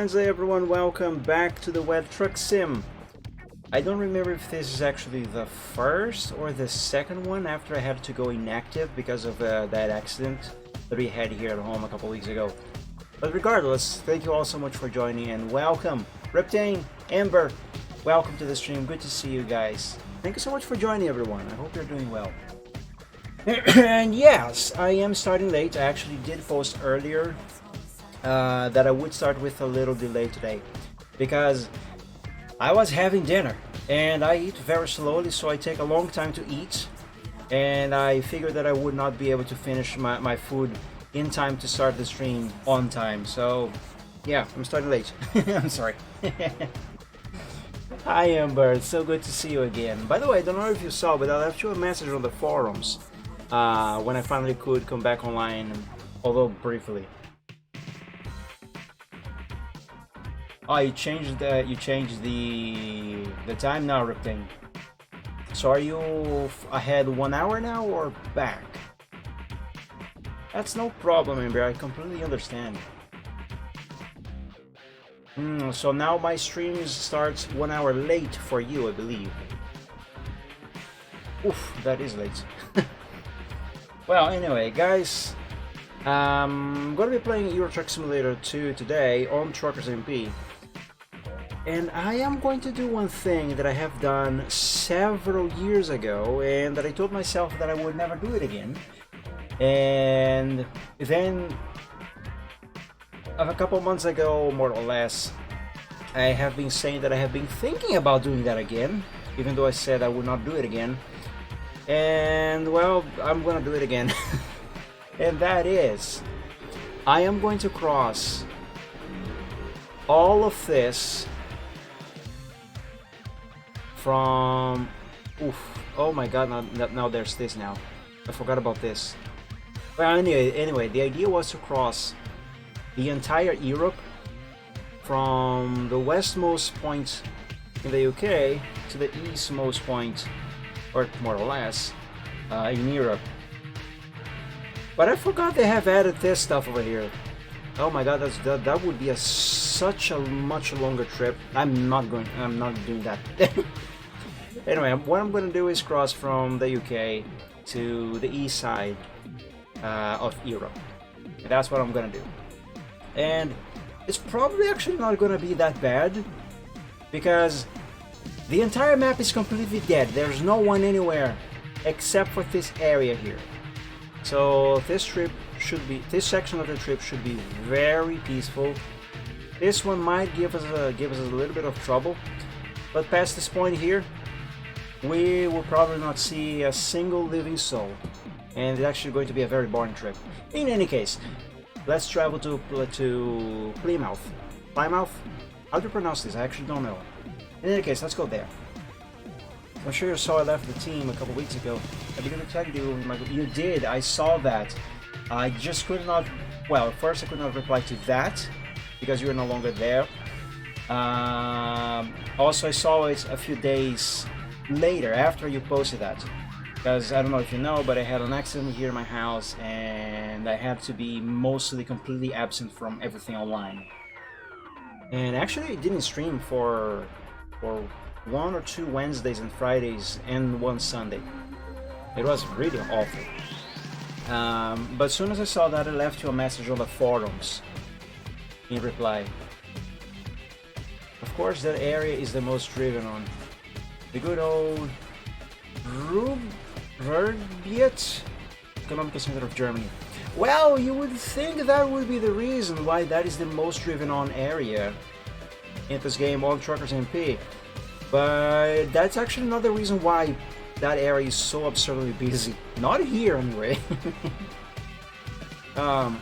Wednesday, everyone. Welcome back to the WedTruckSim. I don't remember if this is actually the first or the second one after I had to go inactive because of that accident that we had here at home a couple weeks ago. But regardless, thank you all so much for joining and welcome. Reptane, Amber, welcome to the stream. Good to see you guys. Thank you so much for joining, everyone. I hope you're doing well. And yes, I am starting late. I actually did post earlier that I would start with a little delay today because I was having dinner and I eat very slowly, so I take a long time to eat, and I figured that I would not be able to finish my food in time to start the stream on time. So yeah, I'm starting late. I'm sorry. Hi Amber, it's so good to see you again. By the way, I don't know if you saw, but I left you a message on the forums when I finally could come back online, although briefly. Oh, you changed the time now, Reptane. So are you ahead 1 hour now or back? That's no problem, Amber. I completely understand. So now my stream starts 1 hour late for you, I believe. Oof, that is late. Well, anyway, guys, I'm gonna be playing Euro Truck Simulator 2 today on WedTruckSim. And I am going to do one thing that I have done several years ago and that I told myself that I would never do it again. And then a couple months ago, more or less, I have been saying that I have been thinking about doing that again, even though I said I would not do it again. And well, I'm gonna do it again. And that is, I am going to cross all of this from, oh my god, now there's this now. I forgot about this. Well, anyway, the idea was to cross the entire Europe from the westmost point in the UK to the eastmost point, or more or less, in Europe. But I forgot they have added this stuff over here. Oh my god, that would be such a much longer trip. I'm not doing that. Anyway, what I'm going to do is cross from the UK to the east side of Europe. And that's what I'm going to do. And it's probably actually not going to be that bad this entire map is completely dead. There's no one anywhere except for this area here. So this section of the trip should be very peaceful. This one might give us a little bit of trouble, but past this point here, we will probably not see a single living soul, and it's actually going to be a very boring trip. In any case, let's travel to Plymouth. Plymouth? How do you pronounce this? I actually don't know. In any case, let's go there. I'm sure you saw I left the team a couple weeks ago. I didn't tell you, you did. I saw that. I just could not. Well, at first I could not reply to that because you were no longer there. Also, I saw it a few days later after you posted that, because I don't know if you know, but I had an accident here in my house and I had to be mostly completely absent from everything online. And actually, I didn't stream for 1 or 2 Wednesdays and Fridays and 1 Sunday. It was really awful. But as soon as I saw that, I left you a message on the forums in reply. Of course, that area is the most driven on. The good old Ruhrgebiet, Economic Center of Germany. Well, you would think that would be the reason why that is the most driven on area in this game on WedTruckSim. But that's actually not the reason why that area is so absurdly busy. Not here, anyway. Alright,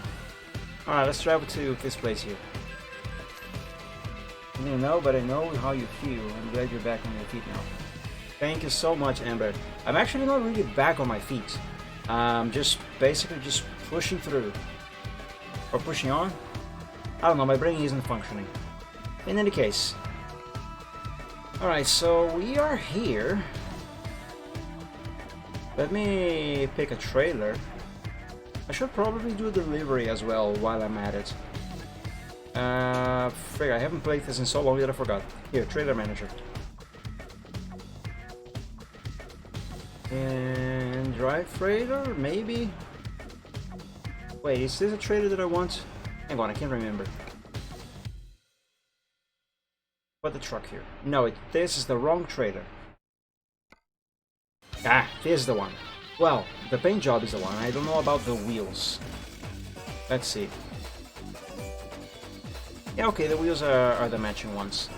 let's travel to this place here. I don't know, but I know how you feel. I'm glad you're back on your feet now. Thank you so much, Amber. I'm actually not really back on my feet. Basically just pushing through. Or pushing on? I don't know, my brain isn't functioning. In any case. Alright, so we are here. Let me pick a trailer. I should probably do a delivery as well while I'm at it. Frig, I haven't played this in so long that I forgot. Here, Trader Manager. And Drive Freighter, maybe? Wait, is this a trader that I want? Hang on, I can't remember. Put the truck here. No, this is the wrong trader. Ah, this is the one. Well, the paint job is the one. I don't know about the wheels. Let's see. Yeah, okay, the wheels are the matching ones.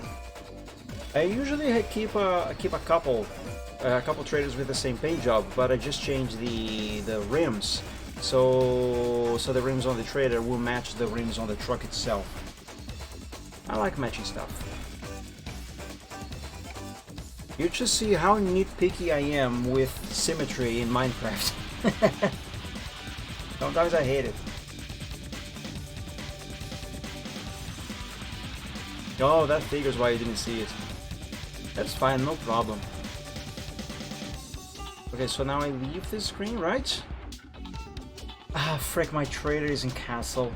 I usually keep a couple traders with the same paint job, but I just changed the rims, so the rims on the trader will match the rims on the truck itself. I like matching stuff. You just see how nitpicky I am with symmetry in Minecraft. Sometimes I hate it. Oh, that figures why you didn't see it. That's fine, no problem. Okay, so now I leave this screen, right? Ah, frick, my trader is in castle.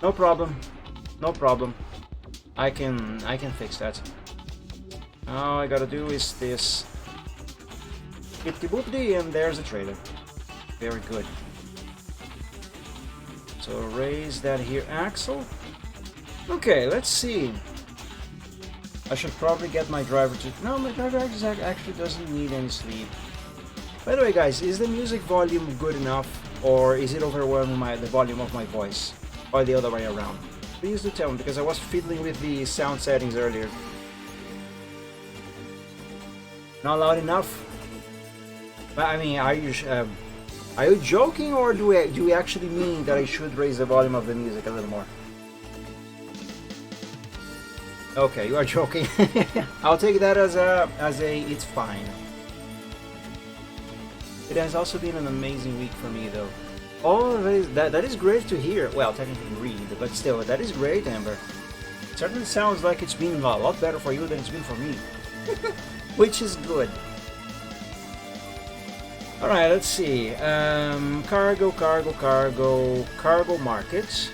No problem. No problem. I can fix that. All I gotta do is this. Boopty, and there's the trader. Very good. So raise that here axle. Okay, let's see. I should probably get my driver to... No, my driver actually doesn't need any sleep. By the way, guys, is the music volume good enough, or is it overwhelming the volume of my voice, or the other way around? Please do tell me, because I was fiddling with the sound settings earlier. Not loud enough? But I mean, are you joking, or do we actually mean that I should raise the volume of the music a little more? Okay, you are joking. I'll take that as a it's fine. It has also been an amazing week for me, though. Oh, that is great to hear. Well, technically read, but still, that is great, Amber. It certainly sounds like it's been a lot better for you than it's been for me. Which is good. Alright, let's see. Cargo markets.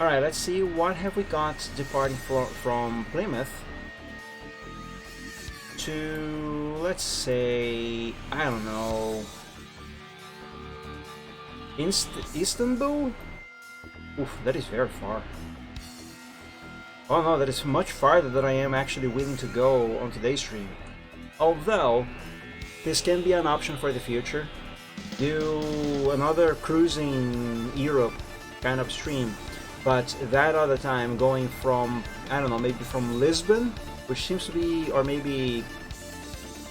Alright, let's see what have we got departing from Plymouth to, let's say, I don't know, Istanbul? Oof, that is very far. Oh no, that is much farther than I am actually willing to go on today's stream. Although, this can be an option for the future. Do another cruising Europe kind of stream, but that other time going from, I don't know, maybe from Lisbon, which seems to be, or maybe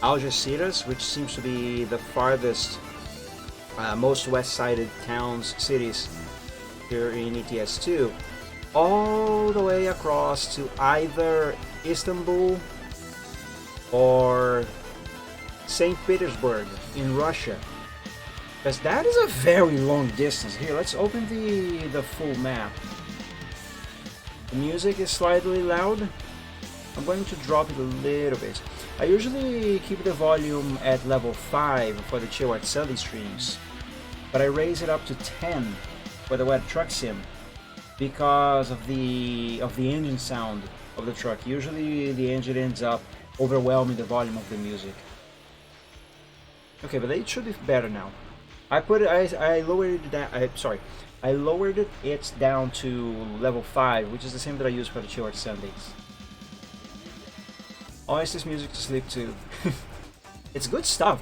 Algeciras, which seems to be the farthest, most west-sided towns, cities here in ETS2, all the way across to either Istanbul or St. Petersburg in Russia. Because that is a very long distance. Here, let's open the full map. The music is slightly loud. I'm going to drop it a little bit. I usually keep the volume at level 5 for the Chill at Sunday streams, but I raise it up to 10 for the WedTruckSim because of the engine sound of the truck. Usually the engine ends up overwhelming the volume of the music. Okay, but it should be better now. I lowered it down. I lowered it down to level 5, which is the same that I use for the Chill at Sundays. Oh, is this music to sleep to? It's good stuff.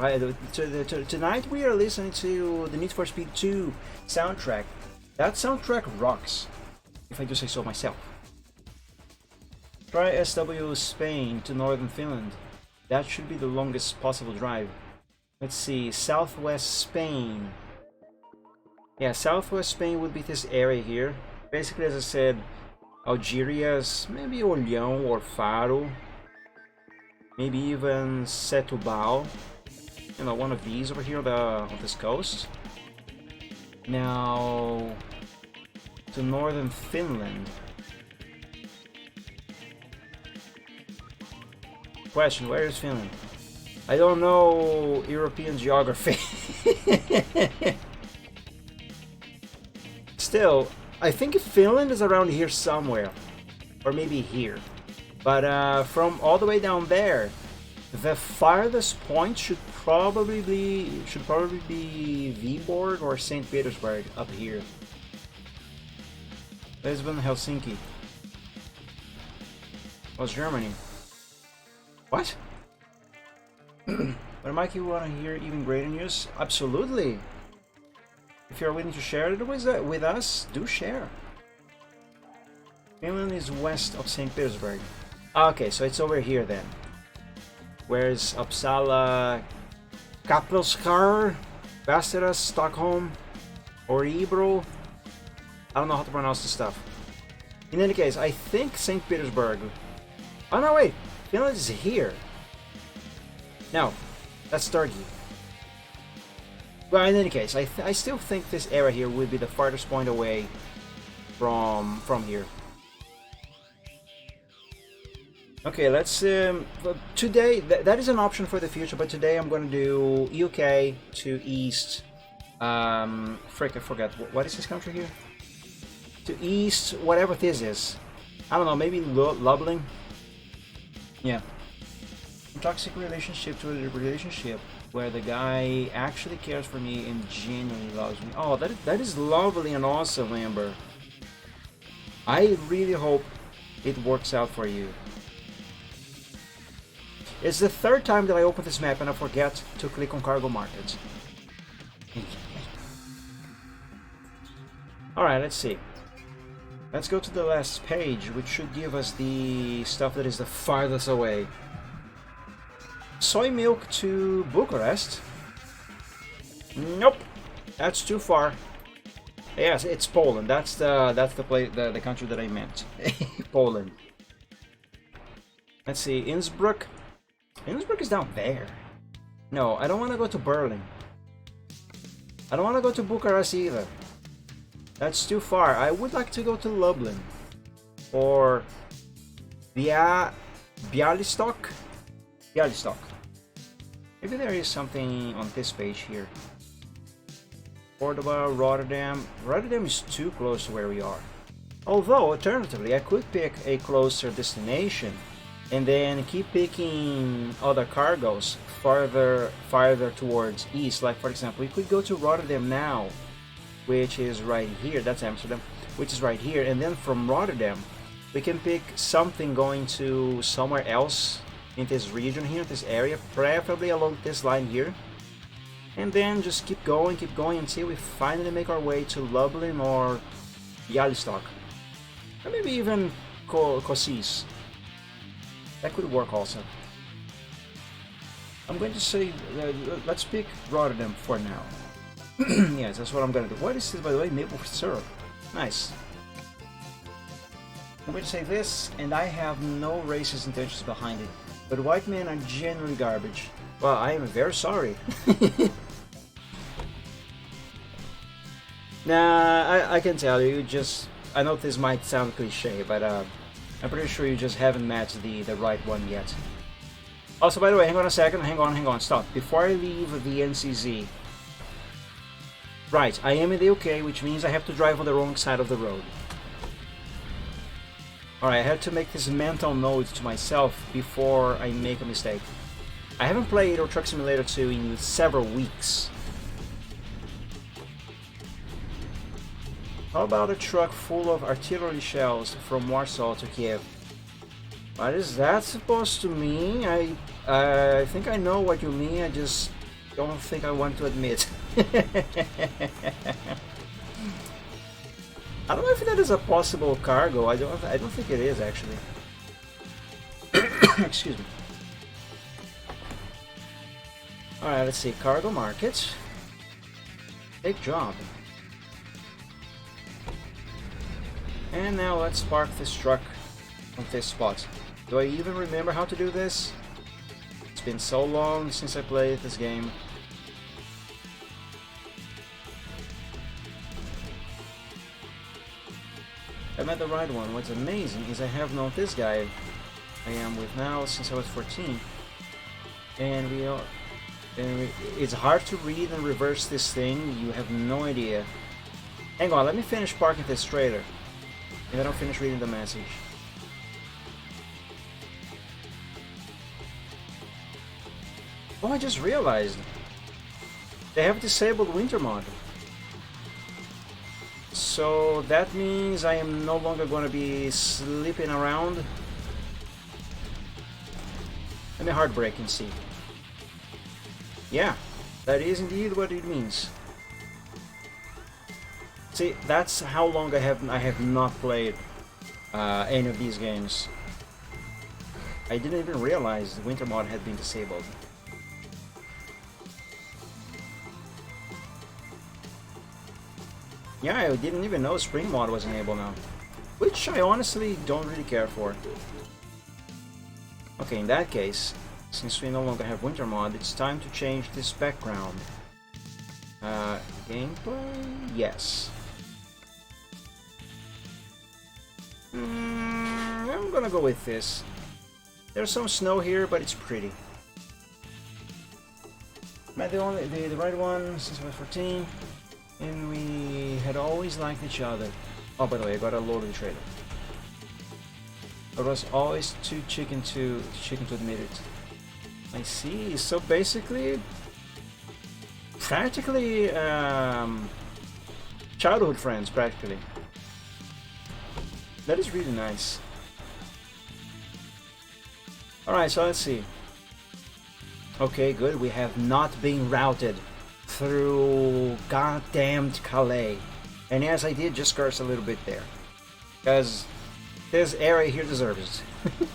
Tonight we are listening to the Need for Speed 2 soundtrack. That soundtrack rocks, if I do say so myself. Try SW Spain to northern Finland. That should be the longest possible drive. Let's see, southwest Spain. Yeah, southwest Spain would be this area here. Basically, as I said, Algerias, maybe Olhão or Faro. Maybe even Setúbal. You know, one of these over here on this coast. Now, to northern Finland. Question, where is Finland? I don't know European geography. Still, I think Finland is around here somewhere, or maybe here. But from all the way down there, the farthest point should probably be Viborg or St. Petersburg up here. Lisbon, Helsinki. What's Germany? What? But Mike, you want to hear even greater news? Absolutely. If you're willing to share it with us, do share. Finland is west of St. Petersburg. Okay, so it's over here then. Where's Uppsala, Kapellskär, Västerås, Stockholm, Örebro? I don't know how to pronounce this stuff. In any case, I think St. Petersburg. Oh no, wait! Finland is here. No, that's Turkey. Well, in any case, I still think this area here would be the farthest point away from here. Okay, let's today that is an option for the future, but today I'm going to do UK to East. Frick, I forgot. What is this country here? To East, whatever this is. I don't know, maybe Lublin? Yeah. From toxic relationship to a relationship where the guy actually cares for me and genuinely loves me. Oh, that is lovely and awesome, Amber. I really hope it works out for you. It's the third time that I open this map and I forget to click on cargo markets. Alright, let's see. Let's go to the last page, which should give us the stuff that is the farthest away. Soy milk to Bucharest? Nope, that's too far. Yes, it's Poland. That's the place, the country that I meant. Poland. Let's see, Innsbruck. Innsbruck is down there. No, I don't want to go to Berlin. I don't want to go to Bucharest either. That's too far. I would like to go to Lublin. Or Bialystok? Bialystok. Maybe there is something on this page here. Cordoba, Rotterdam. Rotterdam is too close to where we are. Although, alternatively, I could pick a closer destination and then keep picking other cargoes farther towards east. Like, for example, we could go to Rotterdam now, which is right here. That's Amsterdam, which is right here. And then from Rotterdam, we can pick something going to somewhere else in this region here, this area, preferably along this line here. And then just keep going until we finally make our way to Lublin or Bialystok. Or maybe even Košice. That could work also. I'm going to say, let's pick Rotterdam for now. Yes, that's what I'm going to do. What is this, by the way? Maple syrup. Nice. I'm going to say this, and I have no racist intentions behind it. But white men are genuinely garbage. Well, I am very sorry. Nah, I can tell you, I know this might sound cliche, but I'm pretty sure you just haven't met the right one yet. Also, by the way, hang on a second, hang on, stop. Before I leave the NCZ, right, I am in the UK, which means I have to drive on the wrong side of the road. Alright, I had to make this mental note to myself before I make a mistake. I haven't played Euro Truck Simulator 2 in several weeks. How about a truck full of artillery shells from Warsaw to Kiev? What is that supposed to mean? I think I know what you mean, I just don't think I want to admit. I don't know if that is a possible cargo. I don't think it is actually. Excuse me. Alright, let's see. Cargo markets. Big job. And now let's park this truck on this spot. Do I even remember how to do this? It's been so long since I played this game. I met the right one. What's amazing is I have known this guy I am with now since I was 14. And it's hard to read and reverse this thing. You have no idea Hang on, let me finish parking this trailer. If I don't finish reading the message. Oh, I just realized. They have disabled winter mod. So that means I am no longer going to be sleeping around. Let me hard brake and see. Yeah, that is indeed what it means. See, that's how long I have not played any of these games. I didn't even realize the winter mod had been disabled. Yeah, I didn't even know spring mod was enabled now, which I honestly don't really care for. Okay, in that case, since we no longer have winter mod, it's time to change this background. Gameplay? Yes. I'm gonna go with this. There's some snow here, but it's pretty. Am I the right one since I was 14? And we had always liked each other. Oh, by the way, I got a load of the trailer. I was always too chicken to admit it. I see. So basically, practically childhood friends, practically. That is really nice. All right, so let's see. Okay, good. We have not been routed through goddamned Calais. And yes, I did just curse a little bit there, because this area here deserves it.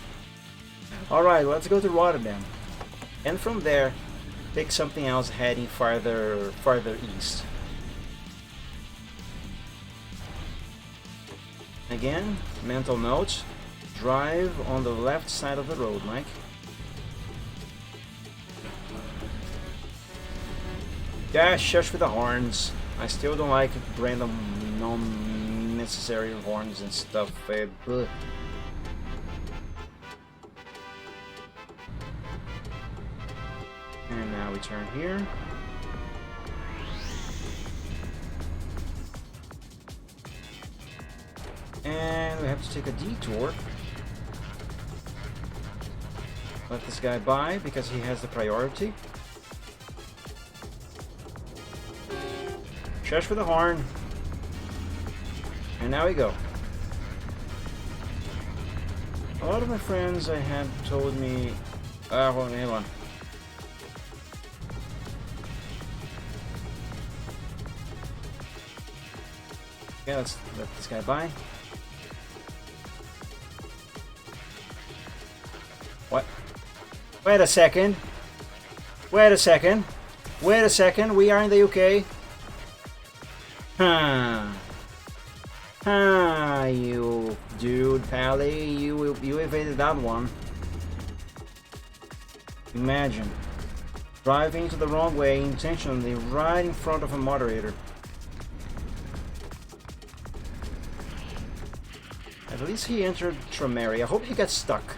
Alright, let's go to Rotterdam. And from there, pick something else heading farther east. Again, mental note, drive on the left side of the road, Mike. Yeah, shush with the horns. I still don't like random, non-necessary horns and stuff. And now we turn here. And we have to take a detour. Let this guy by because he has the priority. Shush for the horn. And now we go. A lot of my friends I had told me... hold on. Okay, let's let this guy by. What? Wait a second. Wait a second. Wait a second. We are in the UK. You dude, Pally, you evaded that one. Imagine driving to the wrong way intentionally right in front of a moderator. At least he entered Tremere. I hope he got stuck.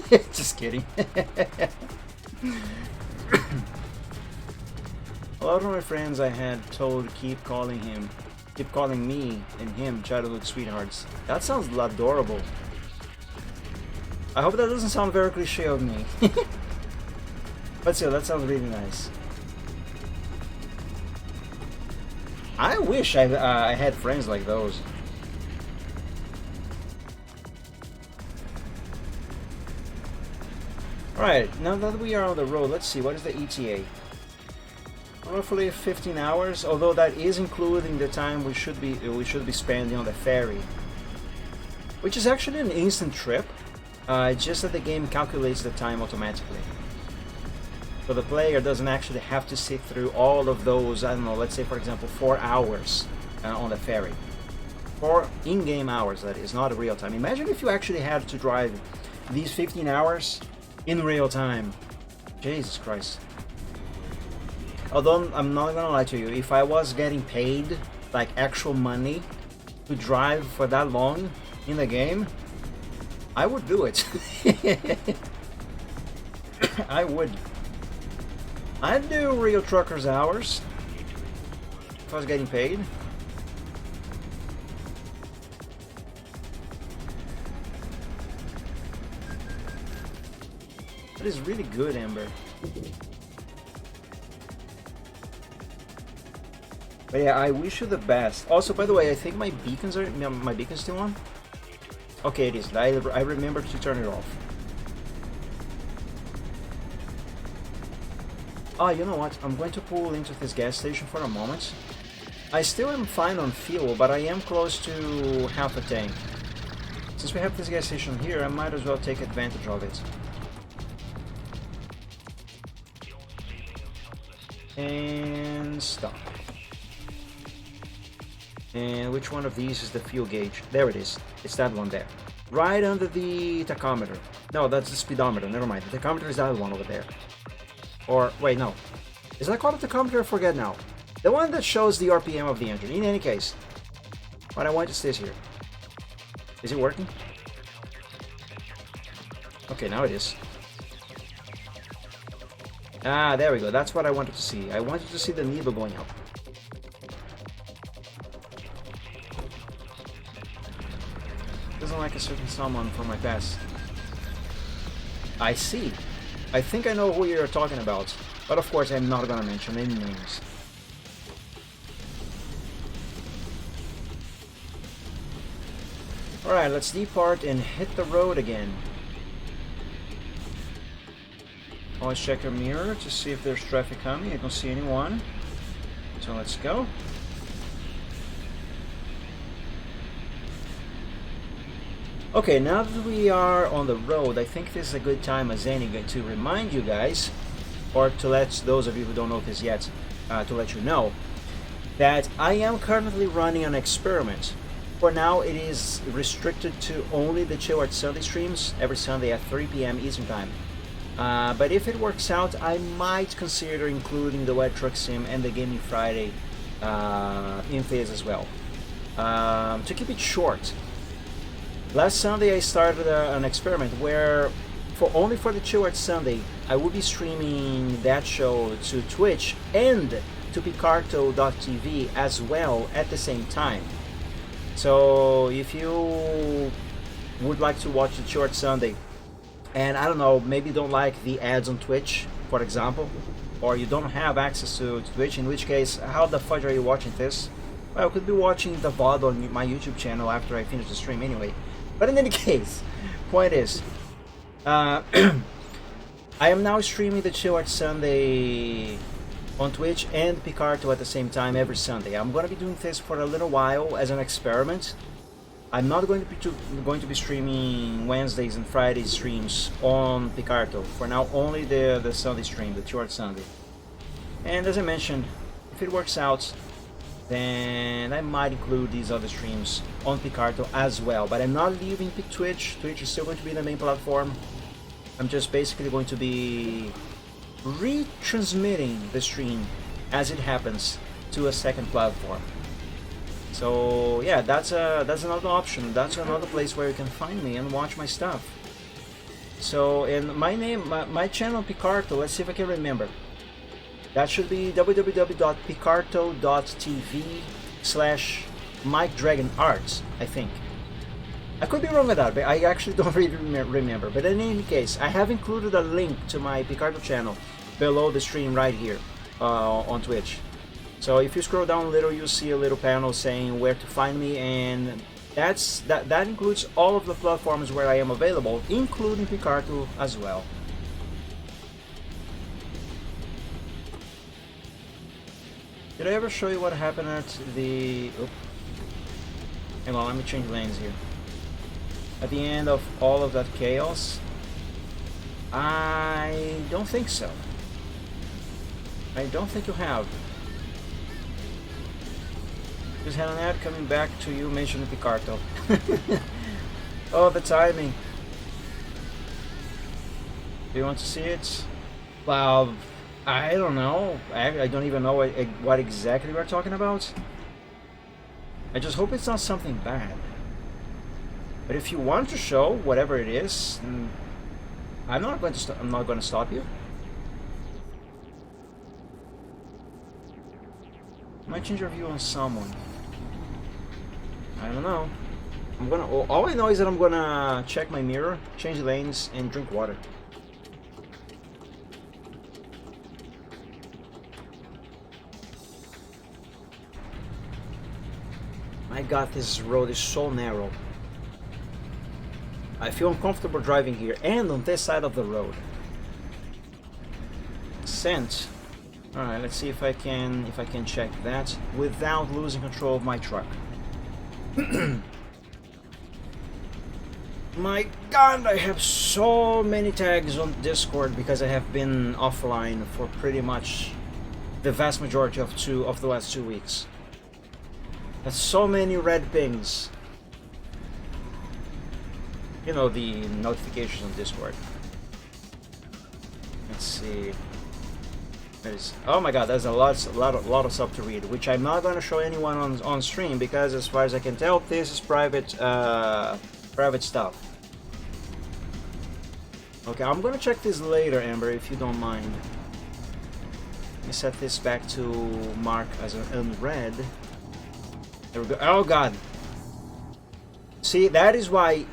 Just kidding. A lot of my friends I had told keep calling me and him childhood sweethearts. That sounds adorable. I hope that doesn't sound very cliche of me. But still, that sounds really nice. I wish I had friends like those. Alright, now that we are on the road, let's see, what is the ETA? Roughly 15 hours, although that is including the time we should be spending on the ferry, which is actually an instant trip. Just that the game calculates the time automatically, so the player doesn't actually have to sit through all of those. I don't know. Let's say, for example, 4 hours on the ferry, 4 in-game hours. That is not real time. Imagine if you actually had to drive these 15 hours in real time. Jesus Christ. Although I'm not gonna lie to you, if I was getting paid like actual money to drive for that long in the game, I would do it. I would. I'd do real truckers hours if I was getting paid. It is really good, Amber. But yeah, I wish you the best. Also, by the way, I think my beacons still on. Okay, it is. I remember to turn it off. Ah, you know what? I'm going to pull into this gas station for a moment. I still am fine on fuel, but I am close to half a tank. Since we have this gas station here, I might as well take advantage of it. And stop. And which one of these is the fuel gauge? There it is. It's that one there. Right under the tachometer. No, that's the speedometer. Never mind. The tachometer is that one over there. Or, wait, no. Is that called a tachometer? I forget now. The one that shows the RPM of the engine. In any case. What I want is this here. Is it working? Okay, now it is. Ah, there we go. That's what I wanted to see. I wanted to see the needle going up. Doesn't like a certain someone from my past. I see. I think I know who you're talking about. But of course, I'm not gonna mention any names. Alright, let's depart and hit the road again. Always check your mirror to see if there's traffic coming. I don't see anyone. So let's go. Okay, now that we are on the road, I think this is a good time as any to remind you guys, or to let those of you who don't know this yet, to let you know, that I am currently running an experiment. For now, it is restricted to only the Chill Art Sunday streams, every Sunday at 3 p.m. Eastern Time. But if it works out, I might consider including the WedTruckSim and the Gaming Friday in phase as well. To keep it short, last Sunday I started an experiment where, only for the Chill Art Sunday, I will be streaming that show to Twitch and to Picarto.tv as well at the same time. So if you would like to watch the Chill Art Sunday, and I don't know, maybe don't like the ads on Twitch, for example, or you don't have access to Twitch, in which case, how the fudge are you watching this? Well, I could be watching the VOD on my YouTube channel after I finish the stream anyway. But in any case, point is, I am now streaming the Chill Art Sunday on Twitch and Picarto at the same time every Sunday. I'm going to be doing this for a little while as an experiment. I'm not going to be streaming Wednesdays and Fridays streams on Picarto. For now, only the Sunday stream, the Chill Art Sunday. And as I mentioned, if it works out, then I might include these other streams on Picarto as well. But I'm not leaving Twitch. Twitch is still going to be the main platform. I'm just basically going to be retransmitting the stream as it happens to a second platform. So yeah, that's another option. That's another place where you can find me and watch my stuff. So, and my channel Picarto, let's see if I can remember. That should be www.picarto.tv/MikeDragonArts, I think. I could be wrong with that, but I actually don't really remember. But in any case, I have included a link to my Picarto channel below the stream right here on Twitch. So if you scroll down a little, you'll see a little panel saying where to find me, and that includes all of the platforms where I am available, including Picarto as well. Did I ever show you what happened at the... Oops. Hang on, let me change lanes here. At the end of all of that chaos? I don't think so. I don't think you have. Just had an ad coming back to you mentioning Picarto. Oh, the timing. Do you want to see it? Well, I don't know. I don't even know what exactly we're talking about. I just hope it's not something bad. But if you want to show whatever it is, I'm not going to stop you. Might change your view on someone. I don't know. All I know is that I'm gonna check my mirror, change lanes, and drink water. My god, this road is so narrow. I feel uncomfortable driving here and on this side of the road. Scent. Alright, let's see if I can check that without losing control of my truck. My god, I have so many tags on Discord because I have been offline for pretty much the vast majority of the last 2 weeks. That's so many red pings. You know, the notifications on Discord. Let's see. Oh my god, there's a lot of stuff to read, which I'm not gonna show anyone on stream because, as far as I can tell, this is private stuff. Okay, I'm gonna check this later, Amber, if you don't mind. Let me set this back to mark as an unread. There we go. Oh god. See, that is why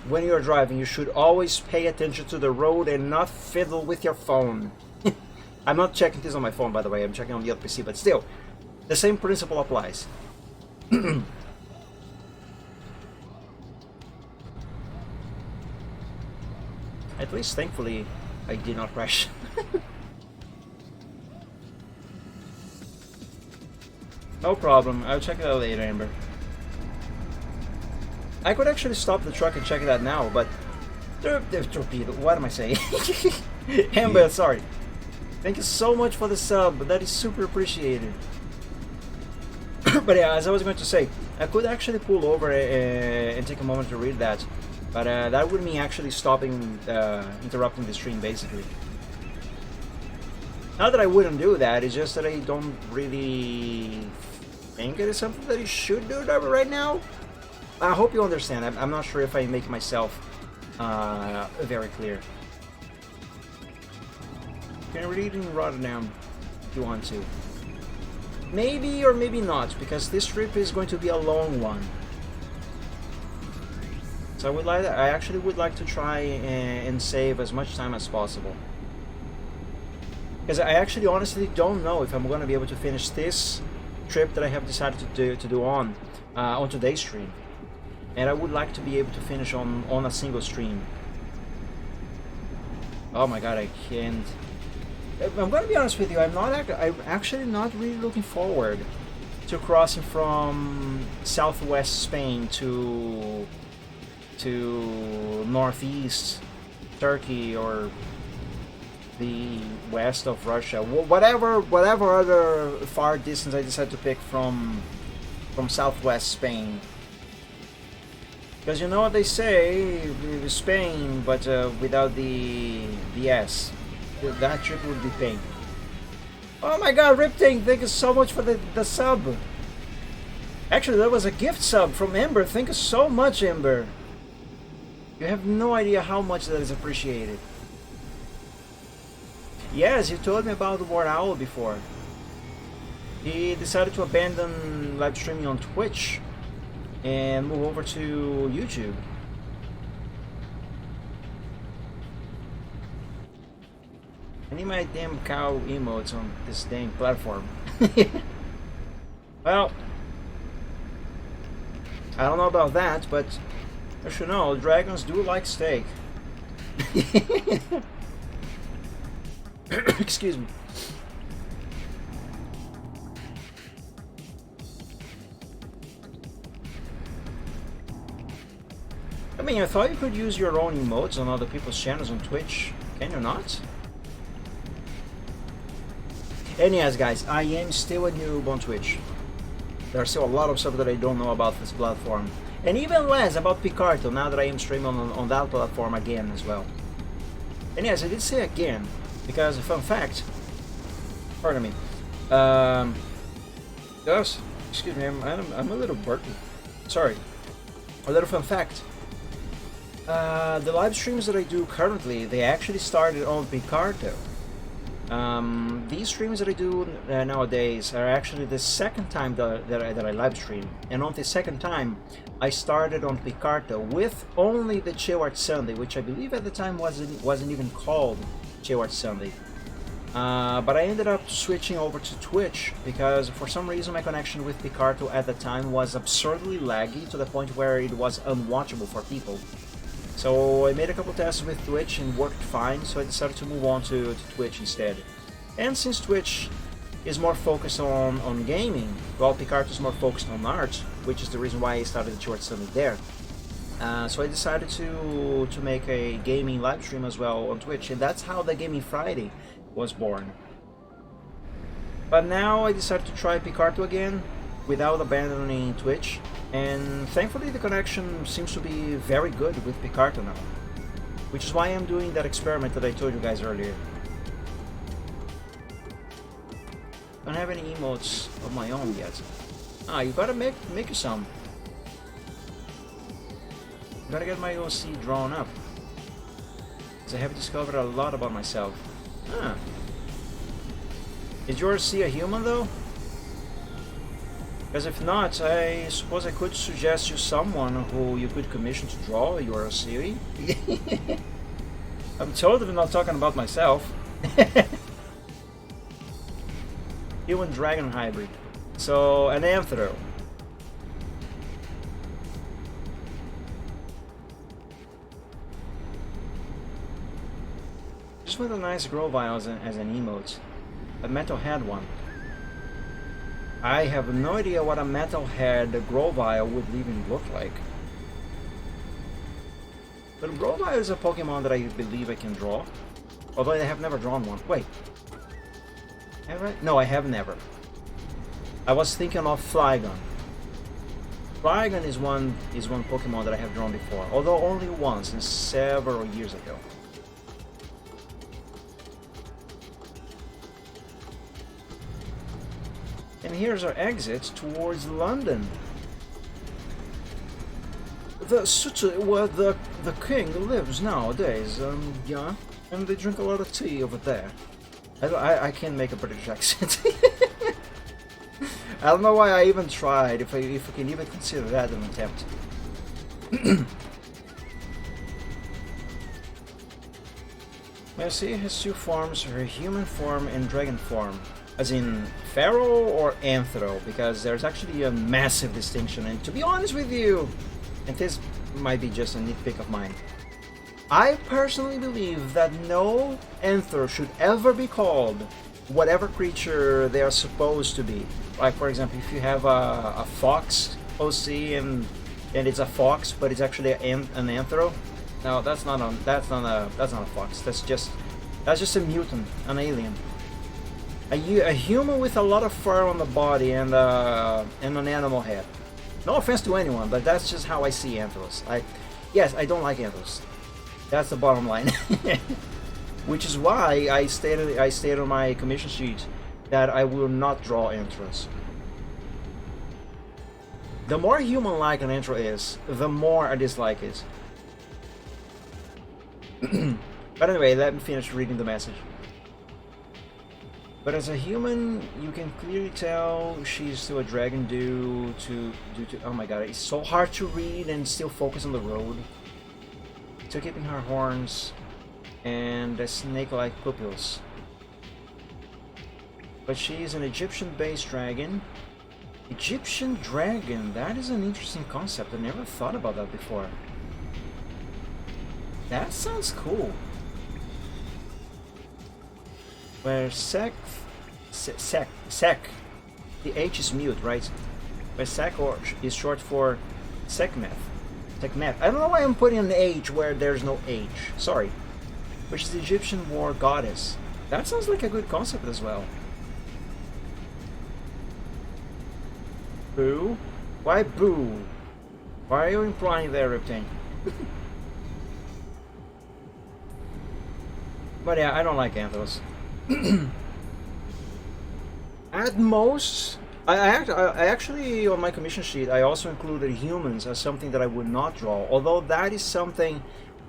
when you're driving, you should always pay attention to the road and not fiddle with your phone. I'm not checking this on my phone, by the way. I'm checking on the other PC, but still, the same principle applies. At least, thankfully, I did not crash. No problem. I'll check it out later, Amber. I could actually stop the truck and check it out now, but... torpedo. What am I saying? Amber, sorry. Thank you so much for the sub. That is super appreciated. But yeah, as I was going to say, I could actually pull over and take a moment to read that. But that would mean actually stopping, interrupting the stream, basically. Not that I wouldn't do that, it's just that I don't really think it is something that you should do right now. I hope you understand. I'm not sure if I make myself very clear. You can read in Rotterdam if you want to. Maybe or maybe not, because this trip is going to be a long one. So I actually would like to try and save as much time as possible. Because I actually honestly don't know if I'm going to be able to finish this trip that I have decided to do on today's stream. And I would like to be able to finish on a single stream. Oh my god, I can't. I'm going to be honest with you, I'm actually not really looking forward to crossing from southwest Spain to northeast Turkey or the west of Russia, whatever other far distance I decide to pick from southwest Spain. Because you know what they say, Spain, but without the S. That trip would be pain. Oh my god, Ripting, thank you so much for the sub. Actually, that was a gift sub from Ember. Thank you so much, Ember. You have no idea how much that is appreciated. Yes, you told me about the War Owl before. He decided to abandon live streaming on Twitch and move over to YouTube. I need my damn cow emotes on this dang platform. Well, I don't know about that, but as you know, dragons do like steak. Excuse me. I mean, I thought you could use your own emotes on other people's channels on Twitch. Can you not? And yes, guys, I am still a noob on Twitch. There are still a lot of stuff that I don't know about this platform. And even less about Picarto, now that I am streaming on that platform again as well. And yes, I did say again, because a fun fact... Pardon me. Yes, excuse me, I'm a little burpy. Sorry. A little fun fact. The live streams that I do currently, they actually started on Picarto. These streams that I do nowadays are actually the second time that I live stream, and on the second time I started on Picarto with only the Chill Art Sunday, which I believe at the time wasn't even called Chill Art Sunday. But I ended up switching over to Twitch because for some reason my connection with Picarto at the time was absurdly laggy to the point where it was unwatchable for people. So I made a couple tests with Twitch and worked fine, so I decided to move on to Twitch instead. And since Twitch is more focused on gaming, while Picarto is more focused on art, which is the reason why I started the short summit there. So I decided to make a gaming live stream as well on Twitch, and that's how the Gaming Friday was born. But now I decided to try Picarto again without abandoning Twitch, and thankfully the connection seems to be very good with Picarto now, which is why I'm doing that experiment that I told you guys earlier. Don't have any emotes of my own yet. You gotta make you some. Gotta get my OC drawn up, because I have discovered a lot about myself. Is your OC a human though? Because if not, I suppose I could suggest you someone who you could commission to draw your OC. I'm totally not talking about myself. Human dragon hybrid. So an anthro. Just with a nice Grovile as an emote. A metalhead one. I have no idea what a metalhead Grovile would even look like. But Grovile is a Pokemon that I believe I can draw. Although I have never drawn one. Wait. Have I? No, I have never. I was thinking of Flygon. Flygon is one Pokemon that I have drawn before, although only once and several years ago. And here's our exit towards London. The city where the king lives nowadays, yeah, and they drink a lot of tea over there. I can't make a British accent. I don't know why I even tried, if I can even consider that an attempt. Mercy has two forms, her human form and dragon form. As in Pharaoh or Anthro, because there's actually a massive distinction, and to be honest with you, and this might be just a nitpick of mine, I personally believe that no Anthro should ever be called whatever creature they are supposed to be. Like for example, if you have a fox OC and it's a fox, but it's actually an Anthro. No, that's not a fox. That's just a mutant, an alien. A human with a lot of fur on the body and an animal head. No offense to anyone, but that's just how I see Anthros. Yes, I don't like Anthros. That's the bottom line. Which is why I stated on my commission sheet that I will not draw Anthros. The more human-like an Anthro is, the more I dislike it. But anyway, let me finish reading the message. But as a human, you can clearly tell she's still a dragon due to oh my god, it's so hard to read and still focus on the road. Still keeping her horns and the snake-like pupils. But she's an Egyptian-based dragon. Egyptian dragon, that is an interesting concept. I never thought about that before. That sounds cool. Where sec, the H is mute, right? Where sec is short for Sekhmet. I don't know why I'm putting an H where there's no H. Sorry. Which is the Egyptian war goddess. That sounds like a good concept as well. Boo? Why boo? Why are you implying there, Reptane? But yeah, I don't like Anthos. At most, I actually on my commission sheet I also included humans as something that I would not draw, although that is something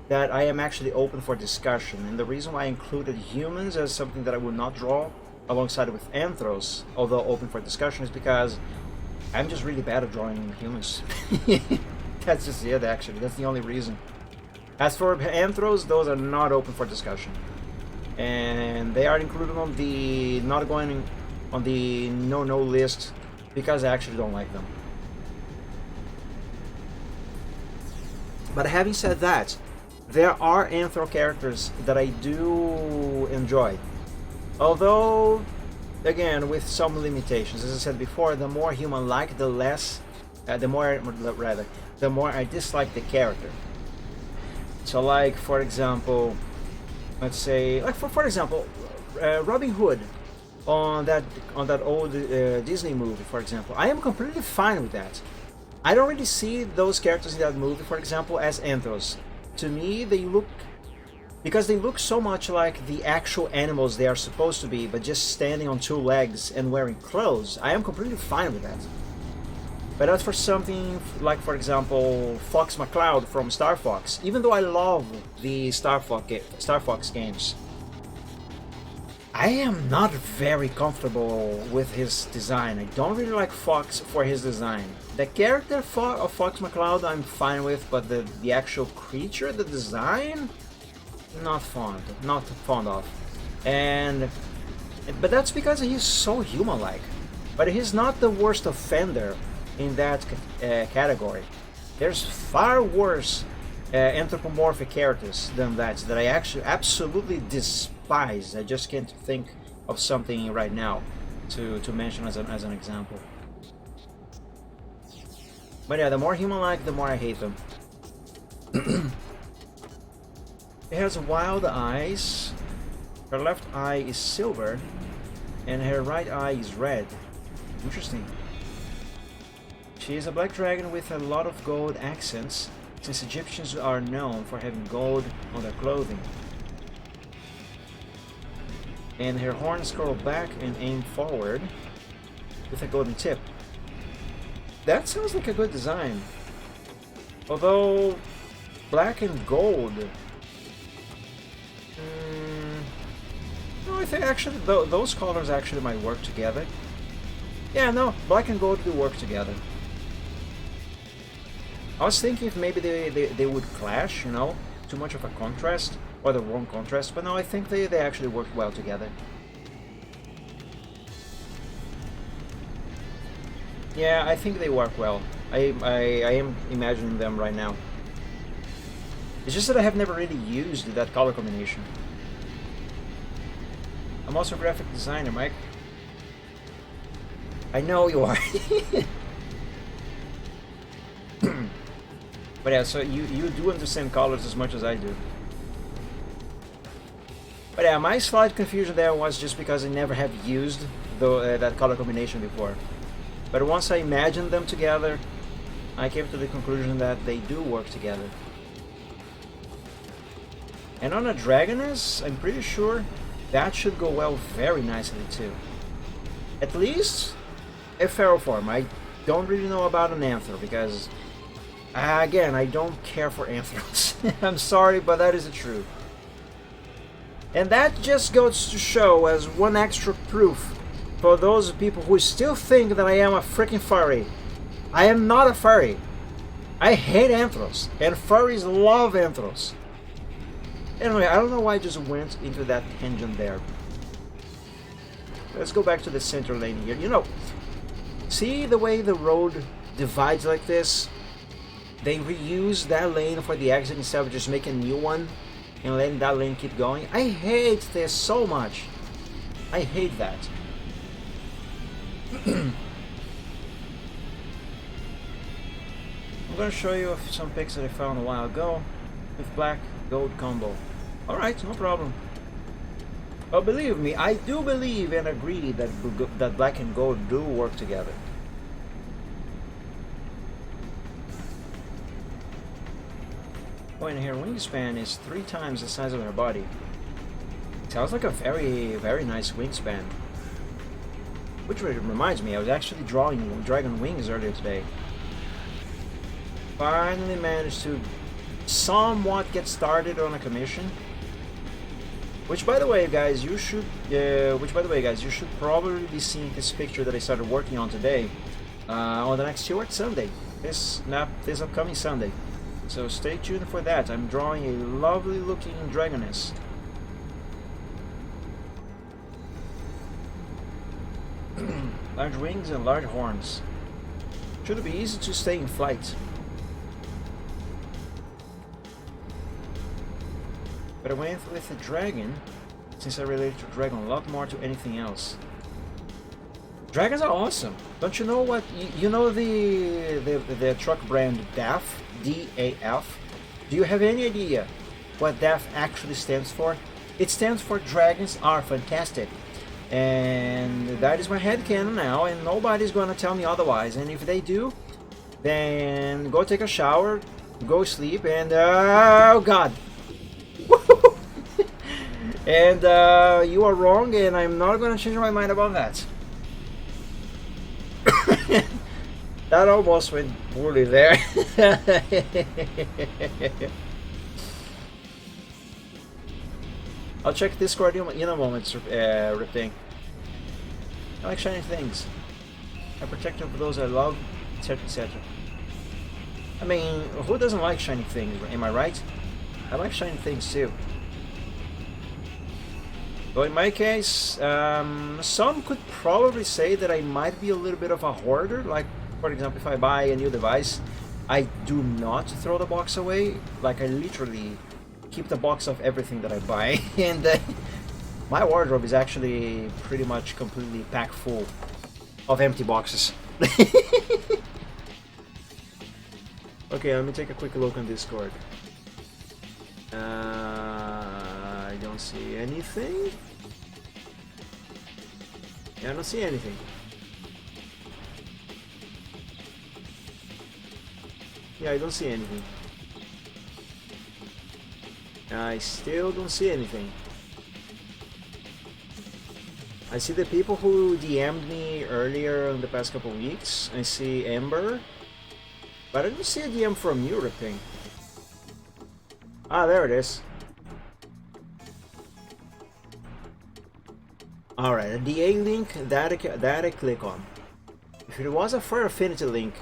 that I am actually open for discussion, and the reason why I included humans as something that I would not draw alongside with Anthros, although open for discussion, is because I'm just really bad at drawing humans. That's just it, actually. That's the only reason. As for Anthros, those are not open for discussion. And and they are included on the not going on the no list because I actually don't like them. But having said that, there are Anthro characters that I do enjoy. Although, again, with some limitations. As I said before, the more human-like, the less, the more I dislike the character. So, like, for example, let's say, like for example, Robin Hood on that old Disney movie, for example. I am completely fine with that. I don't really see those characters in that movie, for example, as Anthros. To me, they look, because they look so much like the actual animals they are supposed to be, but just standing on two legs and wearing clothes. I am completely fine with that. But as for something like, for example, Fox McCloud from Star Fox, even though I love the Star Fox games, I am not very comfortable with his design. I don't really like Fox for his design. The character of Fox McCloud I'm fine with, but the actual creature, the design, not fond of. But that's because he's so human-like. But he's not the worst offender in that category. There's far worse anthropomorphic characters than that I actually absolutely despise. I just can't think of something right now to mention as an example. But yeah, the more human-like, the more I hate them. It has wild eyes. Her left eye is silver, and her right eye is red. Interesting. She is a black dragon with a lot of gold accents, since Egyptians are known for having gold on their clothing. And her horns curl back and aim forward with a golden tip. That sounds like a good design. Although black and gold. No, I think actually those colors actually might work together. Yeah, no, black and gold do work together. I was thinking if maybe they would clash, you know, too much of a contrast, or the wrong contrast, but no, I think they actually work well together. Yeah, I think they work well. I am imagining them right now. It's just that I have never really used that color combination. I'm also a graphic designer, Mike. I know you are. But yeah, so you do understand colors as much as I do. But yeah, my slight confusion there was just because I never have used that color combination before. But once I imagined them together, I came to the conclusion that they do work together. And on a Dragoness, I'm pretty sure that should go well very nicely too. At least a feral form. I don't really know about an Anther because, again, I don't care for Anthros. I'm sorry, but that is the truth. And that just goes to show as one extra proof for those people who still think that I am a freaking furry. I am not a furry. I hate Anthros, and furries love Anthros. Anyway, I don't know why I just went into that tangent there. Let's go back to the center lane here. You know, see the way the road divides like this? They reuse that lane for the exit instead of just making a new one and letting that lane keep going. I hate this so much. I hate that. I'm gonna show you some pics that I found a while ago with black gold combo. Alright, no problem. But believe me, I do believe and agree that black and gold do work together. Oh, and her wingspan is 3 times the size of her body. Sounds like a very, very nice wingspan. Which reminds me, I was actually drawing dragon wings earlier today. Finally managed to somewhat get started on a commission. Which, by the way, guys, you should probably be seeing this picture that I started working on today on the next Stewart Sunday, this upcoming Sunday. So stay tuned for that. I'm drawing a lovely looking Dragoness. Large wings and large horns. Should be easy to stay in flight. But I went with the dragon, since I relate to dragon a lot more to anything else. Dragons are awesome. Don't you know what? You know the truck brand DAF? D-A-F? Do you have any idea what DAF actually stands for? It stands for Dragons Are Fantastic. And that is my headcanon now, and nobody's gonna tell me otherwise. And if they do, then go take a shower, go sleep, and oh god! And you are wrong, and I'm not gonna change my mind about that. That almost went poorly there. I'll check Discord in a moment, Ripting. I like shiny things. I protect them for those I love, etc, etc. I mean, who doesn't like shiny things, am I right? I like shiny things too. So in my case, some could probably say that I might be a little bit of a hoarder. Like, for example, if I buy a new device, I do not throw the box away. Like, I literally keep the box of everything that I buy. And my wardrobe is actually pretty much completely packed full of empty boxes. Okay, let me take a quick look on Discord. I don't see anything. Yeah, I don't see anything. Yeah, I don't see anything. I still don't see anything. I see the people who DM'd me earlier in the past couple weeks. I see Ember. But I don't see a DM from you, Ripping. Ah, there it is. Alright, a DA link, that I click on. If it was a Fire Affinity link,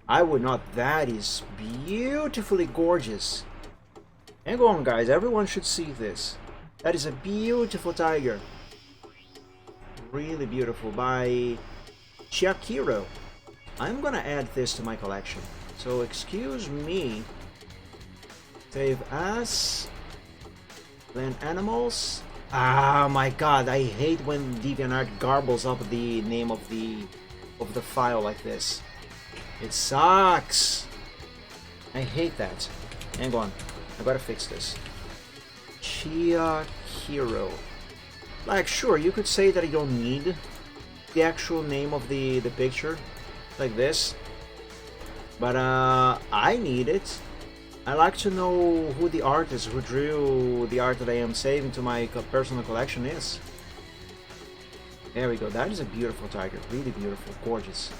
I would not. That is beautifully gorgeous. Hang on, guys, everyone should see this. That is a beautiful tiger. Really beautiful, by Chiakiro. I'm gonna add this to my collection. So excuse me. Save as. Then animals. Ah, my god, I hate when DeviantArt garbles up the name of the file like this. It sucks. I hate that. Hang on, I gotta fix this. Chiakiro. Like, sure, you could say that I don't need the actual name of the picture, like this. But I need it. I like to know who the artist who drew the art that I am saving to my personal collection is. There we go. That is a beautiful tiger. Really beautiful. Gorgeous.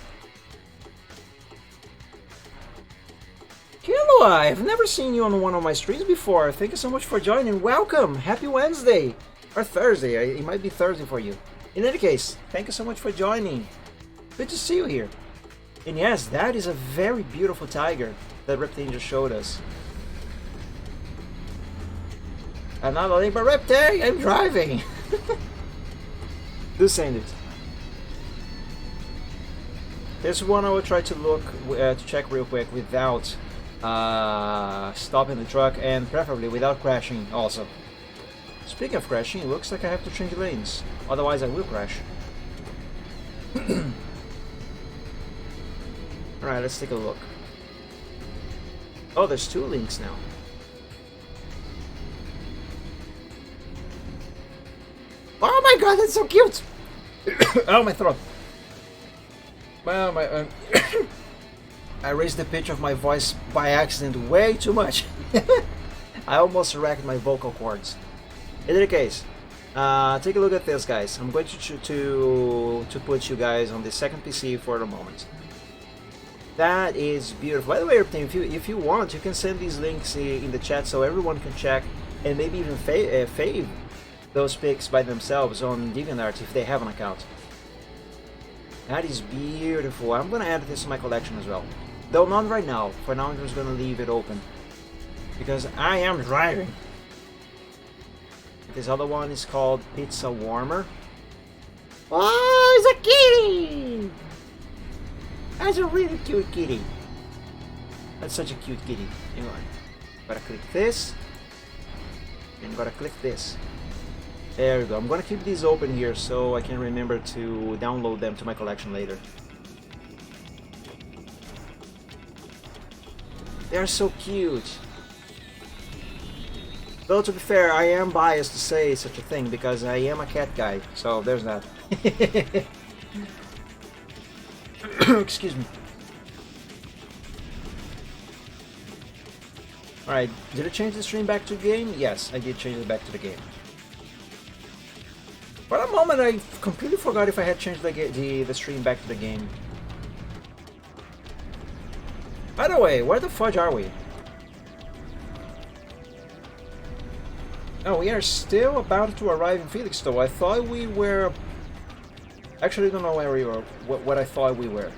Hello, I've never seen you on one of my streams before. Thank you so much for joining. Welcome. Happy Wednesday. Or Thursday. It might be Thursday for you. In any case, thank you so much for joining. Good to see you here. And yes, that is a very beautiful tiger that Reptane just showed us. Another link, but Reptane, I'm driving. Do send it. This one I will try to look to check real quick without stopping the truck, and preferably without crashing also. Speaking of crashing, it looks like I have to change lanes, otherwise I will crash. Alright, let's take a look. Oh, there's two links now. Oh my god, that's so cute! Oh, my throat. Well, my I raised the pitch of my voice by accident way too much. I almost wrecked my vocal cords. In any case, take a look at this, guys. I'm going to put you guys on the second PC for a moment. That is beautiful. By the way, if you want, you can send these links in the chat so everyone can check and maybe even fave those pics by themselves on DeviantArt if they have an account. That is beautiful. I'm gonna add this to my collection as well. Though not right now. For now, I'm just gonna leave it open because I am driving. This other one is called Pizza Warmer. Ah, it's a kitty! That's a really cute kitty. That's such a cute kitty. Hang on. Gotta click this. And gotta click this. There we go. I'm gonna keep these open here so I can remember to download them to my collection later. They're so cute. Though to be fair, I am biased to say such a thing because I am a cat guy. So there's that. Excuse me. Alright, did I change the stream back to the game? Yes, I did change it back to the game. For a moment, I completely forgot if I had changed the stream back to the game. By the way, where the fudge are we? Oh, we are still about to arrive in Felixstowe. I thought we were... Actually, I don't know where we were, what I thought we were.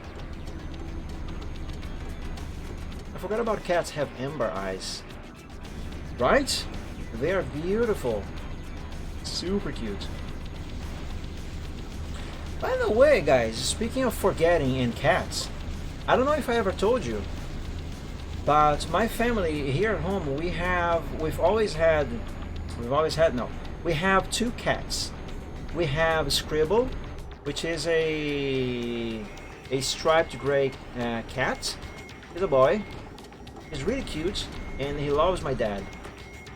I forgot about cats have amber eyes. Right? They are beautiful. Super cute. By the way, guys, speaking of forgetting and cats, I don't know if I ever told you, but my family here at home, we have two cats. We have Scribble, which is a striped gray cat. He's a boy. He's really cute, and he loves my dad.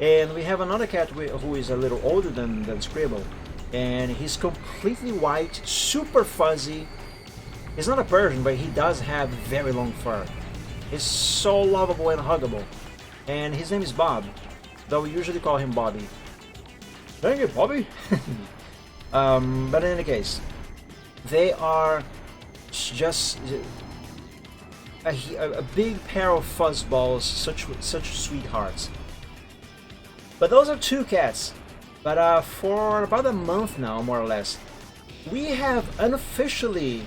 And we have another cat who is a little older than Scribble, and he's completely white, super fuzzy. He's not a Persian, but he does have very long fur. He's so lovable and huggable. And his name is Bob, though we usually call him Bobby. Dang it, Bobby! But in any case, they are just a big pair of fuzzballs, such sweethearts. But those are two cats. But for about a month now, more or less, we have unofficially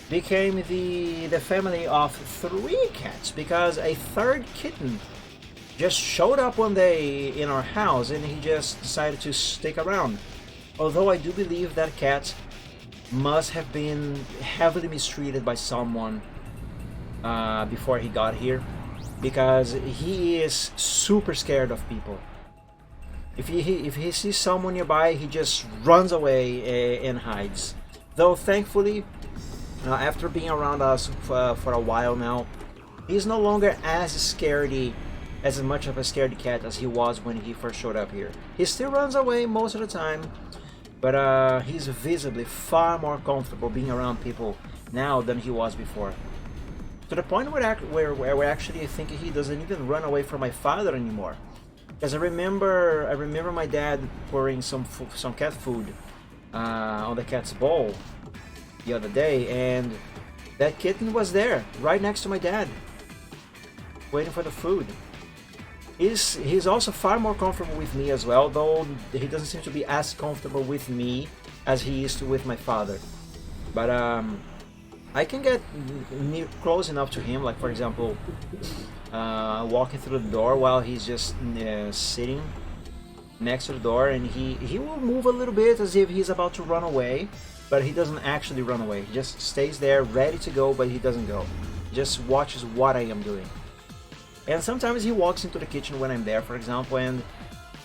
became the family of 3 cats, because a third kitten just showed up one day in our house and he just decided to stick around. Although I do believe that cat must have been heavily mistreated by someone before he got here, because he is super scared of people. If he sees someone nearby, he just runs away and hides. Though thankfully, after being around us for a while now, he's no longer as much of a scaredy cat as he was when he first showed up here. He still runs away most of the time, but he's visibly far more comfortable being around people now than he was before. To the point where actually I think he doesn't even run away from my father anymore. Because I remember my dad pouring some cat food on the cat's bowl the other day, and that kitten was there, right next to my dad, waiting for the food. He's also far more comfortable with me as well, though he doesn't seem to be as comfortable with me as he used to with my father. But I can get close enough to him, like for example, walking through the door while he's just sitting next to the door, and he will move a little bit as if he's about to run away, but he doesn't actually run away. He just stays there ready to go, but he doesn't go. He just watches what I am doing. And sometimes he walks into the kitchen when I'm there, for example, and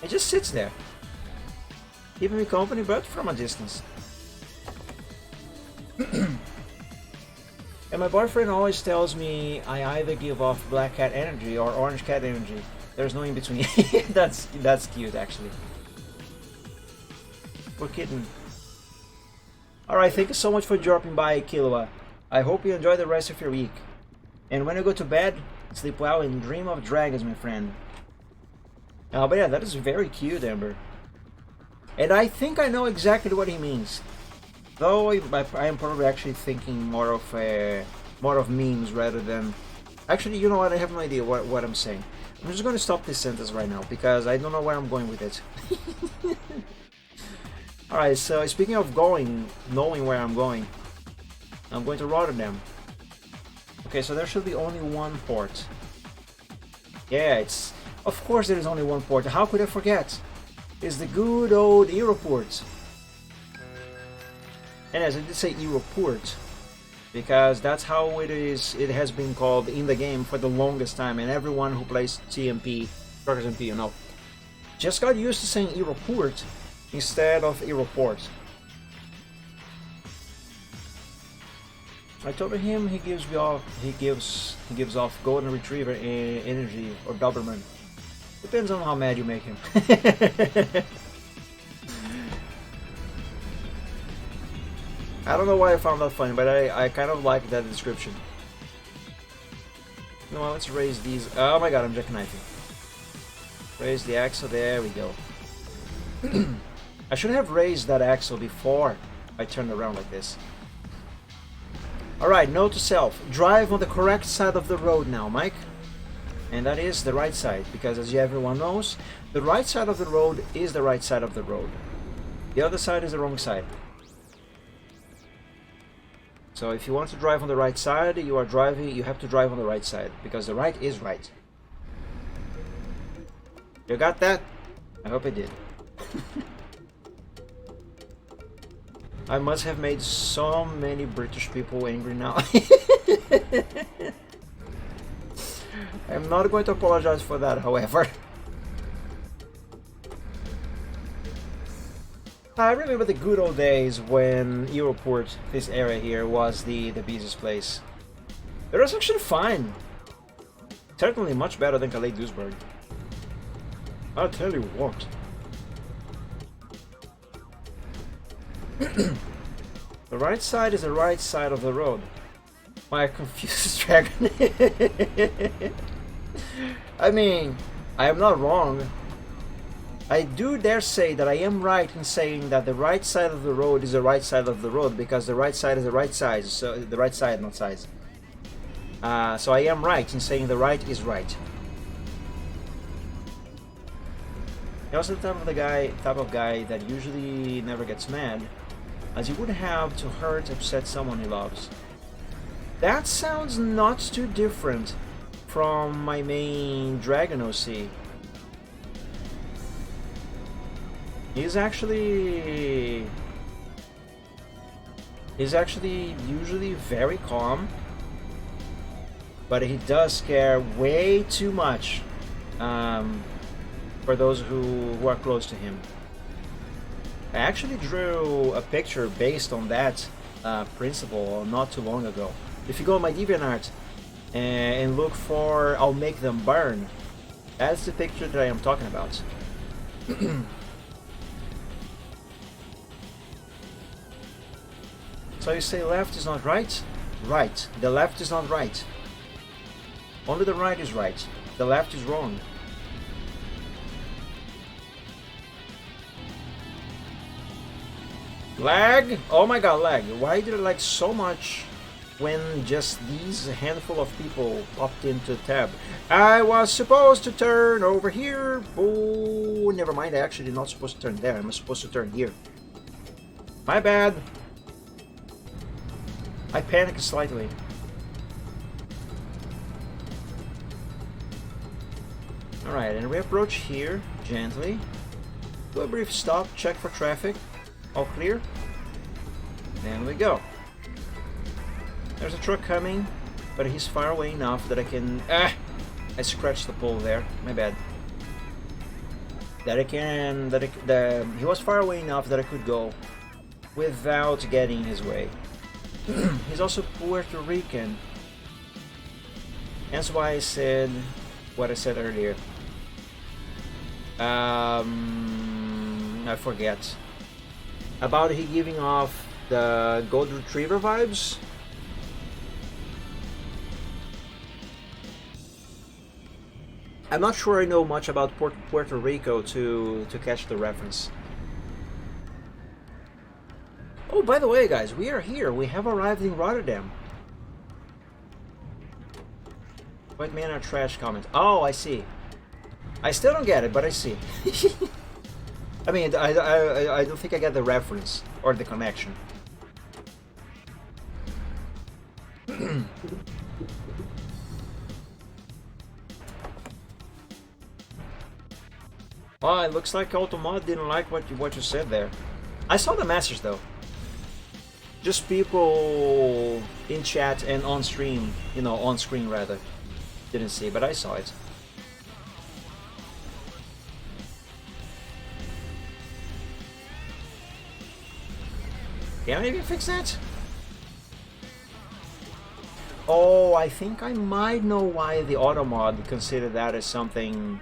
he just sits there, keeping me company, but from a distance. And my boyfriend always tells me I either give off black cat energy or orange cat energy. There's no in between. That's cute, actually. Poor kitten. Alright, thank you so much for dropping by, Killua. I hope you enjoy the rest of your week. And when you go to bed, sleep well and dream of dragons, my friend. But yeah, that is very cute, Amber. And I think I know exactly what he means. Though I am probably actually thinking more of memes rather than... Actually, you know what? I have no idea what I'm saying. I'm just going to stop this sentence right now because I don't know where I'm going with it. Alright, so speaking of knowing where I'm going to Rotterdam. Okay, so there should be only one port. Yeah, of course there is only one port. How could I forget? It's the good old Europort. And as I did say, Europort, because that's how it is. It has been called in the game for the longest time, and everyone who plays TMP, Truckers MP, you know, just got used to saying Europort instead of Europort. I told him he gives me off. He gives off golden retriever energy or Doberman. Depends on how mad you make him. I don't know why I found that funny, but I kind of like that description. No, let's raise these. Oh my god, I'm jackknifing. Raise the axle. There we go. I should have raised that axle before I turned around like this. Alright, note to self. Drive on the correct side of the road now, Mike. And that is the right side, because as everyone knows, the right side of the road is the right side of the road. The other side is the wrong side. So if you want to drive on the right side, you have to drive on the right side, because the right is right. You got that? I hope I did. I must have made so many British people angry now. I'm not going to apologize for that, however. I remember the good old days when Europort, this area here, was the busiest place. It was actually fine. Certainly much better than Calais Duisburg. I'll tell you what. The right side is the right side of the road. My confused dragon. I mean, I am not wrong. I do dare say that I am right in saying that the right side of the road is the right side of the road, because the right side is the right size, so the right side, not size. So I am right in saying the right is right. You're also the type of guy that usually never gets mad, as you would have to hurt, upset someone he loves. That sounds not too different from my main Dragon OC. He's actually usually very calm, but he does care way too much for those who are close to him. I actually drew a picture based on that principle not too long ago. If you go on my DeviantArt and look for "I'll make them burn," that's the picture that I am talking about. So you say left is not right? Right. The left is not right. Only the right is right. The left is wrong. Lag? Oh my god, lag. Why did it lag so much when just these handful of people popped into the tab? I was supposed to turn over here. Oh, never mind. I actually not supposed to turn there. I'm supposed to turn here. My bad. I panicked slightly. Alright, and we approach here gently. Do a brief stop, check for traffic. All clear. Then we go. There's a truck coming, but he's far away enough that I can... I scratched the pole there. My bad. He was far away enough that I could go without getting in his way. He's also Puerto Rican. That's why I said what I said earlier. I forget. About he giving off the Gold Retriever vibes. I'm not sure I know much about Puerto Rico to catch the reference. Oh, by the way, guys, we are here. We have arrived in Rotterdam. White man or trash comment. Oh, I see. I still don't get it, but I see. I mean, I don't think I get the reference or the connection. Well, it looks like Automod didn't like what you said there. I saw the message though. Just people in chat and on stream, you know, on screen rather. Didn't see, but I saw it. Can I maybe fix that? Oh, I think I might know why the auto mod considered that as something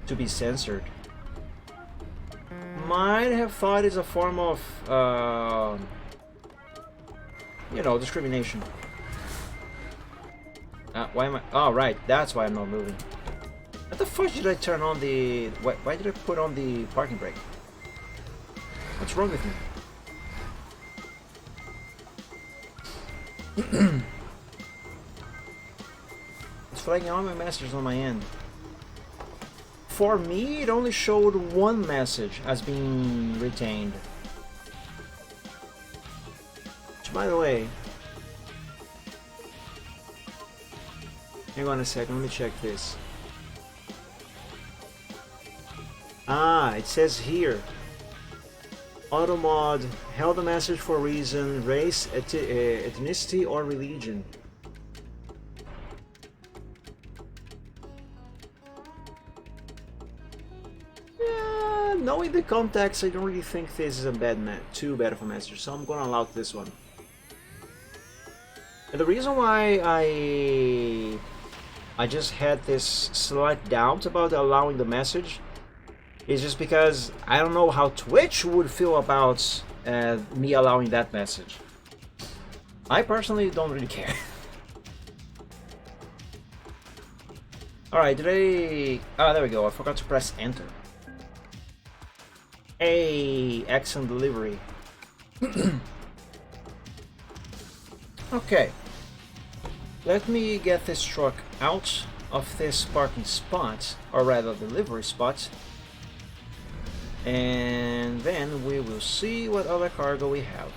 to be censored. Might have thought it's a form of, you know, discrimination. Why am I? Oh, right, that's why I'm not moving. What the fuck did I turn on the? Why did I put on the parking brake? What's wrong with me? It's flagging all my messages on my end. For me, it only showed one message as being retained. Which, by the way, hang on a second, let me check this. Ah, it says here, Automod held a message for reason, race, ethnicity, or religion. Yeah, knowing the context, I don't really think this is a too bad of a message, so I'm gonna allow this one. And the reason why I just had this slight doubt about allowing the message is just because I don't know how Twitch would feel about me allowing that message. I personally don't really care. Alright, did I... Oh, there we go, I forgot to press enter. Hey, excellent delivery. Okay. Let me get this truck out of this parking spot, or rather delivery spot. And then we will see what other cargo we have.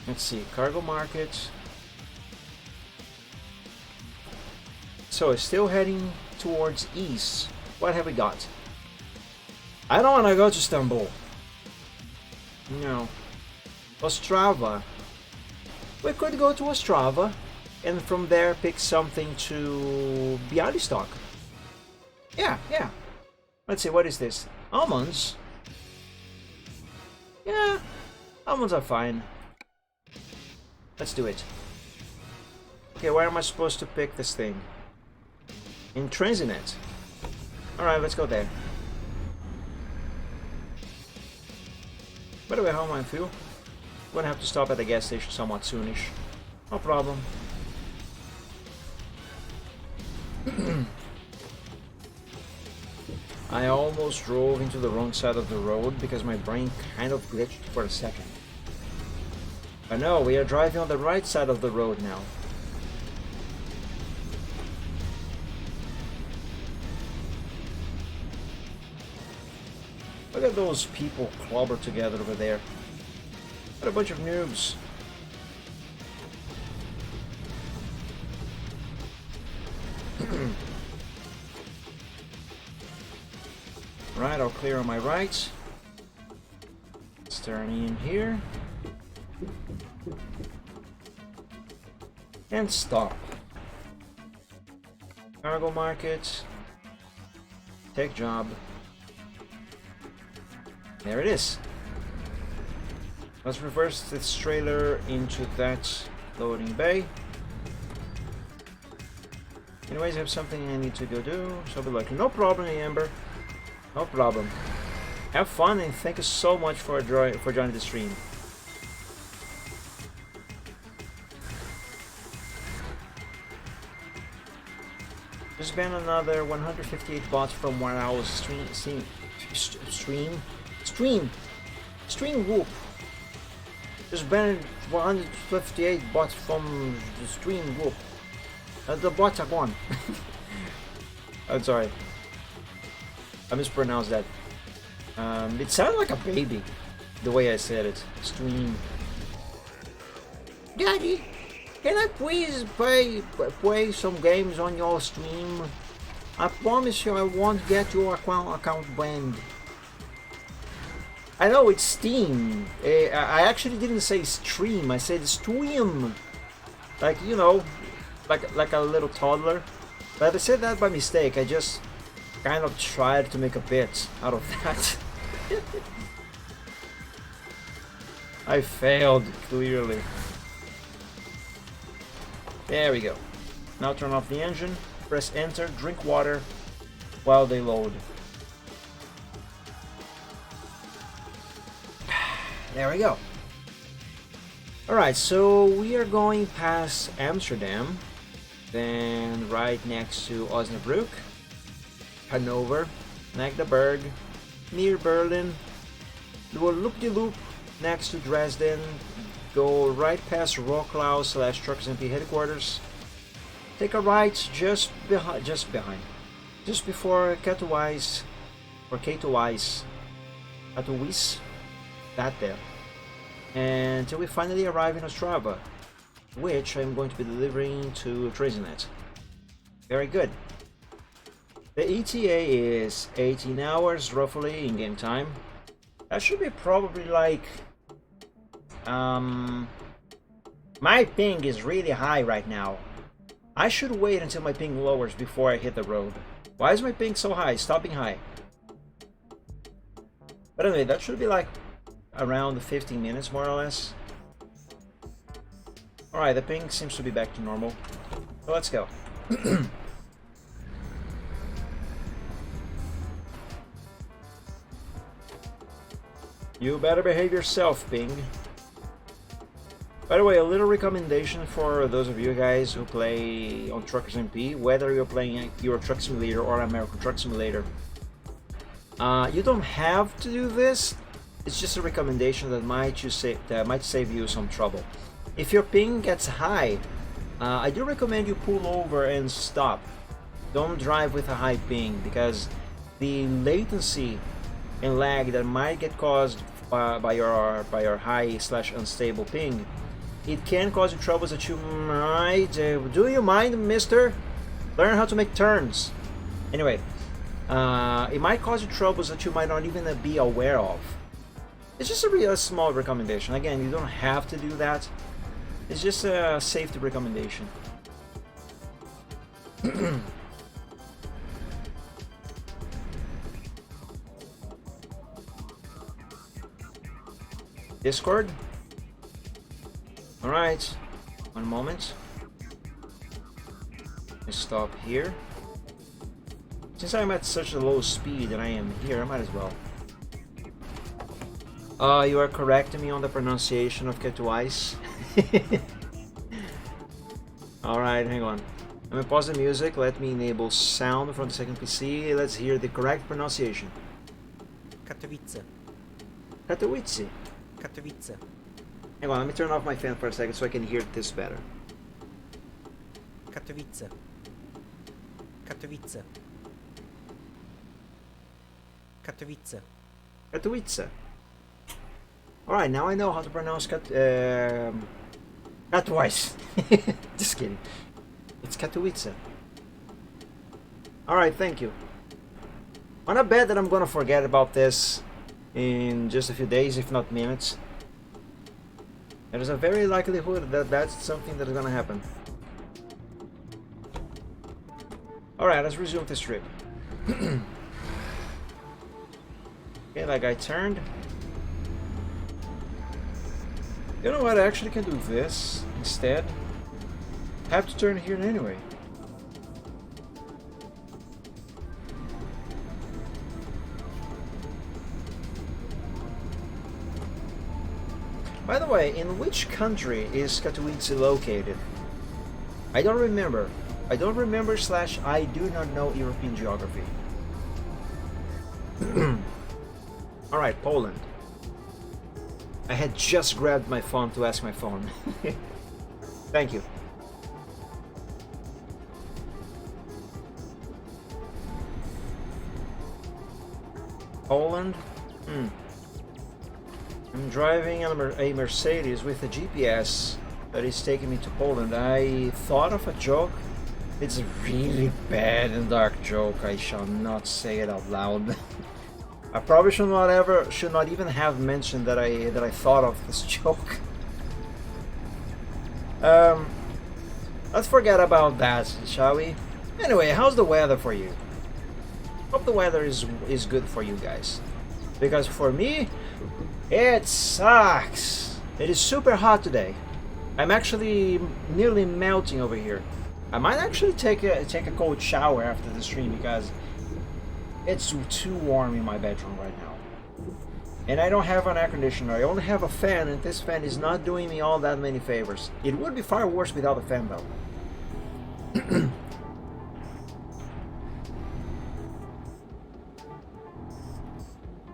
Let's see, cargo market. So it's still heading towards east. What have we got? I don't want to go to Istanbul. No. Ostrava. We could go to Ostrava and from there pick something to Bialystok. Yeah. Let's see, what is this? Almonds? Yeah, almonds are fine. Let's do it. Okay, where am I supposed to pick this thing? In Transinet. Alright, let's go there. By the way, how am I feel? I'm gonna have to stop at the gas station somewhat soonish. No problem. I almost drove into the wrong side of the road because my brain kind of glitched for a second. But no, we are driving on the right side of the road now. Look at those people clobbered together over there. What a bunch of noobs. Right, I'll clear on my right. Let's turn in here. And stop. Cargo market. Take job. There it is. Let's reverse this trailer into that loading bay. Anyways, I have something I need to go do, so I'll be like, no problem, Amber. No problem. Have fun and thank you so much for joining the stream. Just been another 158 bots from where I was stream whoop. Just been 158 bots from the stream whoop. The bots are gone. I'm sorry. I mispronounced that. It sounded like a baby, the way I said it. Stream. Daddy, can I please play some games on your stream? I promise you I won't get your account banned. I know it's Steam. I actually didn't say stream, I said stream. Like, you know, like a little toddler. But I said that by mistake. I just kind of tried to make a bit out of that. I failed, clearly. There we go. Now turn off the engine, press enter, drink water while they load. There we go. Alright, so we are going past Amsterdam, then right next to Osnabrück, Hanover, Magdeburg, near Berlin, do a loop-de-loop next to Dresden, go right past Wroclaw/WedTruckSim headquarters, take a right just before Katowice, that there, until we finally arrive in Ostrava, which I'm going to be delivering to Cruis'n. Very good. The ETA is 18 hours roughly in game time. That should be probably like my ping is really high right now. I should wait until my ping lowers before I hit the road. Why is my ping so high? Stop being high. But anyway, that should be like around 15 minutes more or less. Alright, the ping seems to be back to normal. So let's go. You better behave yourself, ping. By the way, a little recommendation for those of you guys who play on Truckers MP, whether you're playing Euro Truck Simulator or American Truck Simulator. You don't have to do this. It's just a recommendation that might save you some trouble. If your ping gets high, I do recommend you pull over and stop. Don't drive with a high ping, because the latency and lag that might get caused by your high/unstable ping, it can cause you troubles that you might. Do you mind, mister? Learn how to make turns. Anyway, it might cause you troubles that you might not even be aware of. It's just a real small recommendation. Again, you don't have to do that. It's just a safety recommendation. Discord? Alright, one moment. Let's stop here. Since I'm at such a low speed and I am here, I might as well. You are correcting me on the pronunciation of Katowice. Alright, hang on. I'm gonna pause the music, let me enable sound from the second PC, let's hear the correct pronunciation. Katowice. Katowice. Katowice. Hang on, let me turn off my fan for a second so I can hear this better. Katowice. Katowice. Katowice. Katowice. Alright, now I know how to pronounce Katowice. Just kidding. It's Katowice. Alright, thank you. On a bet that I'm gonna forget about this in just a few days, if not minutes. There is a very likelihood that that's something that is gonna happen. Alright, let's resume this trip. Okay, that guy turned. You know what, I actually can do this instead. I have to turn here anyway. By the way, in which country is Katowice located? I don't remember. I do not know European geography. Alright, Poland. I had just grabbed my phone to ask my phone. Thank you. Poland? I'm driving a Mercedes with a GPS that is taking me to Poland. I thought of a joke It's a really bad and dark joke. I shall not say it out loud. I probably should not even have mentioned that I thought of this joke. Let's forget about that, shall we? Anyway, how's the weather for you? Hope the weather is good for you guys. Because for me, it sucks. It is super hot today. I'm actually nearly melting over here. I might actually take a cold shower after the stream because it's too warm in my bedroom right now. And I don't have an air conditioner. I only have a fan, and this fan is not doing me all that many favors. It would be far worse without a fan though.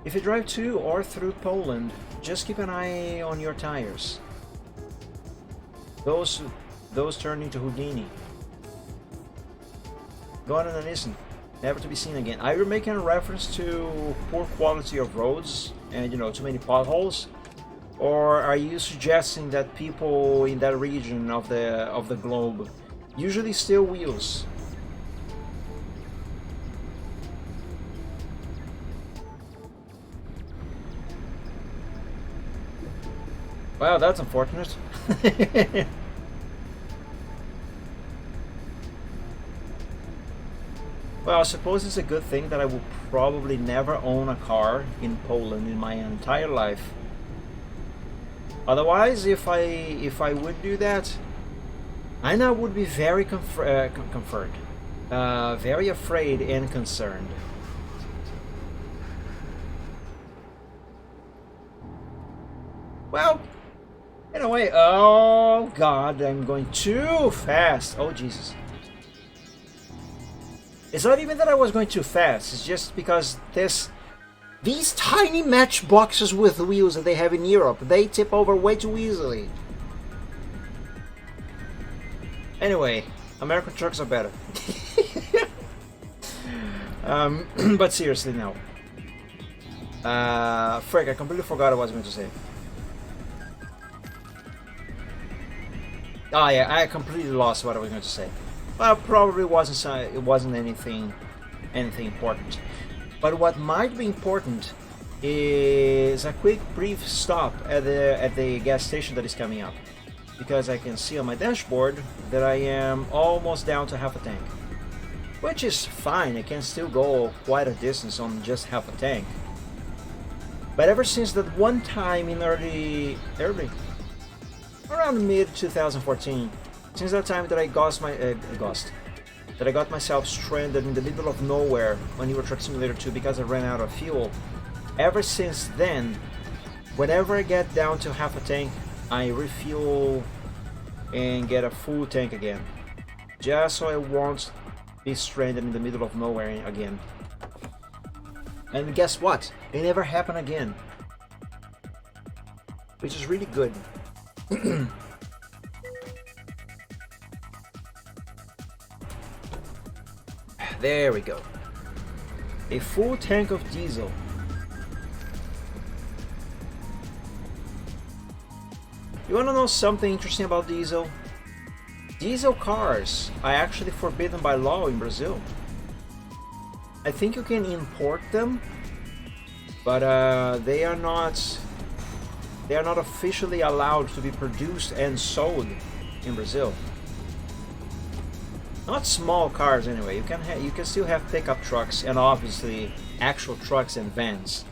If you drive to or through Poland, just keep an eye on your tires. Those turn into Houdini. Gone in an instant, never to be seen again. Are you making a reference to poor quality of roads and too many potholes? Or are you suggesting that people in that region of the globe usually steal wheels? Well, that's unfortunate. Well, I suppose it's a good thing that I will probably never own a car in Poland in my entire life. Otherwise, if I would do that, I now would be very very afraid and concerned. Well, in a way, oh god, I'm going too fast. Oh Jesus. It's not even that I was going too fast, it's just because these tiny matchboxes with wheels that they have in Europe, they tip over way too easily. Anyway, American trucks are better. But seriously now. Frick, I completely forgot what I was going to say. Oh yeah, I completely lost what I was going to say. Well, probably wasn't anything important. But what might be important is a quick brief stop at the gas station that is coming up, because I can see on my dashboard that I am almost down to half a tank, which is fine. I can still go quite a distance on just half a tank. But ever since that one time in early around mid 2014, since that time that I got myself stranded in the middle of nowhere on Euro Truck Simulator 2 because I ran out of fuel. Ever since then, whenever I get down to half a tank, I refuel and get a full tank again, just so I won't be stranded in the middle of nowhere again. And guess what? It never happened again, which is really good. There we go. A full tank of diesel. You wanna know something interesting about diesel? Diesel cars are actually forbidden by law in Brazil. I think you can import them, but they are not officially allowed to be produced and sold in Brazil. Not small cars anyway. You can still have pickup trucks and obviously actual trucks and vans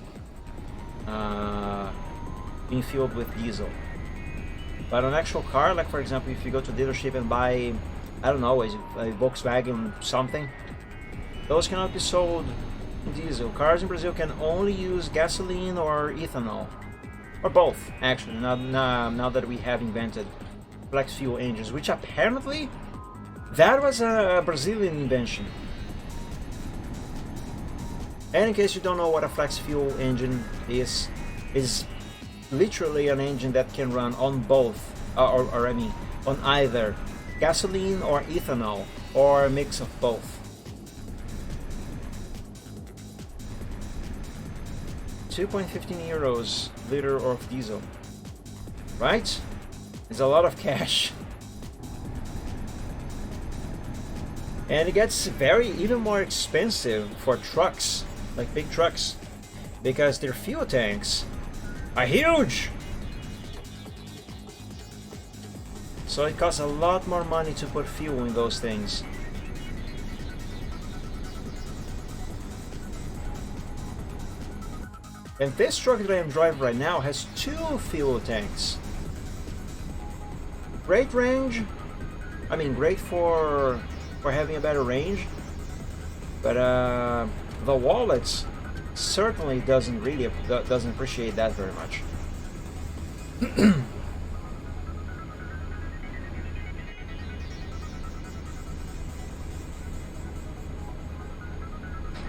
being fueled with diesel. But an actual car, like for example, if you go to a dealership and buy, I don't know, a Volkswagen something, those cannot be sold in diesel. Cars in Brazil can only use gasoline or ethanol, or both actually. Now that we have invented flex fuel engines, which apparently that was a Brazilian invention. And in case you don't know what a flex fuel engine is literally an engine that can run on both, or I mean, on either gasoline or ethanol, or a mix of both. 2.15 euros liter of diesel, right? It's a lot of cash. And it gets even more expensive for trucks, like big trucks, because their fuel tanks are huge. So it costs a lot more money to put fuel in those things. And this truck that I am driving right now has 2 fuel tanks. Great range. I mean, great for having a better range. But the wallet certainly doesn't appreciate that very much.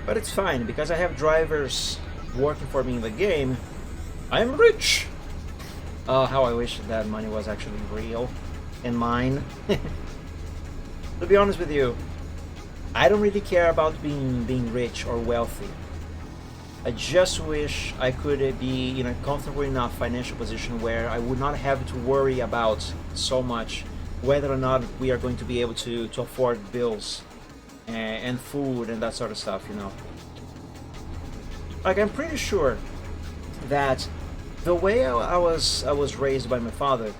But it's fine because I have drivers working for me in the game. I'm rich. How I wish that money was actually real and mine. To be honest with you, I don't really care about being rich or wealthy. I just wish I could be in a comfortable enough financial position where I would not have to worry about so much whether or not we are going to be able to afford bills and food and that sort of stuff, you know. Like, I'm pretty sure that the way I was raised by my father,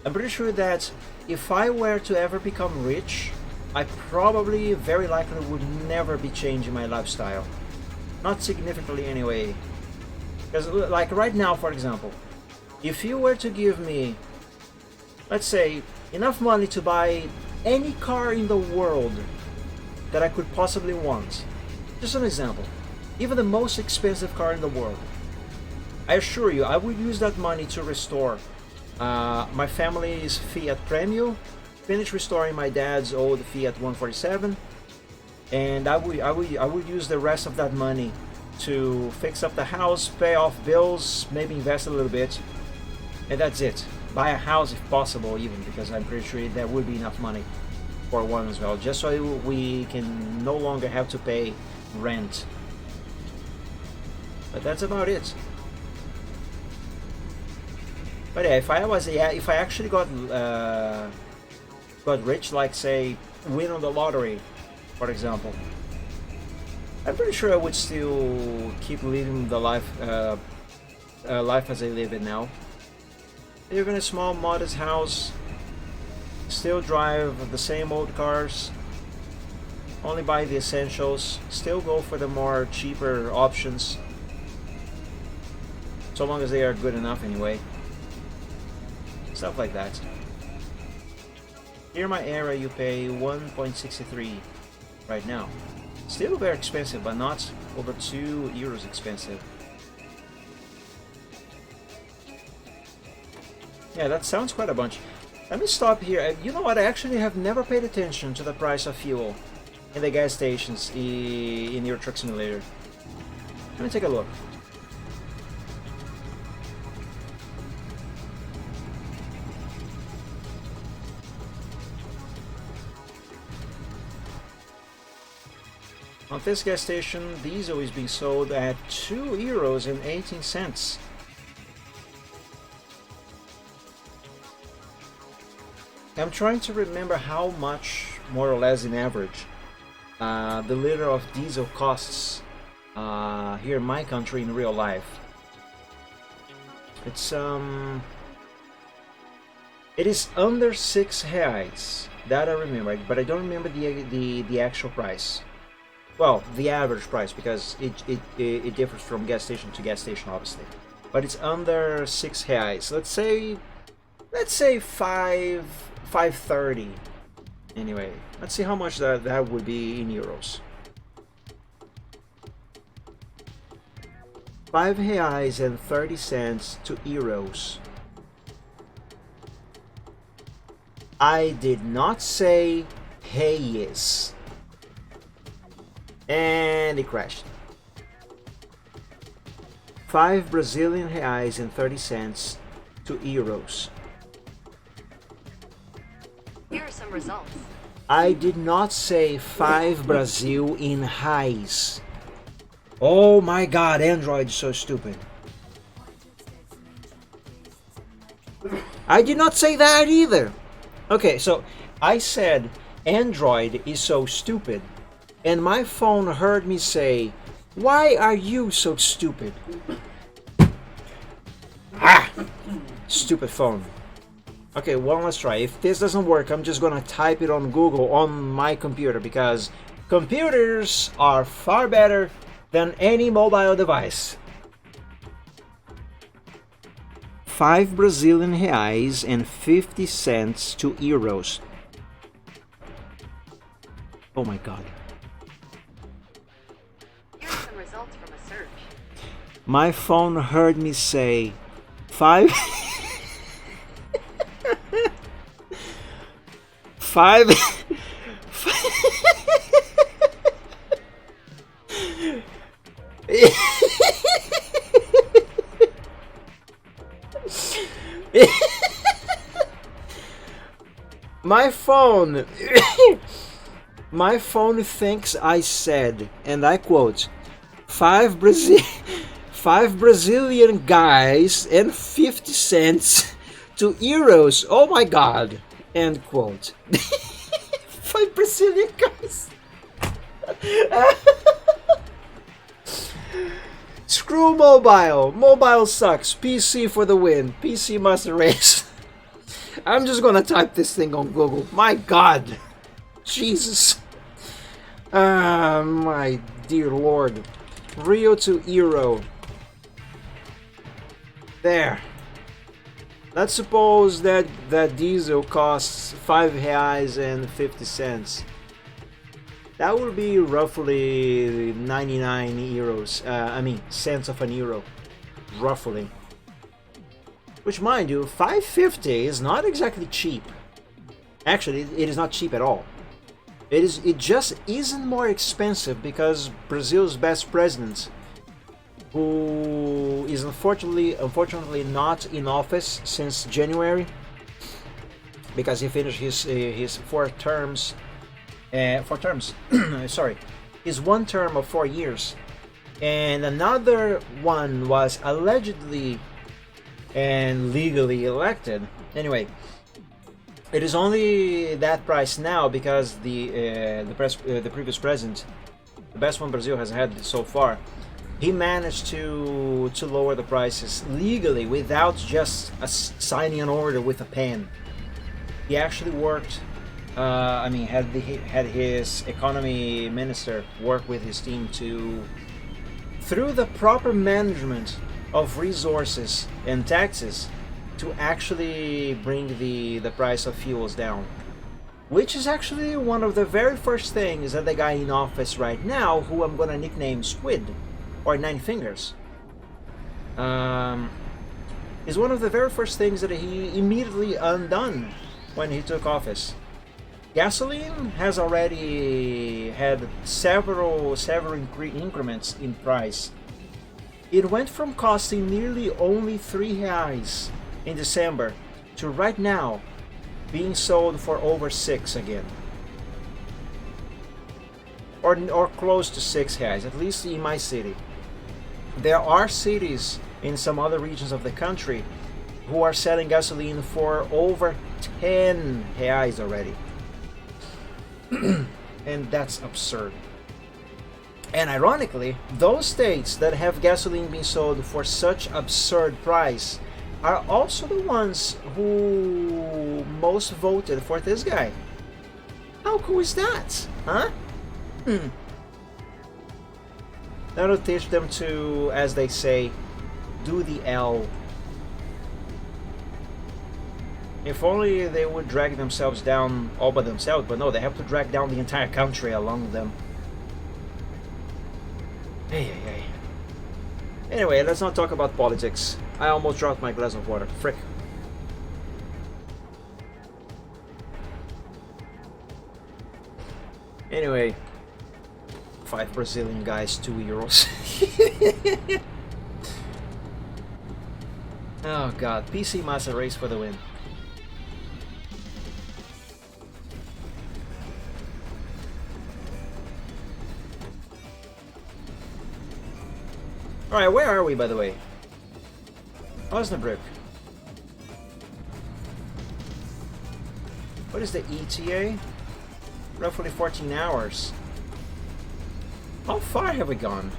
I'm pretty sure that if I were to ever become rich, I probably very likely would never be changing my lifestyle. Not significantly anyway. Because like right now, for example, if you were to give me, let's say, enough money to buy any car in the world that I could possibly want, just an example, even the most expensive car in the world, I assure you I would use that money to restore my family's Fiat Premio, finish restoring my dad's old Fiat 147, and I would use the rest of that money to fix up the house, pay off bills, maybe invest a little bit, and that's it. Buy a house if possible, even, because I'm pretty sure there would be enough money for one as well, just so we can no longer have to pay rent. But that's about it. But yeah, if I actually got rich, like say win on the lottery, for example, I'm pretty sure I would still keep living the life as I live it now. Live in a small, modest house, still drive the same old cars, only buy the essentials, still go for the more cheaper options, so long as they are good enough anyway. Stuff like that. Here in my area you pay 1.63 right now. Still very expensive, but not over 2 euros expensive. Yeah, that sounds quite a bunch. Let me stop here. You know what? I actually have never paid attention to the price of fuel in the gas stations in Euro Truck Simulator. Let me take a look. On this gas station, diesel is being sold at 2 euros and 18 cents. I'm trying to remember how much, more or less in average, the liter of diesel costs here in my country in real life. It is under 6 reais, that I remember, but I don't remember the actual price. Well, the average price, because it differs from gas station to gas station, obviously. But it's under 6 reais. Let's say 5.30. Anyway, let's see how much that would be in euros. 5 reais and 30 cents to euros. I did not say reais. And it crashed. 5 Brazilian reais and 30 cents to euros. Here are some results. I did not say 5 Brazil in reais. Oh my god, Android is so stupid. I did not say that either. Okay, so I said Android is so stupid. And my phone heard me say, "Why are you so stupid?" Ah! Stupid phone. Okay, well, let's try. If this doesn't work, I'm just gonna type it on Google on my computer, because computers are far better than any mobile device. 5 Brazilian reais and 50 cents to euros. Oh my god. Here are some results from a search. My phone heard me say 5 5 My phone My phone thinks I said, and I quote, 5 Brazilian guys and 50 cents to euros. Oh my god. End quote. 5 Brazilian guys. Screw mobile. Mobile sucks. PC for the win. PC must race. I'm just gonna type this thing on Google. My god. Jesus. My dear lord. Rio to euro. There. Let's suppose that diesel costs 5 reais and 50 cents. That would be roughly 99 euros. Cents of an euro. Roughly. Which, mind you, 5.50 is not exactly cheap. Actually, it is not cheap at all. It just isn't more expensive because Brazil's best president, who is unfortunately not in office since January, because he finished his 4 terms. Sorry, his 1 term of 4 years, and another one was allegedly and legally elected. Anyway, it is only that price now because the previous president, the best one Brazil has had so far, he managed to lower the prices legally without just signing an order with a pen. He actually worked. Had his economy minister work with his team to, through the proper management of resources and taxes, to actually bring the price of fuels down. Which is actually one of the very first things that the guy in office right now, who I'm gonna nickname Squid, or Nine Fingers, is one of the very first things that he immediately undone when he took office. Gasoline has already had several increments in price. It went from costing nearly only 3 reais in December to right now being sold for over 6 again. Or close to 6 reais, at least in my city. There are cities in some other regions of the country who are selling gasoline for over 10 reais already. And that's absurd. And ironically, those states that have gasoline being sold for such absurd price are also the ones who most voted for this guy. How cool is that? Huh? That'll teach them to, as they say, do the L. If only they would drag themselves down all by themselves, but no, they have to drag down the entire country along them. Hey. Anyway, let's not talk about politics. I almost dropped my glass of water. Frick. Anyway, 5 Brazilian guys, 2 euros. Oh god, PC Massa race for the win. Alright, where are we, by the way? Osnabrück. What is the ETA? roughly 14 hours. How far have we gone?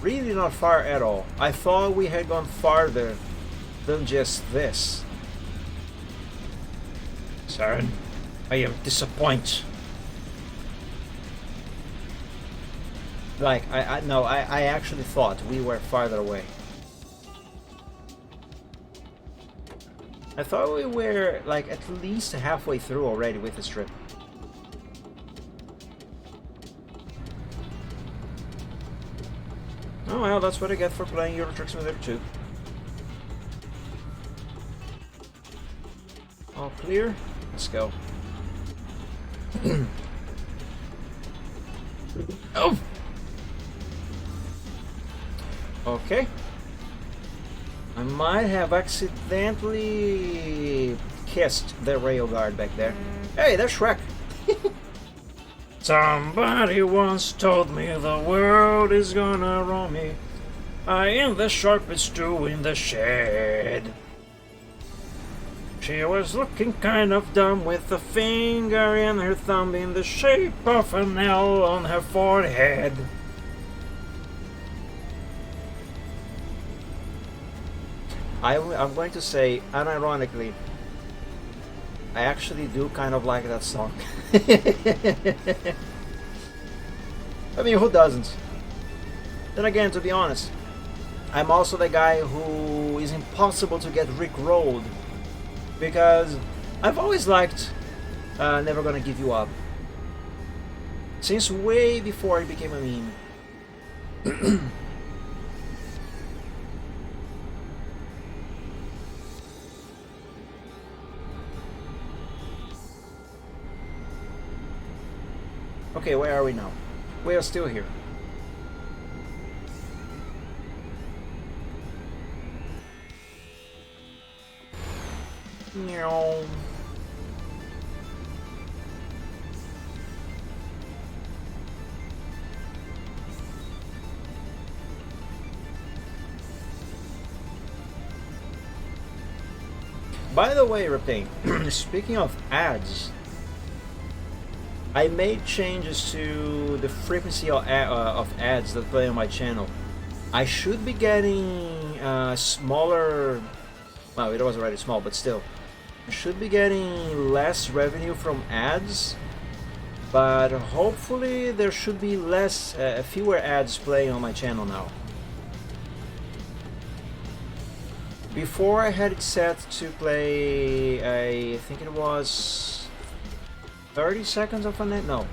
Really not far at all. I thought we had gone farther than just this. Saren, I am disappointed. Like, I actually thought we were farther away. I thought we were, like, at least halfway through already with this trip. Oh well, that's what I get for playing Euro Truck Simulator 2. All clear? Let's go. Oh! Okay. I might have accidentally kissed the rail guard back there. Hey, there's Shrek! Somebody once told me the world is gonna roll me. I am the sharpest tool in the shed. She was looking kind of dumb with a finger in her thumb in the shape of an L on her forehead. I'm going to say, unironically, I actually do kind of like that song. I mean, who doesn't? Then again, to be honest, I'm also the guy who is impossible to get rickrolled, because I've always liked Never Gonna Give You Up. Since way before it became a meme. Okay, where are we now? We are still here. Meow. By the way, Reptain, speaking of ads, I made changes to the frequency of ads that play on my channel. I should be getting smaller. Well, it was already small, but still, I should be getting less revenue from ads. But hopefully, there should be fewer ads playing on my channel now. Before I had it set to play, I think it was 30 seconds of an ad. No,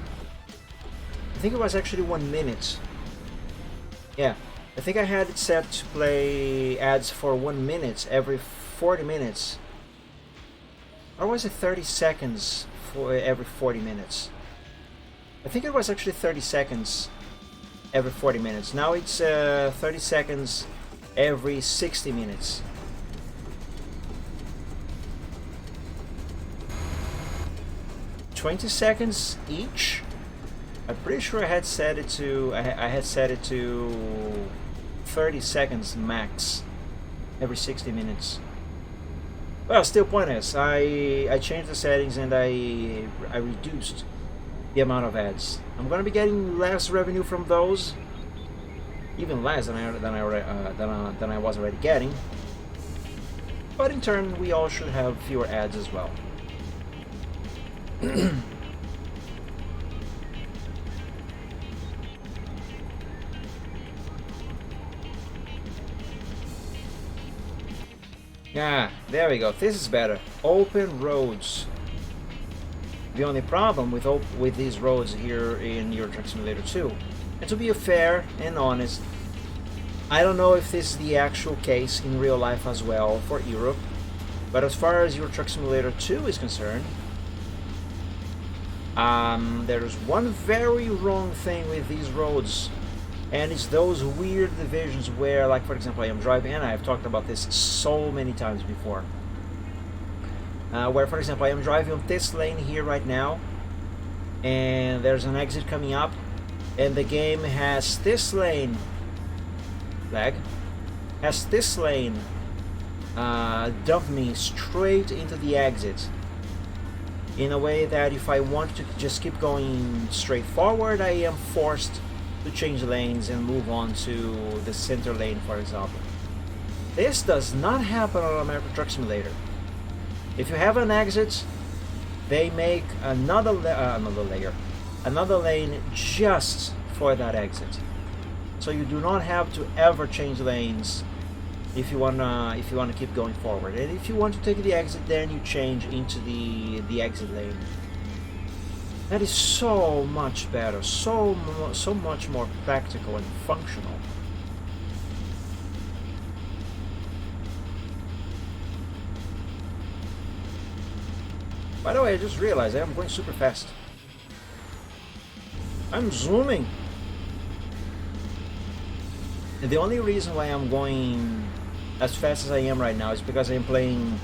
I think it was actually 1 minute. Yeah, I think I had it set to play ads for 1 minute every 40 minutes. Or was it 30 seconds for every 40 minutes? I think it was actually 30 seconds every 40 minutes. Now it's 30 seconds every 60 minutes. $20 seconds each. I'm pretty sure I had set it to 30 seconds max every 60 minutes. Well, still pointless. I changed the settings and I reduced the amount of ads. I'm gonna be getting less revenue from those, even less than I was already getting. But in turn, we all should have fewer ads as well. Yeah, there we go. This is better. Open roads. The only problem with these roads here in Euro Truck Simulator 2, and to be fair and honest, I don't know if this is the actual case in real life as well for Europe, but as far as Euro Truck Simulator 2 is concerned, there's one very wrong thing with these roads, and it's those weird divisions where, like for example, I am driving, and I've talked about this so many times before, where for example I am driving on this lane here right now, and there's an exit coming up, and the game has this lane dump me straight into the exit. in a way that if I want to just keep going straight forward, I am forced to change lanes and move on to the center lane, for example. This does not happen on American Truck Simulator. If you have an exit, they make another lane just for that exit. So you do not have to ever change lanes if you wanna keep going forward. And if you want to take the exit, then you change into the exit lane. That is so much better, so much more practical and functional. By the way, I just realized I am going super fast. I'm zooming. And the only reason why I'm going as fast as I am right now is because I'm playing.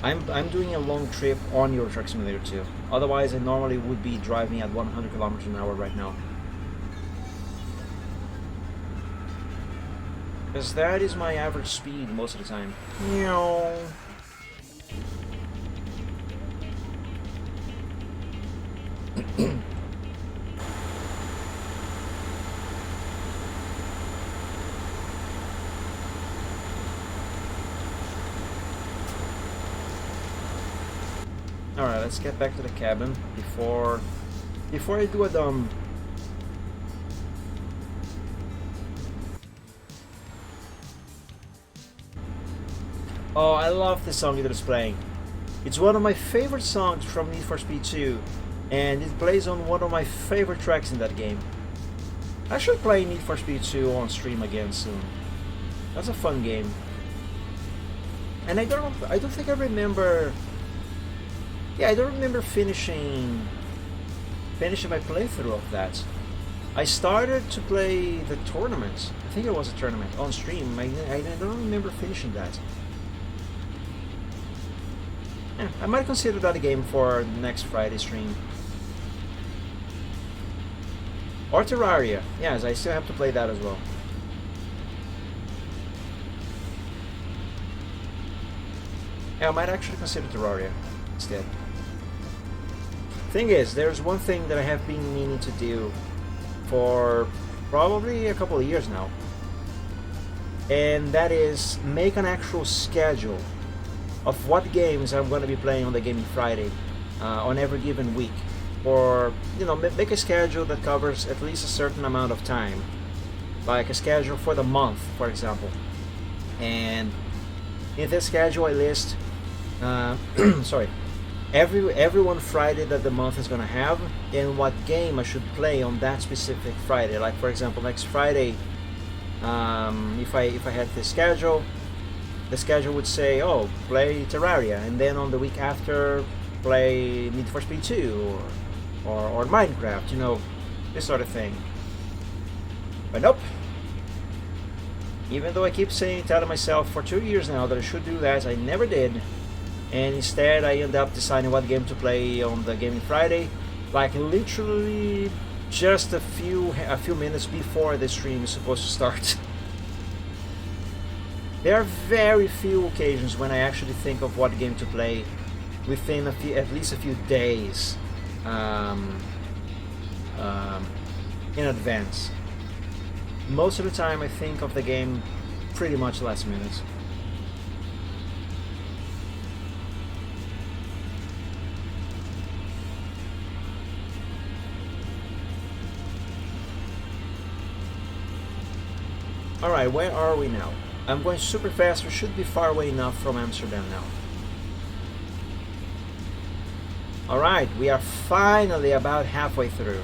I'm doing a long trip on Euro Truck Simulator 2. Otherwise, I normally would be driving at 100 kilometers an hour right now. Because that is my average speed most of the time. Meow. Alright, let's get back to the cabin before I do a dumb. Oh, I love this song that is playing. It's one of my favorite songs from Need for Speed 2, and it plays on one of my favorite tracks in that game. I should play Need for Speed 2 on stream again soon. That's a fun game. And I don't think I remember. Yeah, I don't remember finishing my playthrough of that. I started to play the tournament. I think it was a tournament on stream. I don't remember finishing that. Yeah, I might consider that a game for next Friday stream. Or Terraria. Yes, I still have to play that as well. Yeah, I might actually consider Terraria instead. Thing is, there's one thing that I have been meaning to do for probably a couple of years now, and that is make an actual schedule of what games I'm going to be playing on the Gaming Friday on every given week, or make a schedule that covers at least a certain amount of time, like a schedule for the month, for example. And in this schedule, I list sorry, every one Friday that the month is gonna have, and what game I should play on that specific Friday. Like for example, next Friday, if I had this schedule, the schedule would say, oh, play Terraria, and then on the week after, play Need for Speed 2 or Minecraft, this sort of thing. But nope. Even though I keep telling myself for 2 years now that I should do that, I never did. And instead I end up deciding what game to play on the Gaming Friday, like literally just a few minutes before the stream is supposed to start. There are very few occasions when I actually think of what game to play within at least a few days in advance. Most of the time I think of the game pretty much last minute. Alright, where are we now? I'm going super fast. We should be far away enough from Amsterdam now. Alright, we are finally about halfway through.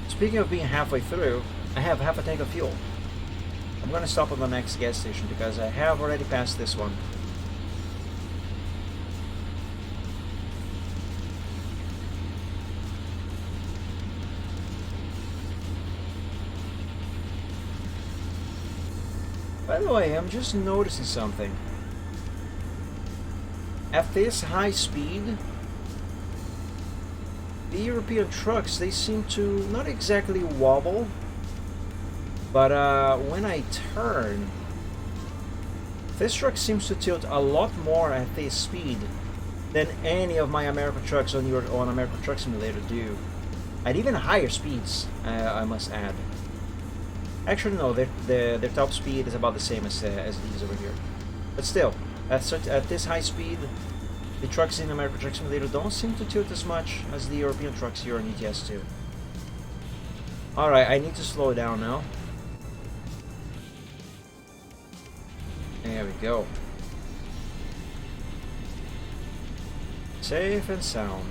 Speaking of being halfway through, I have half a tank of fuel. I'm gonna stop at the next gas station because I have already passed this one. By the way, I'm just noticing something. At this high speed, the European trucks, they seem to not exactly wobble, but when I turn, This truck seems to tilt a lot more at this speed than any of my American trucks on American Truck Simulator do. At even higher speeds, I must add. Actually, no, their top speed is about the same as these over here. But still, at this high speed, the trucks in American Truck Simulator don't seem to tilt as much as the European trucks here on ETS 2. Alright, I need to slow down now. There we go. Safe and sound.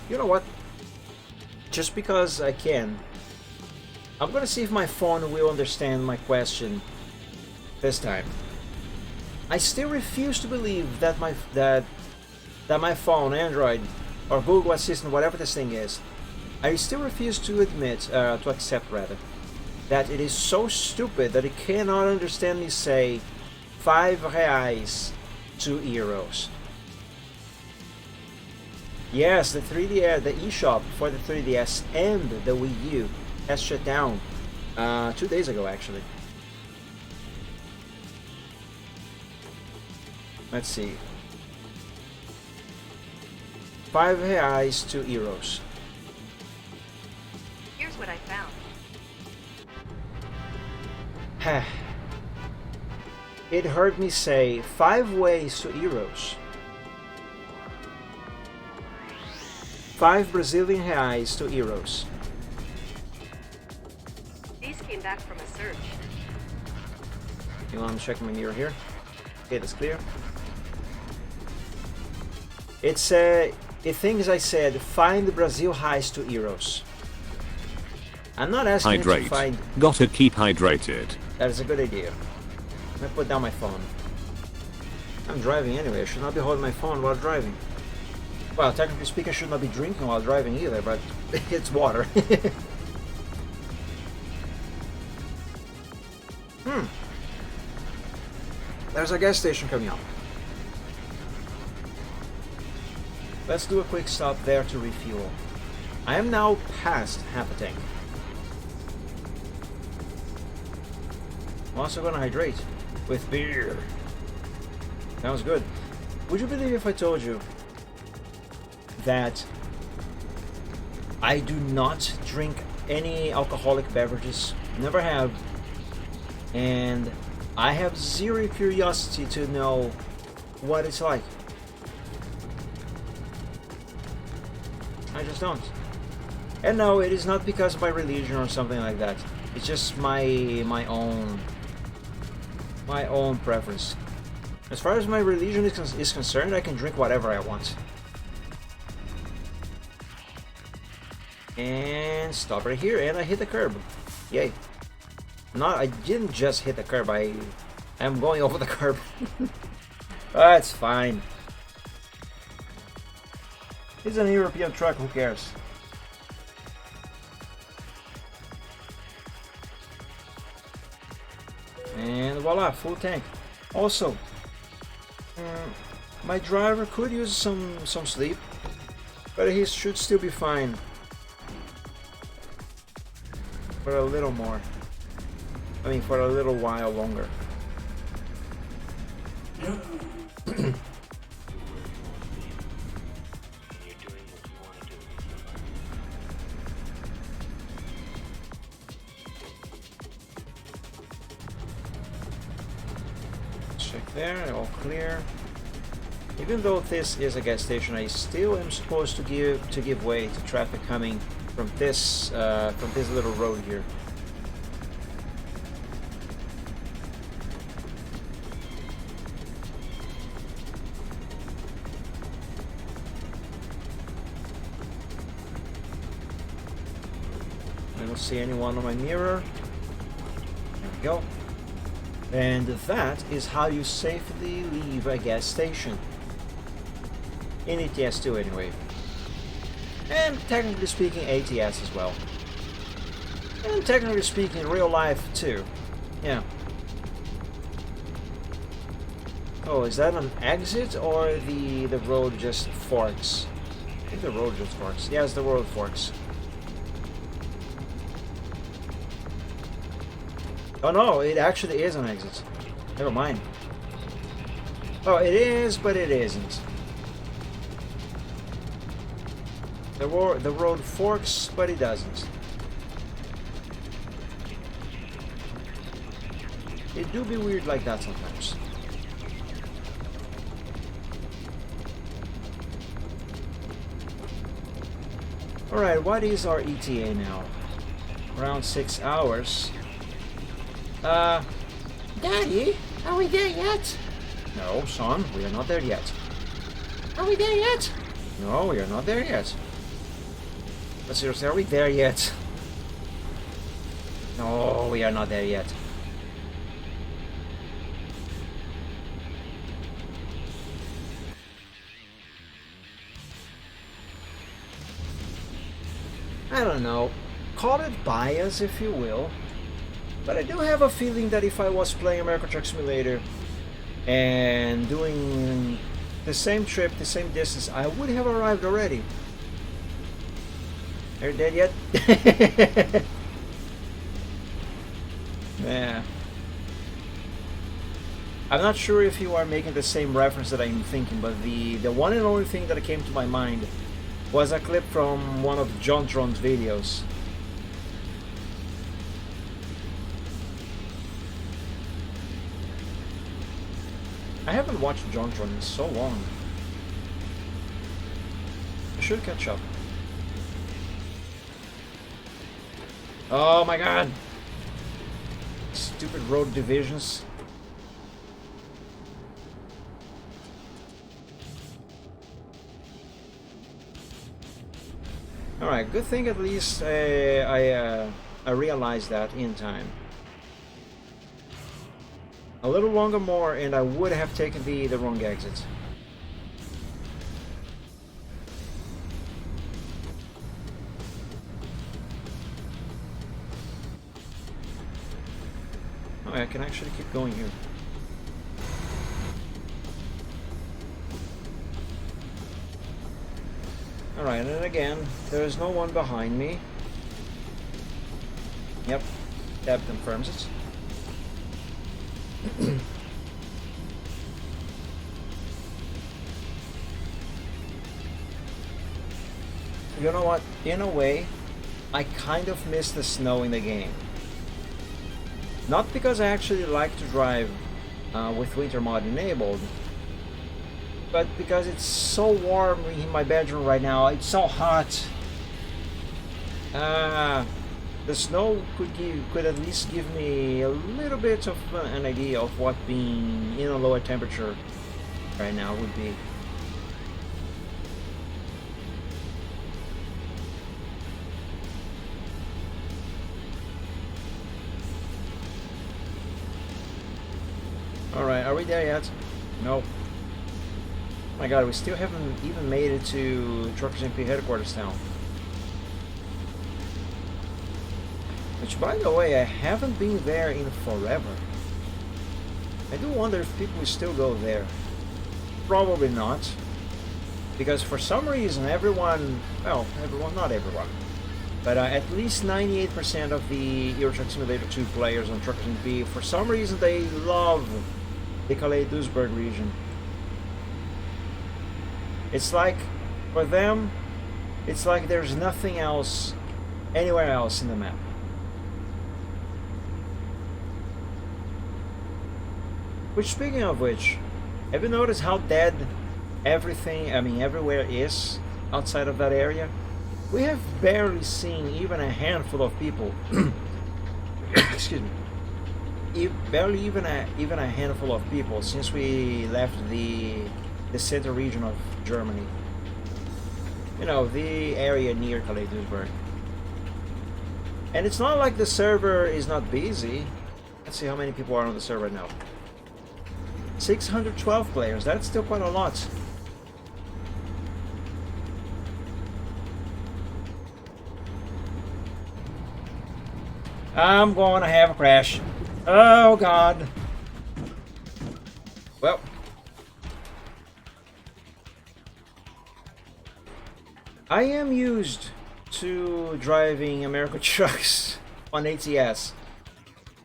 You know what? Just because I can, I'm gonna see if my phone will understand my question this time. I still refuse to believe that my phone, Android, or Google Assistant, whatever this thing is, I still refuse to accept that it is so stupid that it cannot understand me say 5 reais, 2 euros. Yes, the 3DS, the eShop for the 3DS and the Wii U has shut down 2 days ago, actually. Let's see. 5 reais, 2 euros. Here's what I found. It heard me say 5 ways to euros. 5 Brazilian reais to euros. These came back from a search. You want to check my mirror here? Okay, that's clear. It's it thinks I said find Brazil reais to euros. I'm not asking you to Hydrate. find. Gotta keep hydrated. That is a good idea. Let me put down my phone. I'm driving anyway. I should not be holding my phone while driving. Well, technically speaking, I should not be drinking while driving either, but it's water. There's a gas station coming up. Let's do a quick stop there to refuel. I am now past half a tank. I'm also gonna hydrate with beer. Sounds good. Would you believe if I told you that I do not drink any alcoholic beverages? Never have. And I have zero curiosity to know what it's like. I just don't. And no, it is not because of my religion or something like that. It's just my own preference. As far as my religion is concerned, I can drink whatever I want. And stop right here, and I hit the curb. Yay. I didn't just hit the curb, I am going over the curb. That's fine. It's an European truck, who cares? And voila, full tank. Also, my driver could use some sleep, but he should still be fine for a little more. I mean, for a little while longer. Check there, all clear. Even though this is a gas station, I still am supposed to give way to traffic coming from this little road here. I don't see anyone on my mirror. There we go. And that is how you safely leave a gas station. In ETS 2 anyway. And technically speaking, ATS as well. And technically speaking, real life too. Yeah. Oh, is that an exit or the road just forks? I think the road just forks. Yes, the road forks. Oh no, it actually is an exit. Never mind. Oh, it is, but it isn't. The road forks, but it doesn't. It do be weird like that sometimes. Alright, what is our ETA now? Around 6 hours. Daddy, are we there yet? No, son, we are not there yet. Are we there yet? No, we are not there yet. But seriously, are we there yet? No, we are not there yet. I don't know. Call it bias if you will. But I do have a feeling that if I was playing American Truck Simulator and doing the same trip, the same distance, I would have arrived already. Are you dead yet? Yeah. I'm not sure if you are making the same reference that I'm thinking, but the one and only thing that came to my mind was a clip from one of John Tron's videos. I haven't watched John Tron in so long. I should catch up. Oh my god! Stupid road divisions. Alright, good thing at least I realized that in time. A little longer more and I would have taken the wrong exit. Oh, I can actually keep going here. Alright, and then again, there is no one behind me. Yep, that confirms it. You know what? In a way, I kind of miss the snow in the game. Not because I actually like to drive with winter mod enabled, but because it's so warm in my bedroom right now. It's so hot. The snow could at least give me a little bit of an idea of what being in a lower temperature right now would be. Alright, are we there yet? No. Oh my god, we still haven't even made it to WedTruckSim headquarters town. Which, by the way, I haven't been there in forever. I do wonder if people will still go there. Probably not. Because for some reason everyone, well, not everyone, but at least 98% of the Euro Truck Simulator 2 players on WedTruckSim, for some reason they love the Calais-Duisburg region. It's like, for them, it's like there's nothing else, anywhere else in the map. Which, speaking of which, have you noticed how dead everything, everywhere is outside of that area? We have barely seen even a handful of people. Excuse me. Barely even a handful of people since we left the center region of Germany. You know, the area near Calais-Duisburg. And it's not like the server is not busy. Let's see how many people are on the server now. 612 players, that's still quite a lot. I'm going to have a crash. Oh god. Well. I am used to driving American trucks on ATS,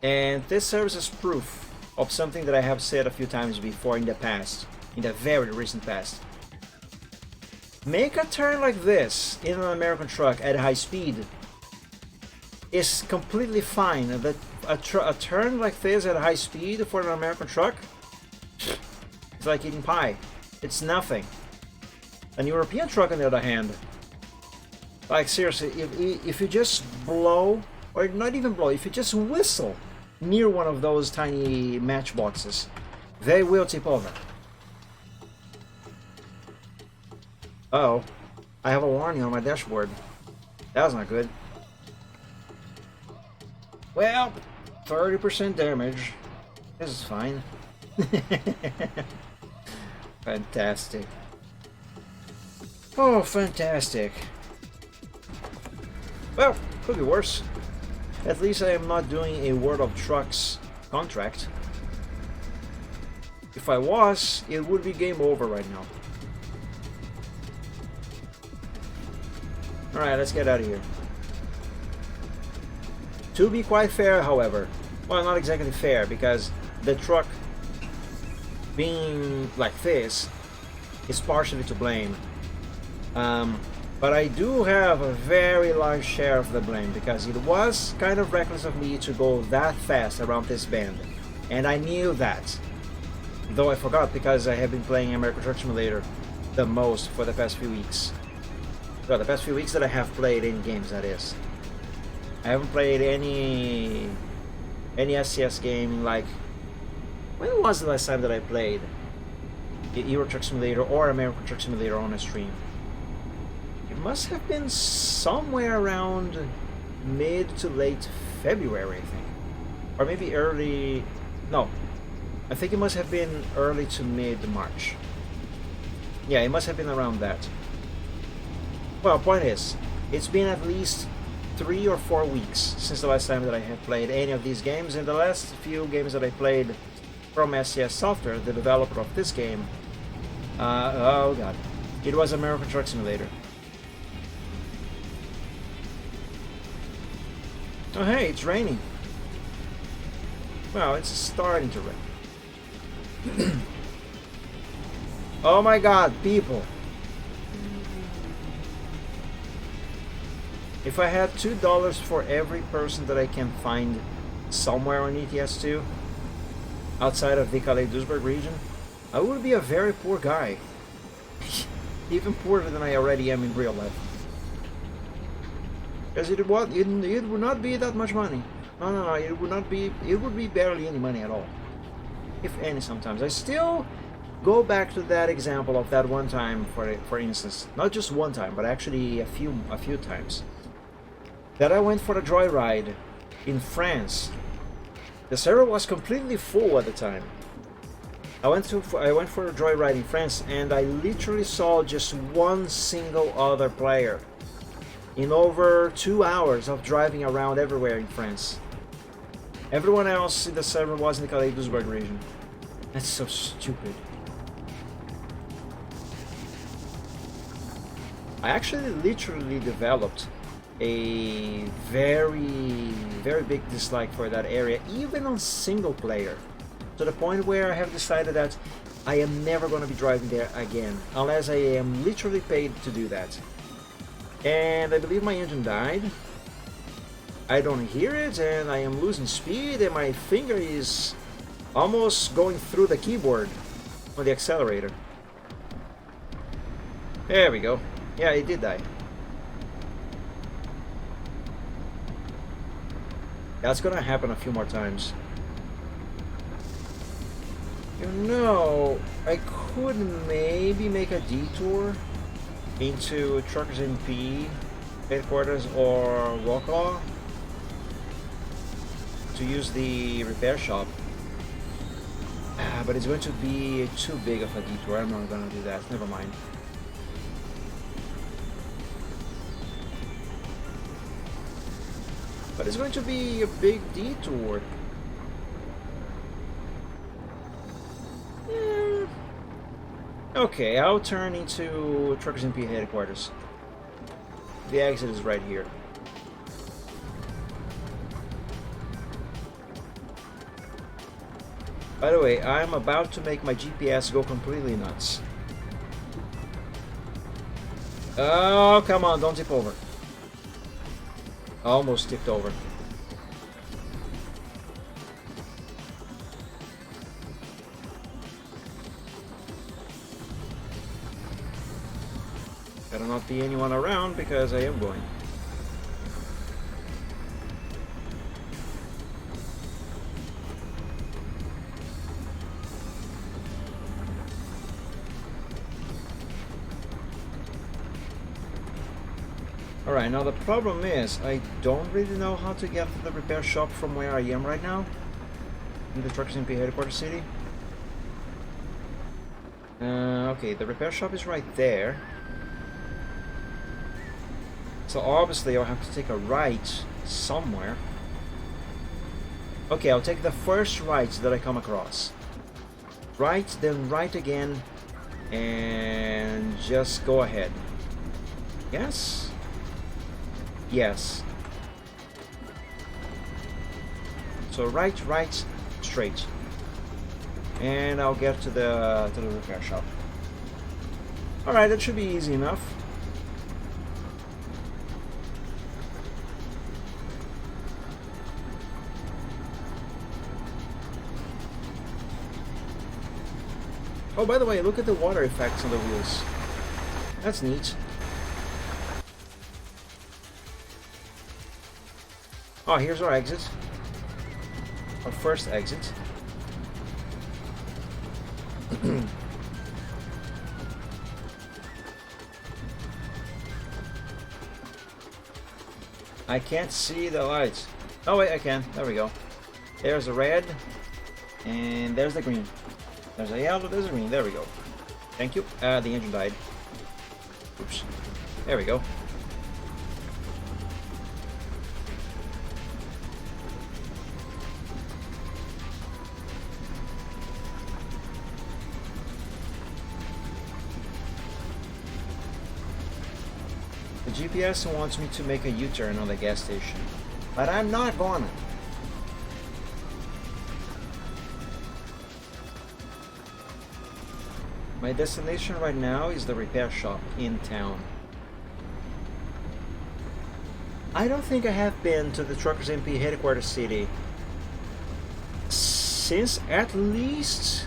and this serves as proof of something that I have said a few times before in the past, in the very recent past. Make a turn like this in an American truck at high speed is completely fine. A turn like this at high speed for an American truck, it's like eating pie. It's nothing. An European truck, on the other hand, like seriously, if you just blow, or not even blow, if you just whistle near one of those tiny matchboxes, they will tip over. Uh-oh, I have a warning on my dashboard. That was not good. Well, 30% damage. This is fine. Fantastic. Oh, fantastic. Well, could be worse. At least I am not doing a World of Trucks contract. If I was, it would be game over right now. Alright, let's get out of here. To be quite fair, however, well, not exactly fair, because the truck being like this is partially to blame. But I do have a very large share of the blame, because it was kind of reckless of me to go that fast around this bend, and I knew that. Though I forgot, because I have been playing American Truck Simulator the most for the past few weeks. Well, the past few weeks that I have played in games, that is. I haven't played any SCS game. Like, when was the last time that I played Euro Truck Simulator or American Truck Simulator on a stream? It must have been somewhere around mid to late February, I think. Or maybe early... No. I think it must have been early to mid March. Yeah, it must have been around that. Well, point is, it's been at least 3 or 4 weeks since the last time that I have played any of these games, and the last few games that I played from SCS Software, the developer of this game, oh god, it was American Truck Simulator. Oh hey, it's raining. Well, it's starting to rain. Oh my god, people. If I had $2 for every person that I can find somewhere on ETS2, outside of the Calais-Duisburg region, I would be a very poor guy. Even poorer than I already am in real life. Because it would not be that much money. No, it would be barely any money at all. If any, sometimes. I still go back to that example of that one time, for instance. Not just one time, but actually a few times. That I went for a joyride in France. The server was completely full at the time. I went for a joyride in France, and I literally saw just one single other player in over 2 hours of driving around everywhere in France. Everyone else in the server was in the Calais-Duisburg region. That's so stupid. I actually literally developed a very big dislike for that area, even on single player, to the point where I have decided that I am never going to be driving there again unless I am literally paid to do that. And I believe my engine died. I don't hear it, and I am losing speed, and my finger is almost going through the keyboard on the accelerator. There we go. Yeah, it did die. That's gonna happen a few more times. You know, I could maybe make a detour into Truckers MP headquarters or Wroclaw to use the repair shop. But it's going to be too big of a detour. I'm not gonna do that. Never mind. But it's going to be a big detour. Okay, I'll turn into Truckers MP headquarters. The exit is right here. By the way, I'm about to make my GPS go completely nuts. Oh, come on, don't tip over. Almost tipped over. Better not be anyone around because I am going. Alright, now the problem is I don't really know how to get to the repair shop from where I am right now in the WedTruckSim headquarters city. Okay, the repair shop is right there. So obviously I'll have to take a right somewhere. Okay, I'll take the first right that I come across. Right, then right again, and just go ahead. Yes? Yes. So right, straight. And I'll get to the repair shop. Alright, that should be easy enough. Oh, by the way, look at the water effects on the wheels. That's neat. Oh, here's our exit. Our first exit. I can't see the lights. Oh wait, I can. There we go. There's the red, and there's the green. There's a yellow, there's a green. There we go. Thank you. The engine died. Oops. There we go. The GPS wants me to make a U-turn on the gas station, but I'm not gonna. My destination right now is the repair shop in town. I don't think I have been to the WedTruckSim headquarters city since at least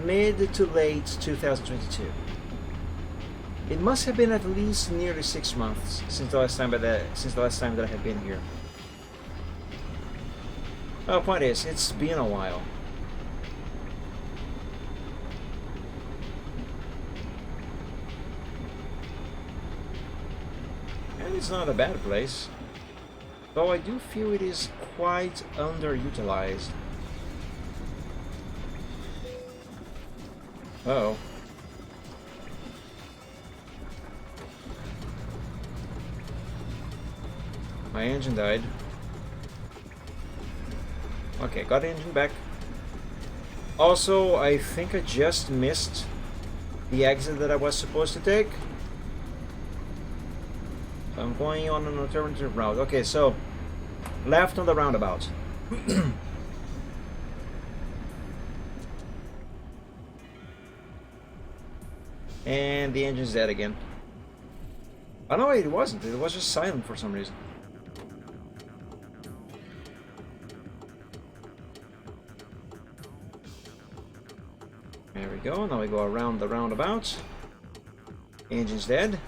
mid to late 2022. It must have been at least nearly 6 months since the last time that I have been here. Well, point is, it's been a while. And it's not a bad place, though I do feel it is quite underutilized. Uh-oh. My engine died. Okay, got the engine back. Also, I think I just missed the exit that I was supposed to take. I'm going on an alternative route. Okay, so left on the roundabout. And the engine's dead again. Oh no, it wasn't. It was just silent for some reason. There we go. Now we go around the roundabout. Engine's dead.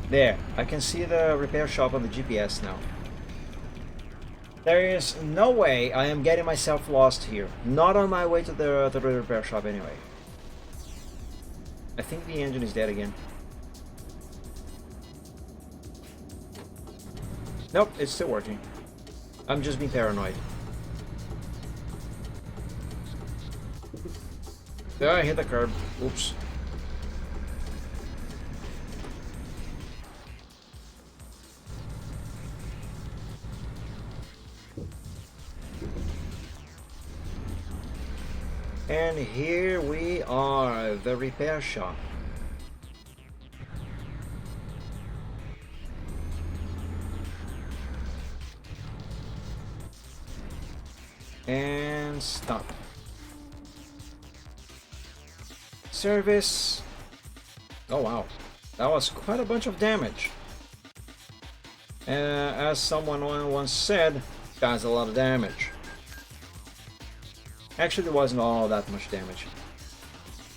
There, I can see the repair shop on the GPS now. There is no way I am getting myself lost here. Not on my way to the repair shop anyway. I think the engine is dead again. Nope, it's still working. I'm just being paranoid. There, I hit the curb. Oops. And here we are, the repair shop. And stop. Service. Oh wow, that was quite a bunch of damage. As someone once said, that's a lot of damage. Actually, it wasn't all that much damage.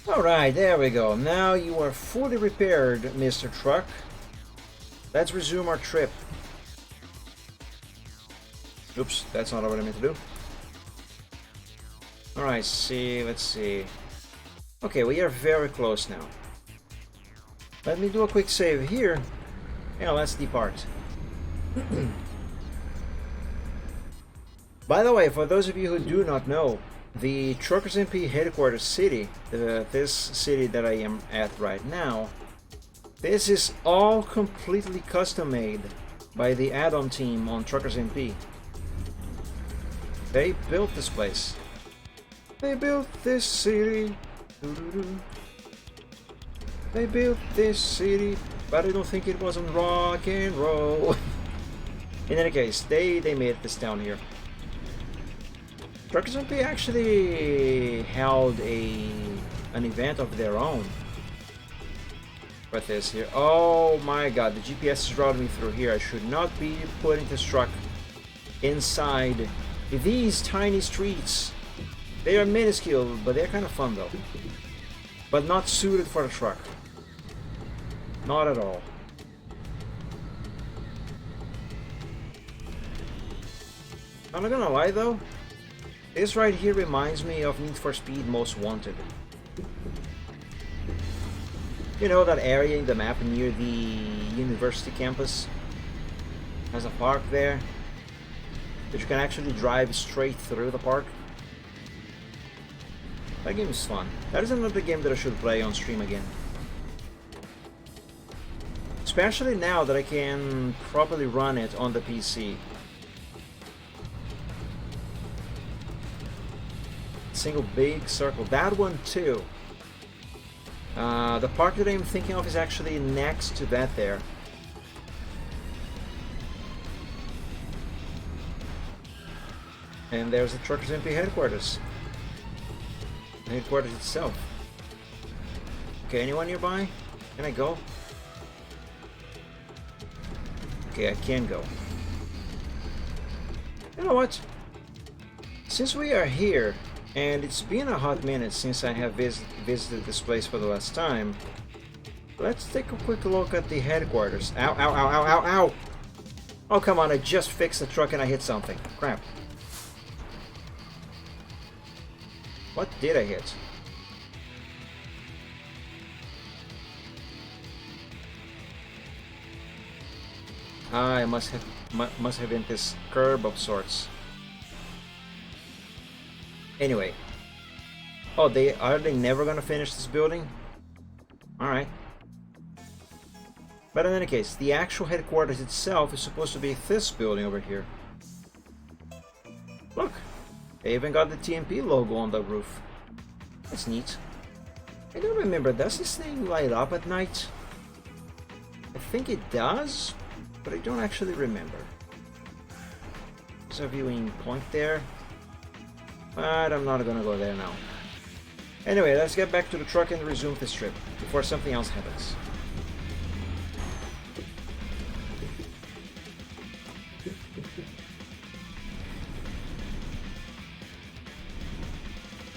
Alright, there we go. Now you are fully repaired, Mr. Truck. Let's resume our trip. Oops, that's not what I meant to do. Alright, let's see. Okay, we are very close now. Let me do a quick save here. Yeah, let's depart. By the way, for those of you who do not know, the WedTruckSim headquarters city, this city that I am at right now, this is all completely custom made by the add-on team on WedTruckSim. They built this place. They built this city. They built this city, but I don't think it was on rock and roll. In any case, they made this down here. WedTruckSim actually held an event of their own. What this here? Oh my god, the GPS is routing me through here. I should not be putting this truck inside these tiny streets. They are minuscule, but they're kind of fun though. But not suited for a truck. Not at all. I'm not gonna lie though, this right here reminds me of Need for Speed Most Wanted. You know that area in the map near the university campus? Has a park there that you can actually drive straight through the park. That game is fun. That is another game that I should play on stream again. Especially now that I can properly run it on the PC. Single big circle. That one too. The park that I'm thinking of is actually next to that there. And there's the WedTruckSim headquarters. The headquarters itself. Okay, anyone nearby? Can I go? Okay, I can go. You know what? Since we are here, and it's been a hot minute since I have visited this place for the last time, let's take a quick look at the headquarters. Ow, ow, ow, ow, ow, ow! Oh, come on, I just fixed the truck and I hit something. Crap. What did I hit? I must have been this curb of sorts. Anyway. Oh, are they never gonna finish this building? Alright. But in any case, the actual headquarters itself is supposed to be this building over here. Look! They even got the TMP logo on the roof. That's neat. I don't remember, does this thing light up at night? I think it does, but I don't actually remember. There's a viewing point there. But I'm not gonna go there now. Anyway, let's get back to the truck and resume this trip before something else happens.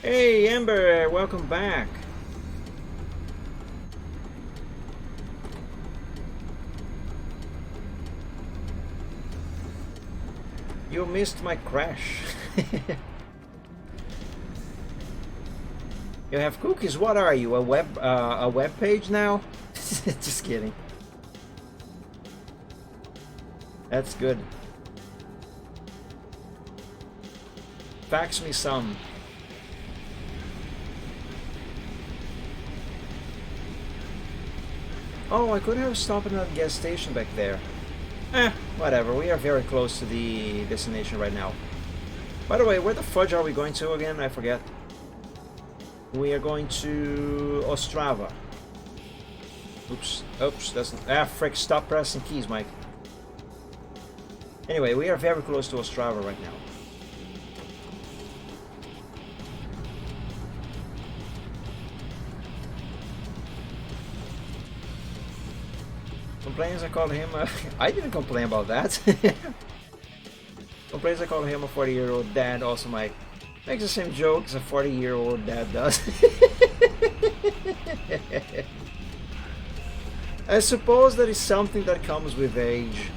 Hey Amber, welcome back. You missed my crash. You have cookies? What are you? A web page now? Just kidding. That's good. Fax me some. Oh, I could have stopped at a gas station back there. Whatever. We are very close to the destination right now. By the way, where the fudge are we going to again? I forget. we are going to Ostrava. Oops, that's not, frick, stop pressing keys, Mike. Anyway, we are very close to Ostrava right now. Complains I called him I didn't complain about that. Complains I called him a 40-year-old dad. Also, Mike makes the same jokes a 40-year-old dad does. I suppose that is something that comes with age.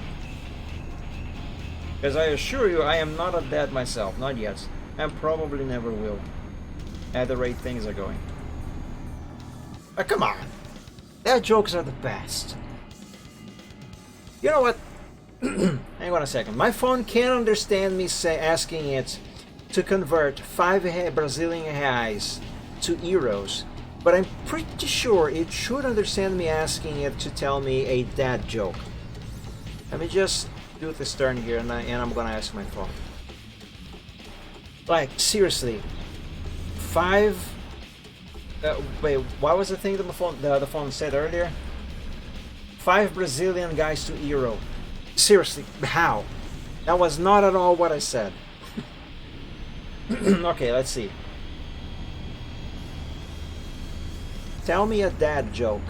Because I assure you, I am not a dad myself, not yet. And probably never will. At the rate things are going. Come on! Dad jokes are the best. You know what? Hang on a second. My phone can't understand me asking it to convert 5 Brazilian reais to euros. But I'm pretty sure it should understand me asking it to tell me a dad joke. Let me just do this turn here, and I'm gonna ask my phone. Like, seriously, 5. Wait, what was the thing that the phone said earlier? 5 Brazilian guys to euro. Seriously, how? That was not at all what I said. Okay, let's see. Tell me a dad joke.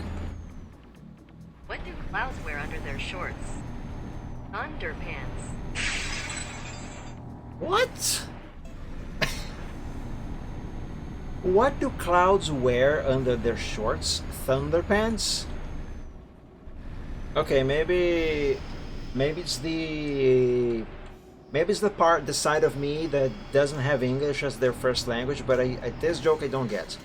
What do clouds wear under their shorts? Underpants. What? What do clouds wear under their shorts? Thunderpants? Okay, maybe it's the side of me that doesn't have English as their first language, but this joke I don't get.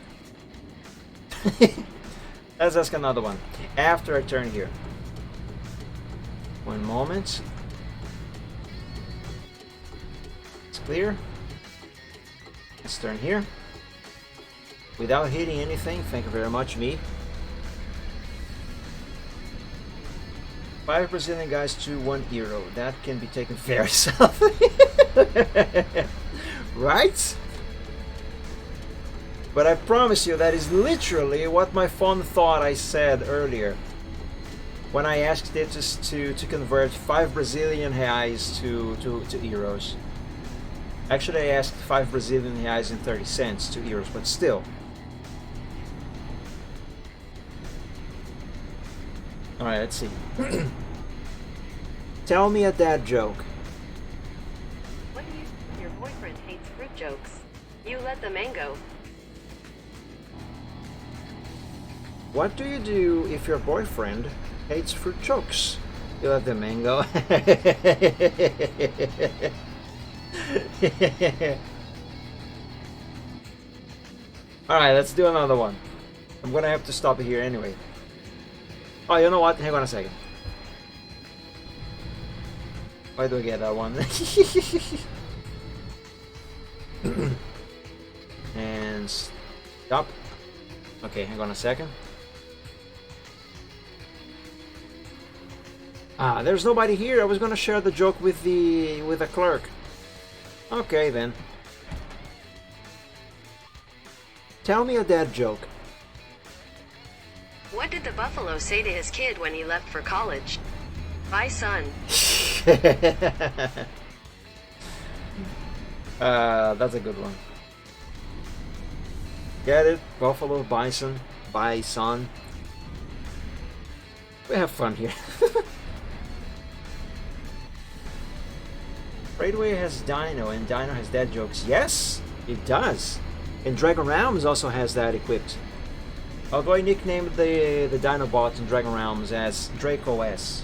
Let's ask another one after I turn here. One moment. It's clear. Let's turn here. Without hitting anything, thank you very much, me. 5 Brazilian guys to 1 euro. That can be taken very selfishly. Right? But I promise you that is literally what my phone thought I said earlier when I asked it to convert 5 Brazilian reais to euros. Actually, I asked 5 Brazilian reais and 30 cents to euros, but still. Alright, let's see. Tell me a dad joke. What do you do if your boyfriend hates fruit jokes? You let the mango. What do you do if your boyfriend hates fruit jokes? You let the mango. Alright, let's do another one. I'm gonna have to stop it here anyway. Oh, you know what? Hang on a second. Why do I get that one? And stop. Okay, hang on a second. Ah, there's nobody here. I was gonna share the joke with the clerk. Okay then. Tell me a dad joke. What did the buffalo say to his kid when he left for college? Bye, son. That's a good one. Get it? Buffalo, bison, bison. We have fun here. Raidway has Dino, and Dino has dad jokes. Yes, it does. And Dragon Realms also has that equipped. Although I nicknamed the Dinobot in Dragon Realms as Draco S.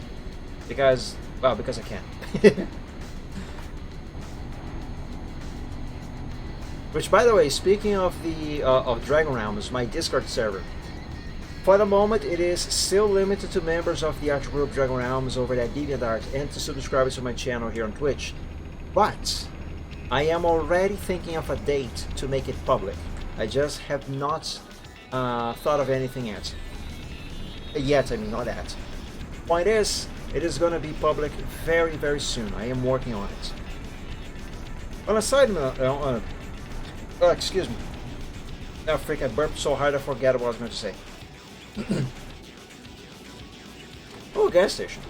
Because I can. Which, by the way, speaking of the of Dragon Realms, my Discord server, for the moment it is still limited to members of the art group Dragon Realms over at DeviantArt and to subscribers to my channel here on Twitch. But I am already thinking of a date to make it public. I just have not thought of anything yet. I mean, not that. Point is, it is going to be public very, very soon. I am working on it. On a side note, excuse me. Oh, freak, I burped so hard I forgot what I was going to say. Oh, gas station.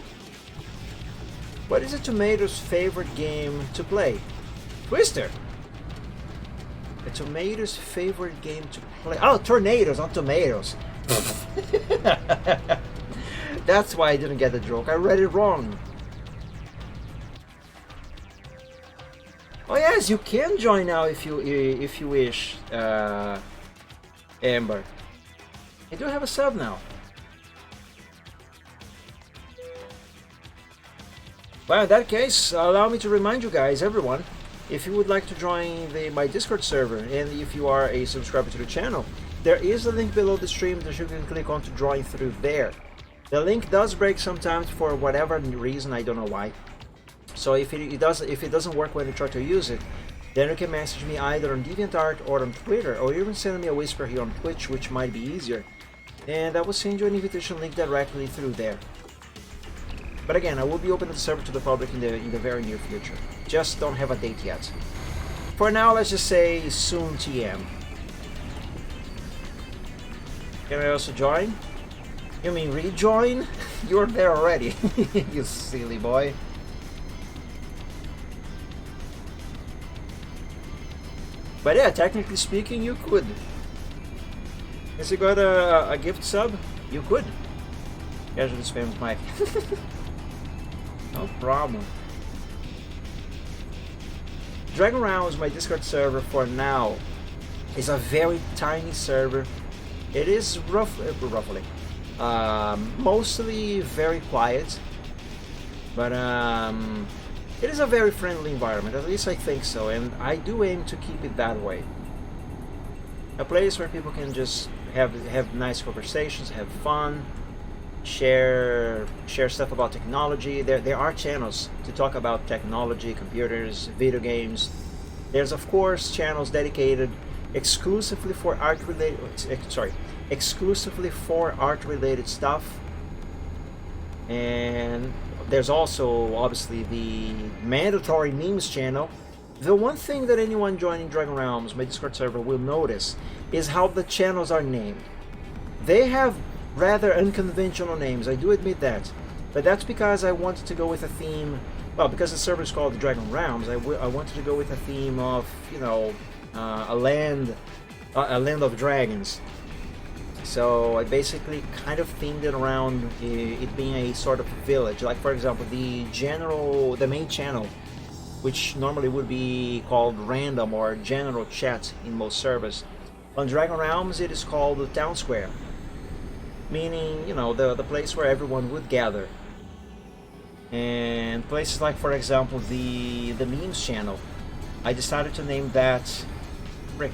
What is a tomato's favorite game to play? Twister. A tomato's favorite game to play. Oh, tornadoes, not tomatoes. That's why I didn't get the joke. I read it wrong. Oh yes, you can join now if you wish, Amber. I do have a sub now. Well, in that case, allow me to remind you guys, everyone, if you would like to join my Discord server, and if you are a subscriber to the channel, there is a link below the stream that you can click on to join through there. The link does break sometimes for whatever reason, I don't know why. So if it doesn't work when you try to use it, then you can message me either on DeviantArt or on Twitter, or even send me a whisper here on Twitch, which might be easier. And I will send you an invitation link directly through there. But again, I will be opening the server to the public in the very near future. Just don't have a date yet. For now, let's just say soon TM. Can I also join? You mean rejoin? You're there already, you silly boy. But yeah, technically speaking, you could. Has he got a gift sub? You could. Casually spams Mike. No problem. Dragon Realms, my Discord server for now, is a very tiny server. It is roughly mostly very quiet, but it is a very friendly environment, at least I think so, and I do aim to keep it that way. A place where people can just have nice conversations, have fun, share stuff about technology. There are channels to talk about technology, computers, video games. There's of course channels dedicated exclusively for art related stuff, and there's also obviously the mandatory memes channel. The one thing that anyone joining Dragon Realms, my Discord server, will notice is how the channels are named. They have rather unconventional names, I do admit that, but that's because I wanted to go with a theme. Well, because the server is called Dragon Realms, I wanted to go with a theme of, you know, a land of dragons. So I basically kind of themed it around it being a sort of village. Like for example, the main channel, which normally would be called random or general chat in most servers, on Dragon Realms it is called the town square, meaning, you know, the place where everyone would gather. And places like, for example, the memes channel, I decided to name that. Rick,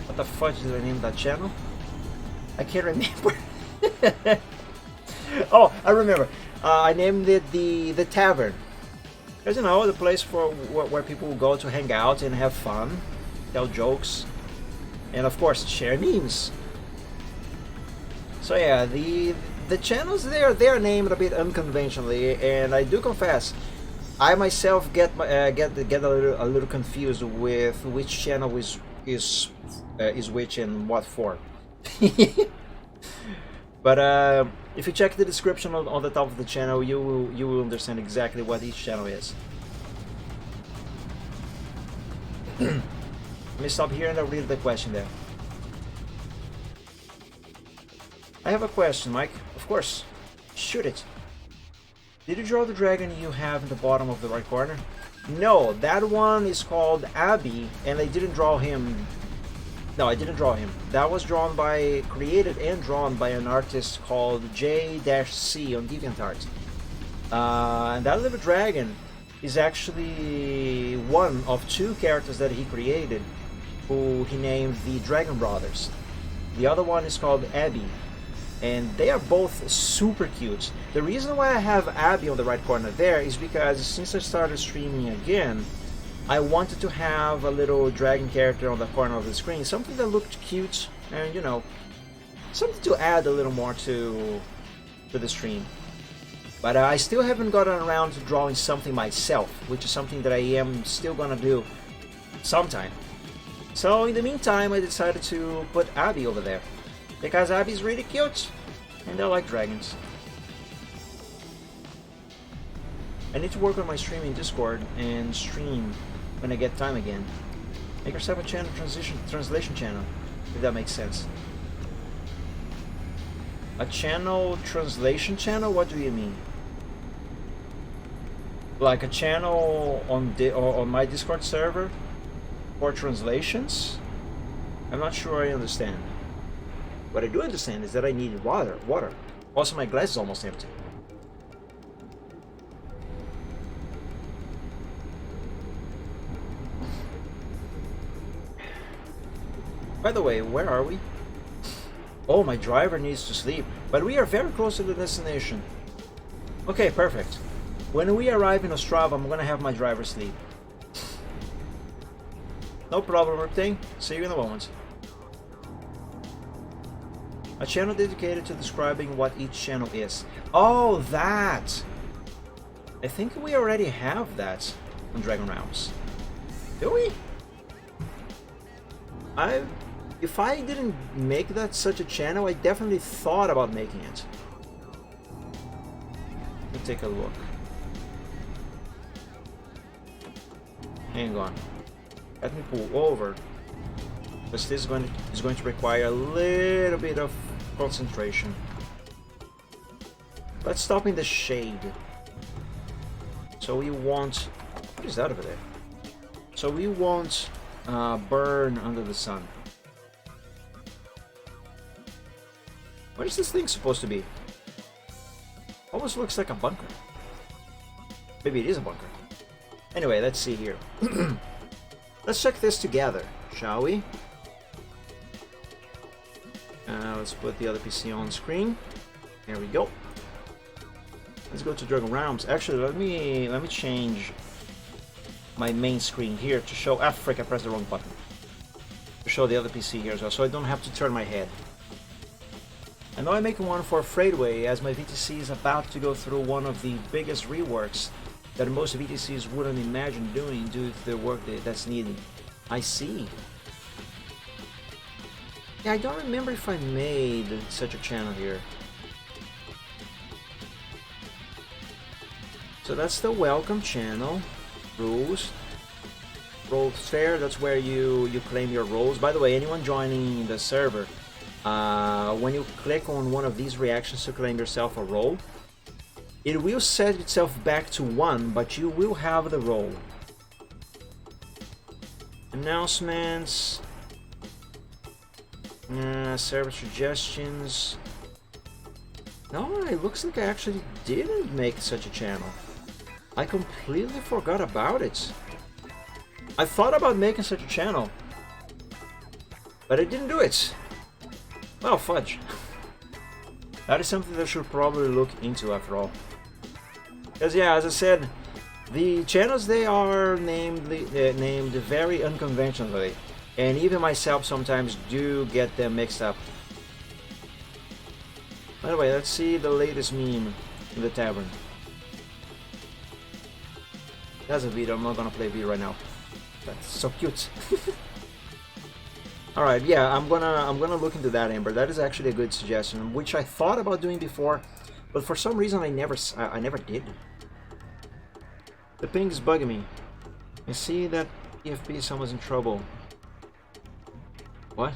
what the fudge did I name that channel? I can't remember. Oh, I remember. I named it the tavern, because, you know, the place for where people go to hang out and have fun, tell jokes, and of course share memes. So yeah, the channels they're named a bit unconventionally, and I do confess, I myself get a little confused with which channel is which and what for. But if you check the description on the top of the channel, you will understand exactly what each channel is. Let me stop here and I'll read the question there. I have a question, Mike. Of course. Shoot it. Did you draw the dragon you have in the bottom of the right corner? No, that one is called Abby, and I didn't draw him. No, I didn't draw him. That was created and drawn by an artist called J-C on DeviantArt. And that little dragon is actually one of two characters that he created, who he named the Dragon Brothers. The other one is called Abby, and they are both super cute. The reason why I have Abby on the right corner there is because since I started streaming again, I wanted to have a little dragon character on the corner of the screen, something that looked cute and, you know, something to add a little more to the stream. But I still haven't gotten around to drawing something myself, which is something that I am still gonna do sometime. So in the meantime, I decided to put Abby over there because Abby's really cute and I like dragons. I need to work on my stream in Discord and stream when I get time again. Make yourself a channel translation channel, if that makes sense. A channel translation channel? What do you mean? Like a channel on my Discord server for translations? I'm not sure I understand. What I do understand is that I need water. Also, my glass is almost empty. By the way, where are we? Oh, my driver needs to sleep, but we are very close to the destination. Okay, perfect. When we arrive in Ostrava, I'm gonna have my driver sleep. No problem, Riptang. See you in a moment. A channel dedicated to describing what each channel is. Oh, that! I think we already have that on Dragon Realms. Do we? If I didn't make that such a channel, I definitely thought about making it. Let me take a look. Hang on. Let me pull over. Because this is going to require a little bit of concentration. Let's stop in the shade. So we want... What is that over there? So we want burn under the sun. What is this thing supposed to be? Almost looks like a bunker. Maybe it is a bunker. Anyway, let's see here. Let's check this together, shall we? Let's put the other PC on screen. There we go. Let's go to Dragon Realms. Actually, let me change my main screen here to show. Ah, frick! I pressed the wrong button. To show the other PC here as well, so I don't have to turn my head. I know I'm making one for Freightway, as my VTC is about to go through one of the biggest reworks that most VTCs wouldn't imagine doing due to the work that's needed. I see. Yeah, I don't remember if I made such a channel here. So that's the welcome channel. Rules. Roll fair, that's where you claim your roles. By the way, anyone joining the server, when you click on one of these reactions to claim yourself a role, it will set itself back to 1, but you will have the role. Announcements, server suggestions. No, it looks like I actually didn't make such a channel. I completely forgot about it. I thought about making such a channel, but I didn't do it. Well, fudge. That is something that I should probably look into after all. Because yeah, as I said, the channels, they are named very unconventionally, and even myself sometimes do get them mixed up. By the way, let's see the latest meme in the tavern. That's a video. I'm not gonna play a video right now. That's so cute. All right, yeah, I'm gonna look into that, Amber. That is actually a good suggestion, which I thought about doing before, but for some reason I never did. The ping is bugging me. I see that EFP someone's in trouble. What?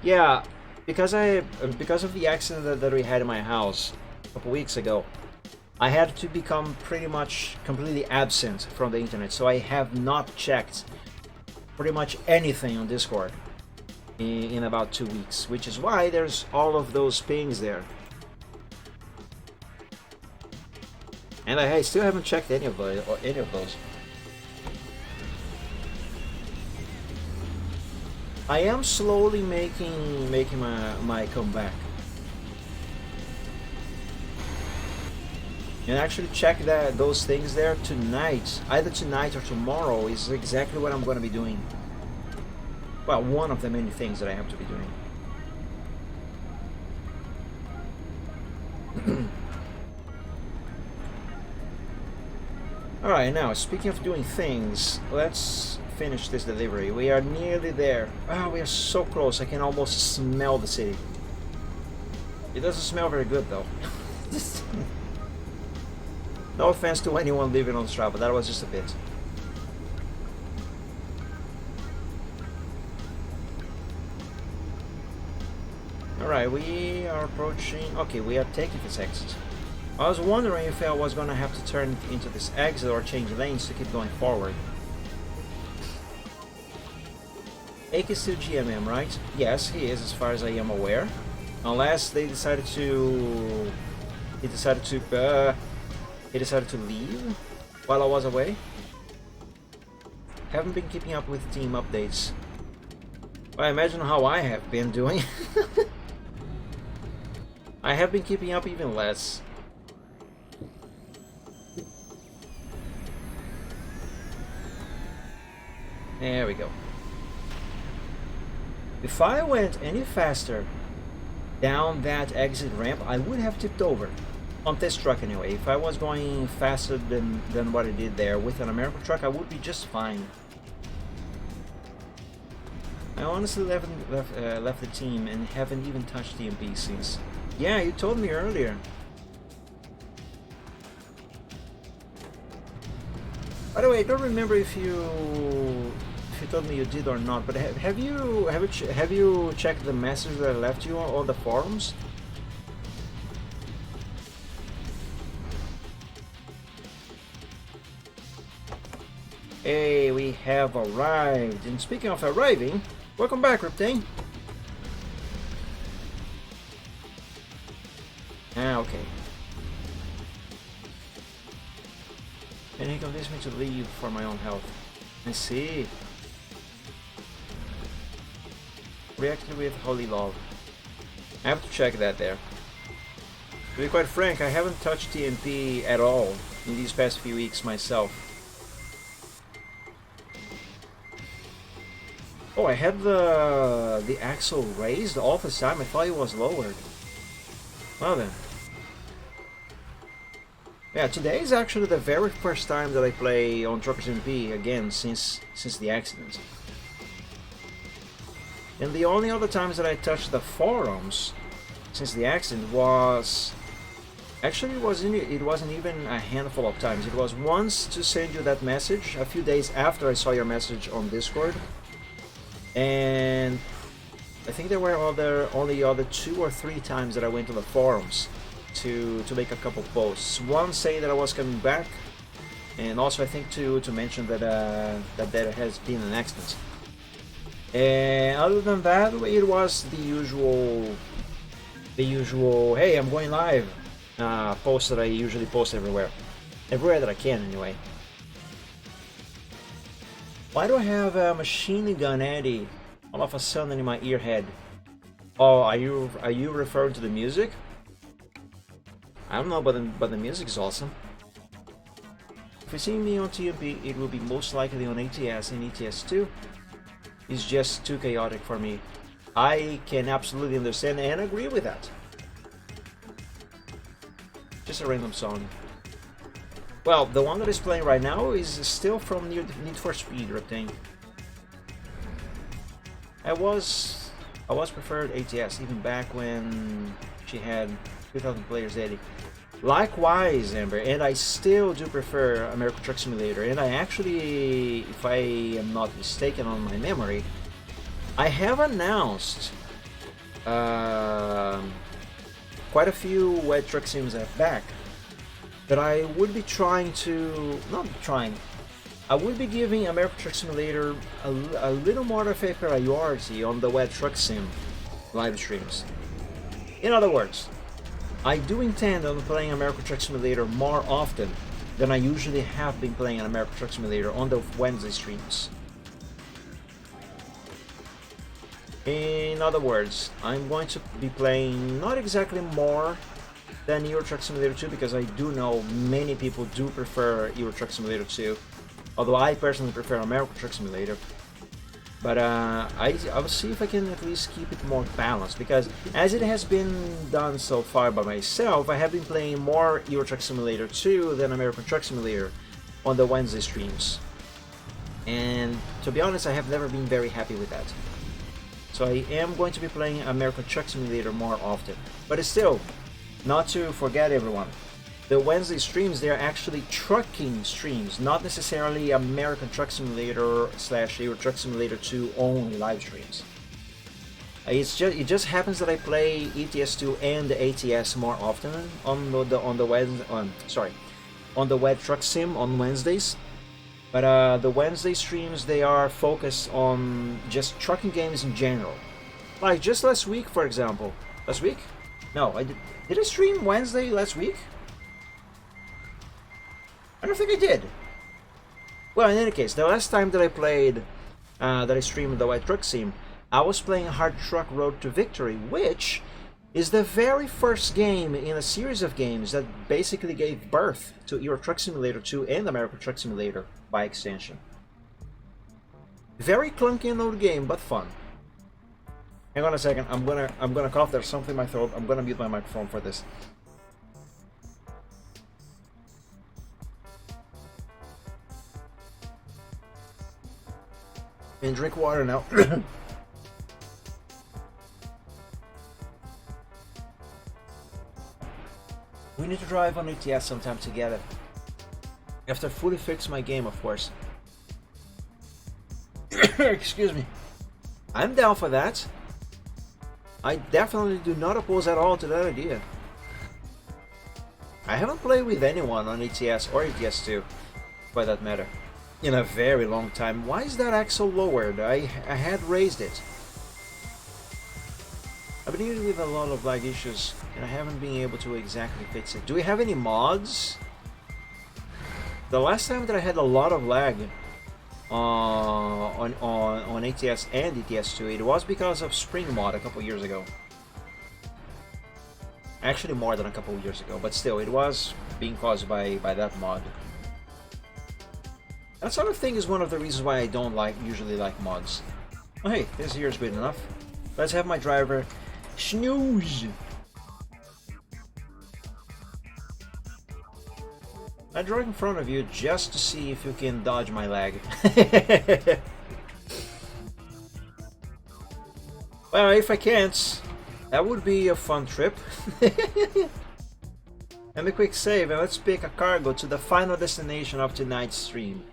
Yeah, because of the accident that we had in my house a couple weeks ago, I had to become pretty much completely absent from the internet, so I have not checked pretty much anything on Discord in about 2 weeks, which is why there's all of those pings there. And I still haven't checked any of those. I am slowly making my comeback. And actually check those things there tonight. Either tonight or tomorrow is exactly what I'm going to be doing. Well, one of the many things that I have to be doing. Alright, now speaking of doing things, let's finish this delivery. We are nearly there. Ah, we are so close. I can almost smell the city. It doesn't smell very good though. No offense to anyone living on Strava, that was just a bit. Alright, we are approaching... Okay, we are taking this exit. I was wondering if I was gonna have to turn into this exit or change lanes to keep going forward. Ake is still GMM, right? Yes, he is, as far as I am aware. Unless they decided to... He decided to leave while I was away. Haven't been keeping up with team updates. Well, imagine how I have been doing. I have been keeping up even less. There we go. If I went any faster down that exit ramp, I would have tipped over. On this truck anyway. If I was going faster than what I did there with an American truck, I would be just fine. I honestly left the team and haven't even touched TMP since. Yeah, you told me earlier. By the way, I don't remember if you told me you did or not, but have you checked the message that I left you on the forums? Hey, we have arrived. And speaking of arriving, welcome back, Reptane. Ah, okay. And he convinced me to leave for my own health. I see. Reacted with holy love. I have to check that there. To be quite frank, I haven't touched TMP at all in these past few weeks myself. Oh, I had the axle raised all this time. I thought it was lowered. Well then. Yeah, today is actually the very first time that I play on WedTruckSim again since the accident. And the only other times that I touched the forums since the accident was... Actually, it wasn't even a handful of times. It was once to send you that message, a few days after I saw your message on Discord. And I think there were only other 2 or 3 times that I went to the forums to make a couple posts. One saying that I was coming back, and also I think to mention that there has been an accident. And other than that, it was the usual hey, I'm going live post that I usually post everywhere that I can anyway. Why do I have a Machine Gun Eddie all of a sudden in my ear head? Oh, are you referring to the music? I don't know, but the music is awesome. If you see me on TMP, it will be most likely on ATS and ETS2. It's just too chaotic for me. I can absolutely understand and agree with that. Just a random song. Well, the one that is playing right now is still from Need for Speed, Reptane. I was preferred ATS even back when she had 2,000 players Eddie. Likewise, Amber, and I still do prefer American Truck Simulator. And I actually, if I am not mistaken on my memory, I have announced quite a few WedTruckSims back that I would be I would be giving American Truck Simulator a little more of a priority on the WedTruckSim live streams. In other words, I do intend on playing American Truck Simulator more often than I usually have been playing an American Truck Simulator on the Wednesday streams. In other words, I'm going to be playing not exactly more than Euro Truck Simulator 2, because I do know many people do prefer Euro Truck Simulator 2, although I personally prefer American Truck Simulator. But I will see if I can at least keep it more balanced, because as it has been done so far by myself, I have been playing more Euro Truck Simulator 2 than American Truck Simulator on the Wednesday streams. And to be honest, I have never been very happy with that. So I am going to be playing American Truck Simulator more often. But it's still, not to forget everyone, the Wednesday streams, they're actually trucking streams, not necessarily American Truck Simulator / Euro Truck Simulator 2 only live streams. It just happens that I play ETS2 and the ATS more often on the WedTruckSim on Wednesdays. But the Wednesday streams, they are focused on just trucking games in general. Like just last week, for example. Last week? No, did I stream Wednesday last week? I don't think I did. Well, in any case, the last time that I played, that I streamed the WedTruckSim, I was playing Hard Truck Road to Victory, which is the very first game in a series of games that basically gave birth to Euro Truck Simulator 2 and American Truck Simulator by extension. Very clunky and old game, but fun. Hang on a second, I'm gonna cough. There's something in my throat. I'm gonna mute my microphone for this. And drink water now. We need to drive on ETS sometime together. After I fully fix my game, of course. Excuse me. I'm down for that. I definitely do not oppose at all to that idea. I haven't played with anyone on ETS or ETS2, for that matter, in a very long time. Why is that axle lowered? I had raised it. I've been dealing with a lot of lag issues and I haven't been able to exactly fix it. Do we have any mods? The last time that I had a lot of lag on ATS and ETS2, it was because of Spring Mod a couple years ago. Actually more than a couple years ago, but still, it was being caused by that mod. That sort of thing is one of the reasons why I don't usually like mods. Oh hey, this here is good enough. Let's have my driver snooze. I drove in front of you just to see if you can dodge my lag. Well, if I can't, that would be a fun trip. And a quick save, and let's pick a cargo to the final destination of tonight's stream.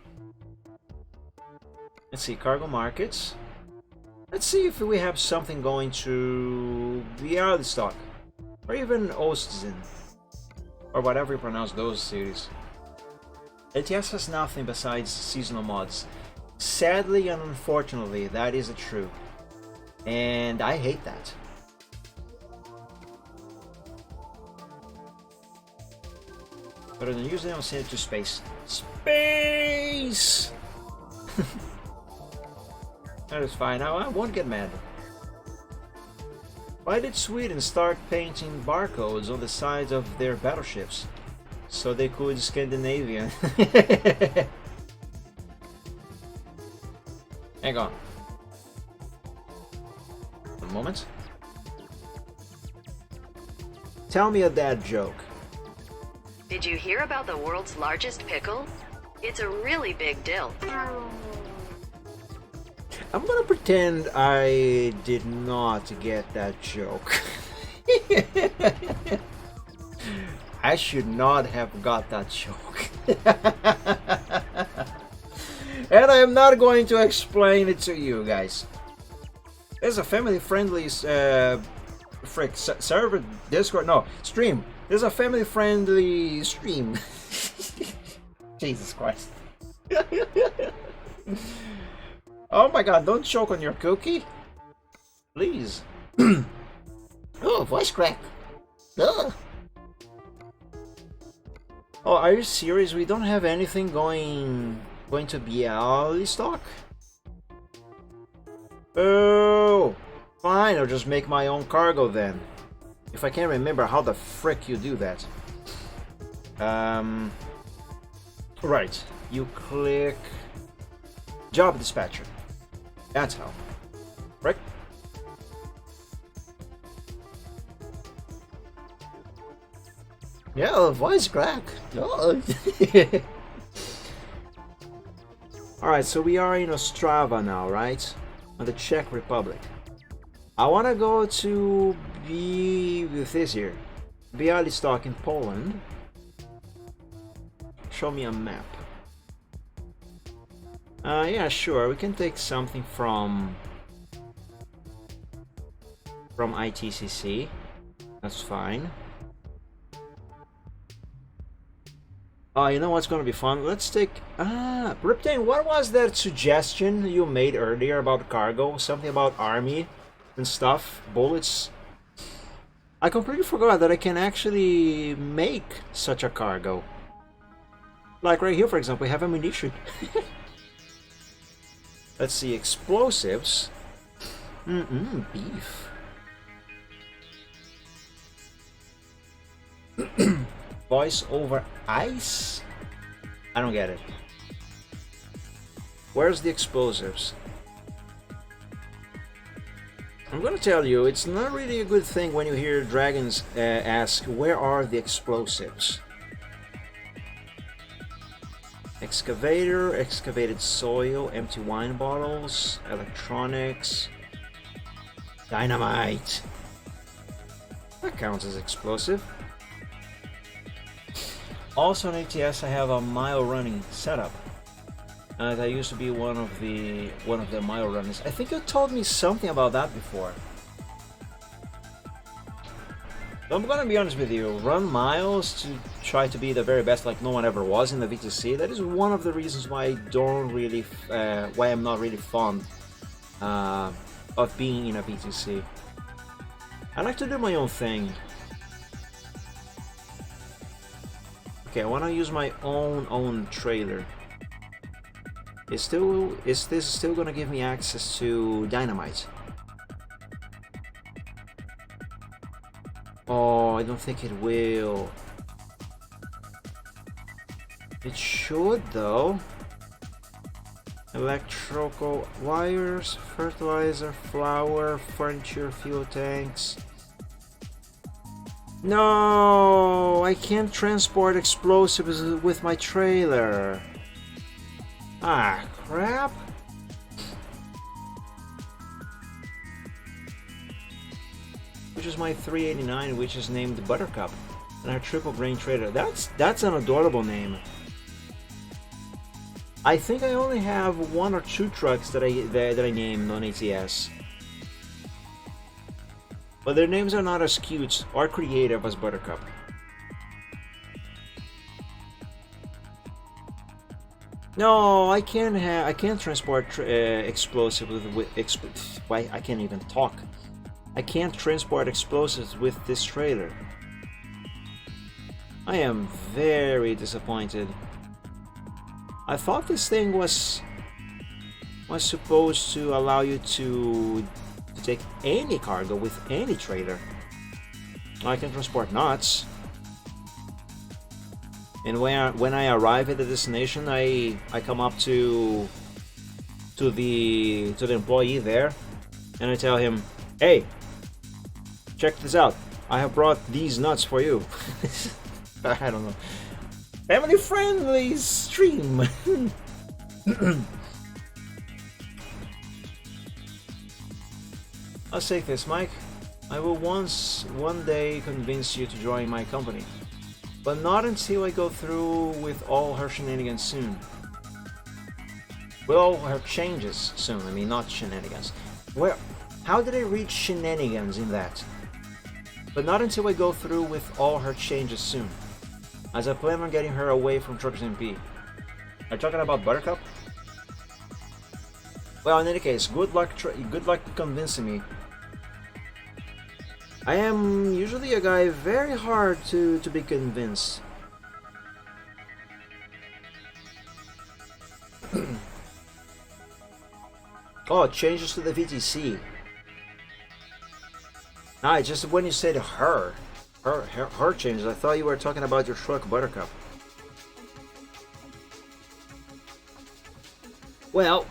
Let's see, cargo markets. Let's see if we have something going to Bialystok, or even Ostzin, or whatever you pronounce those cities. ATS has nothing besides seasonal mods. Sadly and unfortunately, that is true. And I hate that. But then usually I'll send it to space. Space! That is fine. I won't get mad. Why did Sweden start painting barcodes on the sides of their battleships? So they could Scandinavian. Hang on. One moment. Tell me a dad joke. Did you hear about the world's largest pickle? It's a really big dill. I'm gonna pretend I did not get that joke. I should not have got that joke. And I am not going to explain it to you guys. There's a family-friendly server, Discord, no, stream. There's a family-friendly stream. Jesus Christ. Oh my god, don't choke on your cookie. Please. Oh, voice crack. Ugh. Oh, are you serious? We don't have anything going to Bialystok? Oh, fine, I'll just make my own cargo then. If I can't remember how the frick you do that. Right, you click Job Dispatcher. That's how. Right? Yeah, voice crack. Oh. Alright, so we are in Ostrava now, right? On the Czech Republic. I want to go to Białystok in Poland. Show me a map. Yeah, sure. We can take something from ITCC. That's fine. Oh, you know what's gonna be fun? Let's take... Riptane, what was that suggestion you made earlier about cargo? Something about army and stuff? Bullets? I completely forgot that I can actually make such a cargo. Like right here, for example, we have ammunition. Let's see, explosives. Beef. Voice over ice? I don't get it. Where's the explosives? I'm gonna tell you, it's not really a good thing when you hear dragons ask, where are the explosives? Excavator, excavated soil, empty wine bottles, electronics, dynamite. That counts as explosive. Also on ATS I have a mile running setup. That used to be one of the mile runners. I think you told me something about that before. I'm gonna be honest with you, run miles to try to be the very best like no one ever was in the VTC. That is one of the reasons why I don't really, why I'm not really fond of being in a VTC. I like to do my own thing. Okay, I want to use my own trailer. Is this still gonna give me access to dynamite? Oh, I don't think it will. It should though. Electrical wires, fertilizer, flour, furniture, fuel tanks. No, I can't transport explosives with my trailer. Ah, crap. Which is my 389, which is named Buttercup, and our triple grain trailer. That's an adorable name. I think I only have 1 or 2 trucks that I named on ATS. But their names are not as cute or creative as Buttercup. No, I can't transport explosives with why I can't even talk. I can't transport explosives with this trailer. I am very disappointed. I thought this thing was supposed to allow you to take any cargo with any trailer. I can transport nuts. And when I arrive at the destination, I come up to the employee there, and I tell him, "Hey, check this out. I have brought these nuts for you." I don't know. Family friendly stream. I'll say this, Mike. I will one day convince you to join my company. But not until I go through with all her shenanigans soon. With all her changes soon, I mean not shenanigans. How did I read shenanigans in that? But not until I go through with all her changes soon. As I plan on getting her away from WedTruckSim. Are you talking about Buttercup? Well, in any case, good luck convincing me. I am usually a guy very hard to be convinced. Oh, changes to the VTC. Ah, just when you said her changes, I thought you were talking about your truck Buttercup. Well,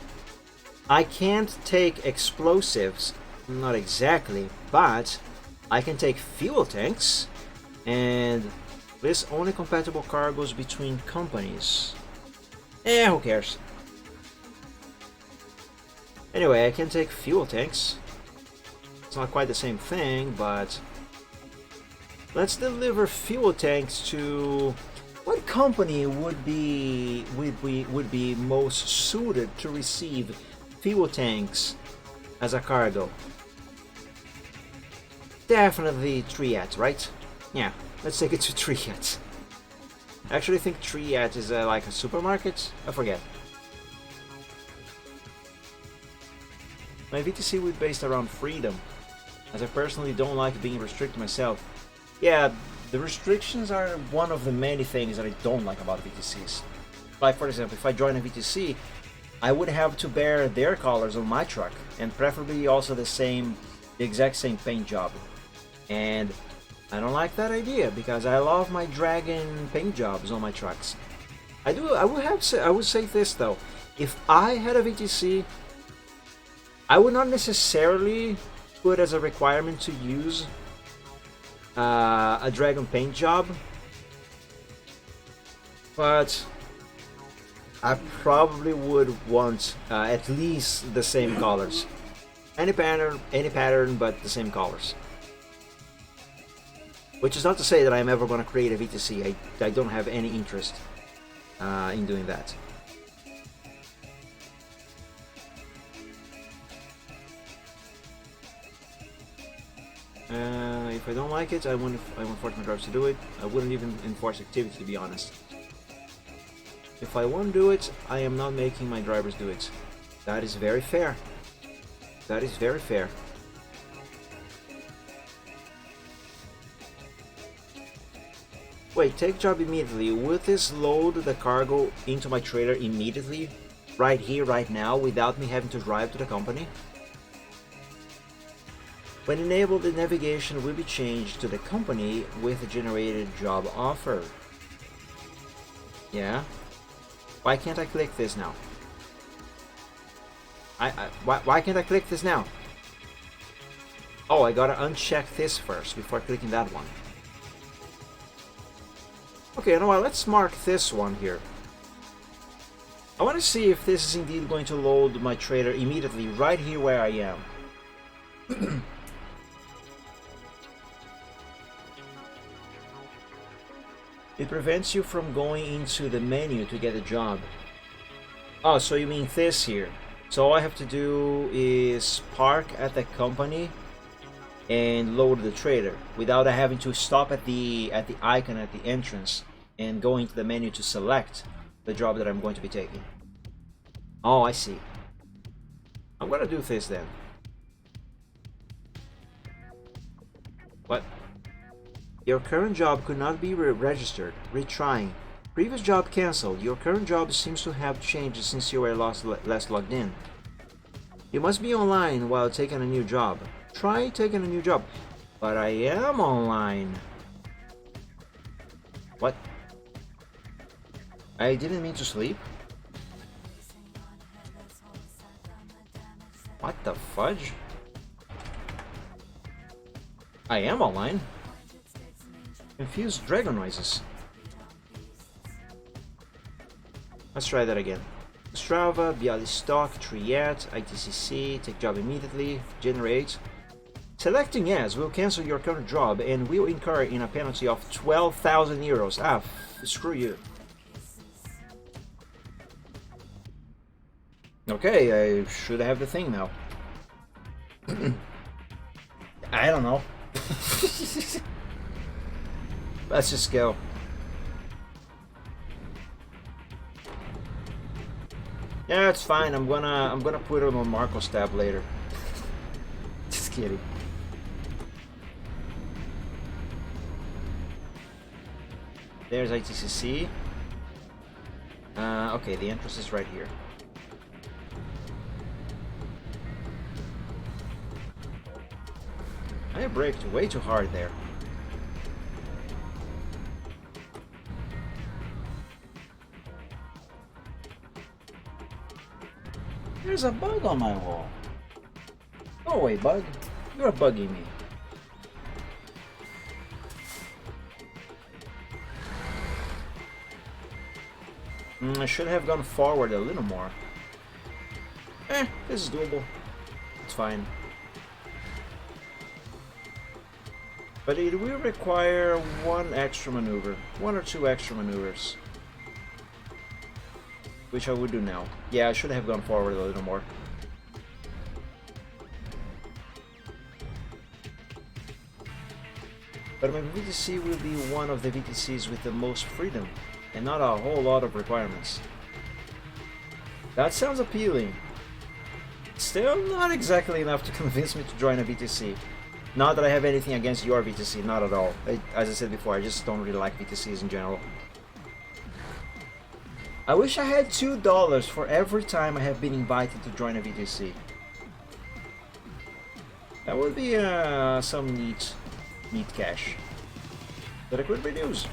I can't take explosives, not exactly, but I can take fuel tanks, and this only compatible cargoes between companies. Who cares? Anyway, I can take fuel tanks. It's not quite the same thing, but let's deliver fuel tanks to what company would be most suited to receive fuel tanks as a cargo? Definitely Triad, right? Yeah, let's take it to Triad. I actually think Triad is like a supermarket. I forget. My VTC would be based around freedom, as I personally don't like being restricted myself. Yeah, the restrictions are one of the many things that I don't like about VTCs. Like, for example, if I join a VTC, I would have to bear their colors on my truck, and preferably also the exact same paint job. And I don't like that idea because I love my Dragon paint jobs on my trucks. I would say this though: if I had a VTC, I would not necessarily put as a requirement to use a Dragon paint job, but I probably would want at least the same colors. Any pattern, but the same colors. Which is not to say that I'm ever going to create a VTC. I don't have any interest in doing that. If I don't like it, I won't force my drivers to do it. I wouldn't even enforce activity, to be honest. If I won't do it, I am not making my drivers do it. That is very fair. That is very fair. Wait, take job immediately. Would this load the cargo into my trailer immediately? Right here, right now, without me having to drive to the company? When enabled, the navigation will be changed to the company with a generated job offer. Yeah? Why can't I click this now? Why can't I click this now? Oh, I gotta uncheck this first before clicking that one. Okay, you know what? Let's mark this one here. I want to see if this is indeed going to load my trailer immediately right here where I am. It prevents you from going into the menu to get a job. Oh, so you mean this here. So all I have to do is park at the company and load the trailer without having to stop at the icon at the entrance and go into the menu to select the job that I'm going to be taking. Oh, I see. I'm gonna do this then. What? Your current job could not be registered. Retrying. Previous job cancelled. Your current job seems to have changed since you were last logged in. You must be online while taking a new job. Try taking a new job. But I am online. What? I didn't mean to sleep. What the fudge? I am online. Confused dragon noises. Let's try that again. Strava, Bialystok, Triad, ITCC, take job immediately, generate. Selecting yes will cancel your current job and will incur in a penalty of 12,000 euros. Ah, screw you. Okay, I should have the thing now. I don't know. Let's just go. Yeah, it's fine. I'm gonna put it on Marco's tab later. Just kidding. There's ITCC. Okay, the entrance is right here. I braked way too hard there. There's a bug on my wall. Go away, bug. You're bugging me. I should have gone forward a little more. This is doable. It's fine. But it will require one extra maneuver. One or two extra maneuvers. Which I would do now. Yeah, I should have gone forward a little more. But my VTC will be one of the VTCs with the most freedom, and not a whole lot of requirements. That sounds appealing. Still not exactly enough to convince me to join a VTC. Not that I have anything against your VTC, not at all. As I said before, I just don't really like VTCs in general. I wish I had $2 for every time I have been invited to join a VTC. That would be some neat cash that I could reduce.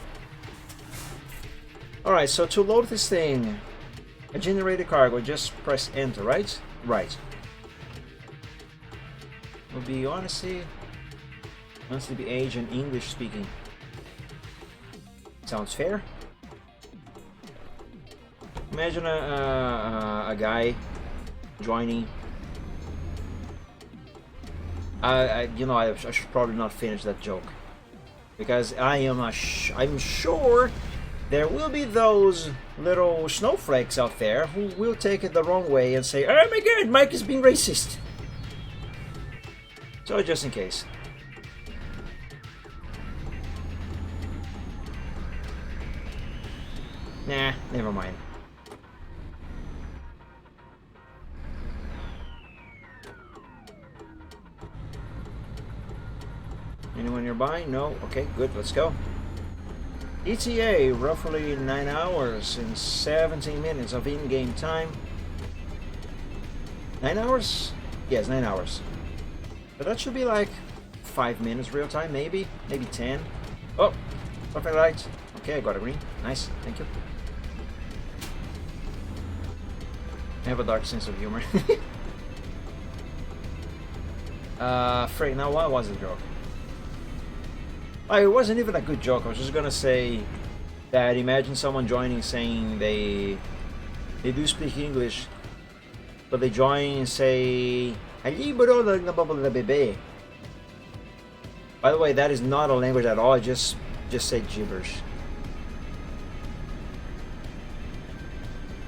Alright, so to load this thing, I generate a cargo, just press enter, right? Right. Will be honestly be age and English speaking. Sounds fair. Imagine a guy joining. You know, I should probably not finish that joke, because I'm sure there will be those little snowflakes out there who will take it the wrong way and say, "Oh my God, Mike is being racist." So just in case. Nah, never mind. Anyone nearby? No? Okay, good, let's go. ETA, roughly 9 hours and 17 minutes of in-game time. 9 hours? Yes, 9 hours. But that should be like 5 minutes real time, maybe 10. Oh, perfect light. Okay, I got a green. Nice, thank you. I have a dark sense of humor. Freak, now what was the joke? It wasn't even a good joke. I was just gonna say that imagine someone joining saying they do speak English, but they join and say, by the way, that is not a language at all. I just said gibberish.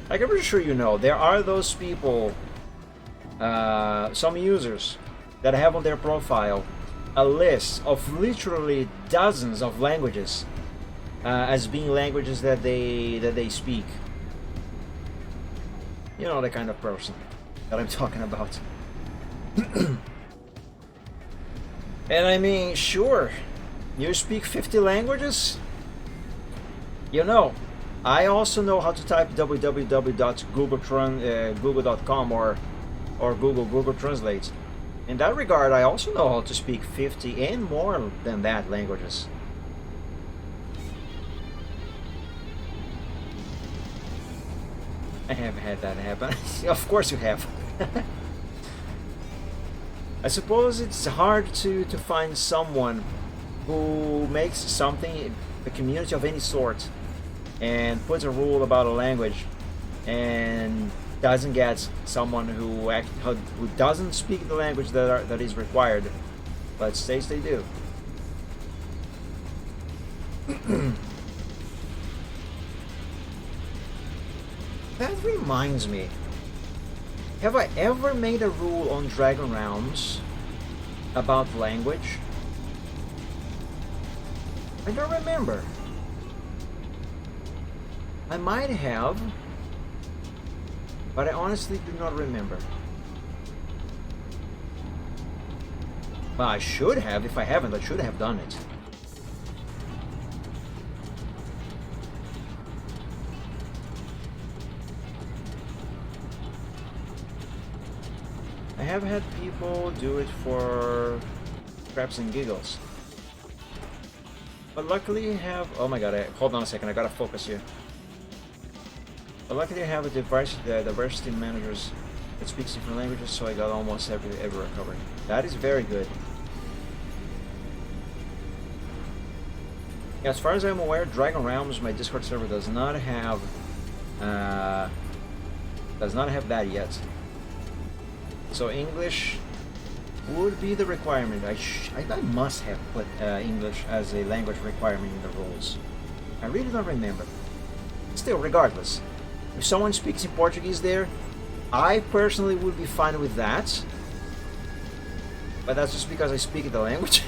Like I'm pretty sure you know, there are those people, some users that have on their profile a list of literally dozens of languages as being languages that they speak. You know the kind of person that I'm talking about. And I mean, sure, you speak 50 languages? You know, I also know how to type www.google.com or Google Translate. In that regard, I also know how to speak 50 and more than that languages. I have had that happen. Of course you have. I suppose it's hard to find someone who makes something, a community of any sort, and puts a rule about a language and doesn't get someone who doesn't speak the language that is required, but states they do. That reminds me. Have I ever made a rule on Dragon Realms about language? I don't remember. I might have, but I honestly do not remember. Well, I should have. If I haven't, I should have done it. I have had people do it for craps and giggles. But luckily I have... Oh my god, hold on a second, I gotta focus here. But luckily I have a diversity managers that speaks different languages, so I got almost every recovery. That is very good. Yeah, as far as I'm aware, Dragon Realms, my Discord server does not have that yet. So English would be the requirement. I must have put English as a language requirement in the rules. I really don't remember. Still, regardless, if someone speaks in Portuguese there, I personally would be fine with that. But that's just because I speak the language.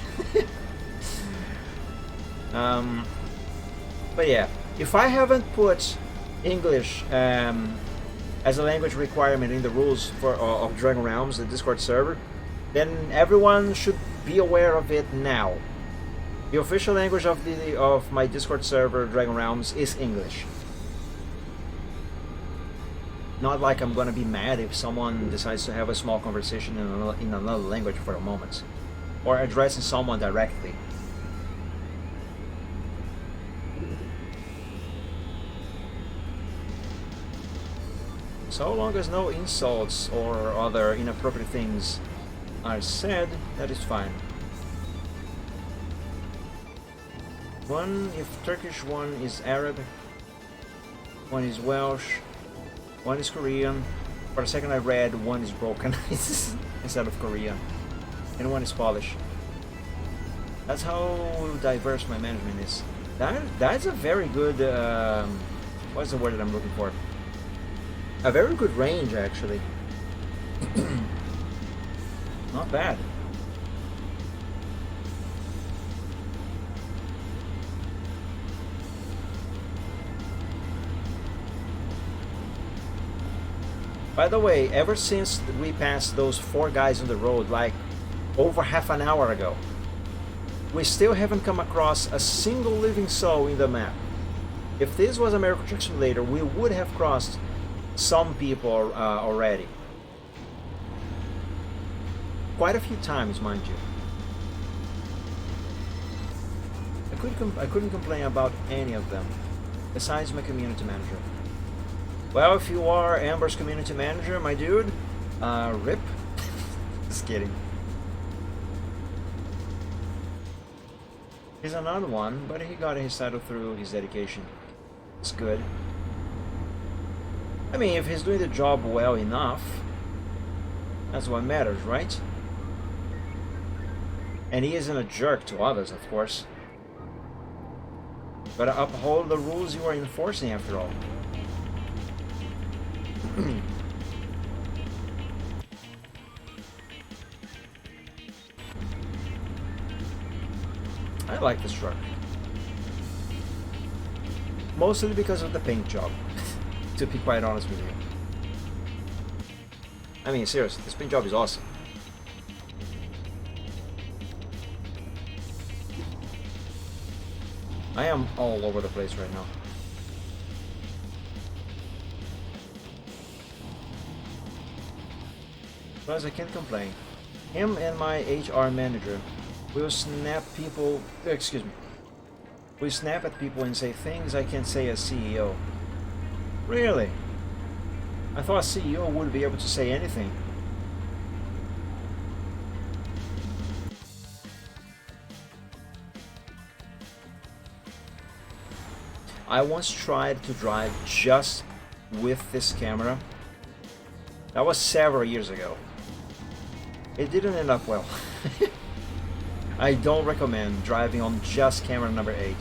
But yeah, if I haven't put English as a language requirement in the rules for of Dragon Realms, the Discord server, then everyone should be aware of it now. The official language of my Discord server, Dragon Realms, is English. Not like I'm gonna be mad if someone decides to have a small conversation in another language for a moment, or addressing someone directly. So long as no insults or other inappropriate things are said, that is fine. One is Turkish, one is Arab, one is Welsh, one is Korean. For a second I read one is broken instead of Korean, and one is Polish. That's how diverse my management is. That's a very good, what's the word that I'm looking for? A very good range, actually. Not bad. By the way, ever since we passed those 4 guys on the road, like over half an hour ago, we still haven't come across a single living soul in the map. If this was American Truck Simulator, we would have crossed some people already. Quite a few times, mind you. I couldn't complain about any of them, besides my community manager. Well, if you are Amber's community manager, my dude, rip. Just kidding. He's another one, but he got his title through his dedication. It's good. I mean, if he's doing the job well enough, that's what matters, right? And he isn't a jerk to others, of course. Gotta uphold the rules you are enforcing, after all. I like this truck. Mostly because of the paint job, to be quite honest with you. I mean, seriously, this paint job is awesome. I am all over the place right now. Plus, I can't complain. Him and my HR manager will snap people. Excuse me. We snap at people and say things I can't say as CEO. Really? I thought a CEO would be able to say anything. I once tried to drive just with this camera. That was several years ago. It didn't end up well. I don't recommend driving on just camera number 8.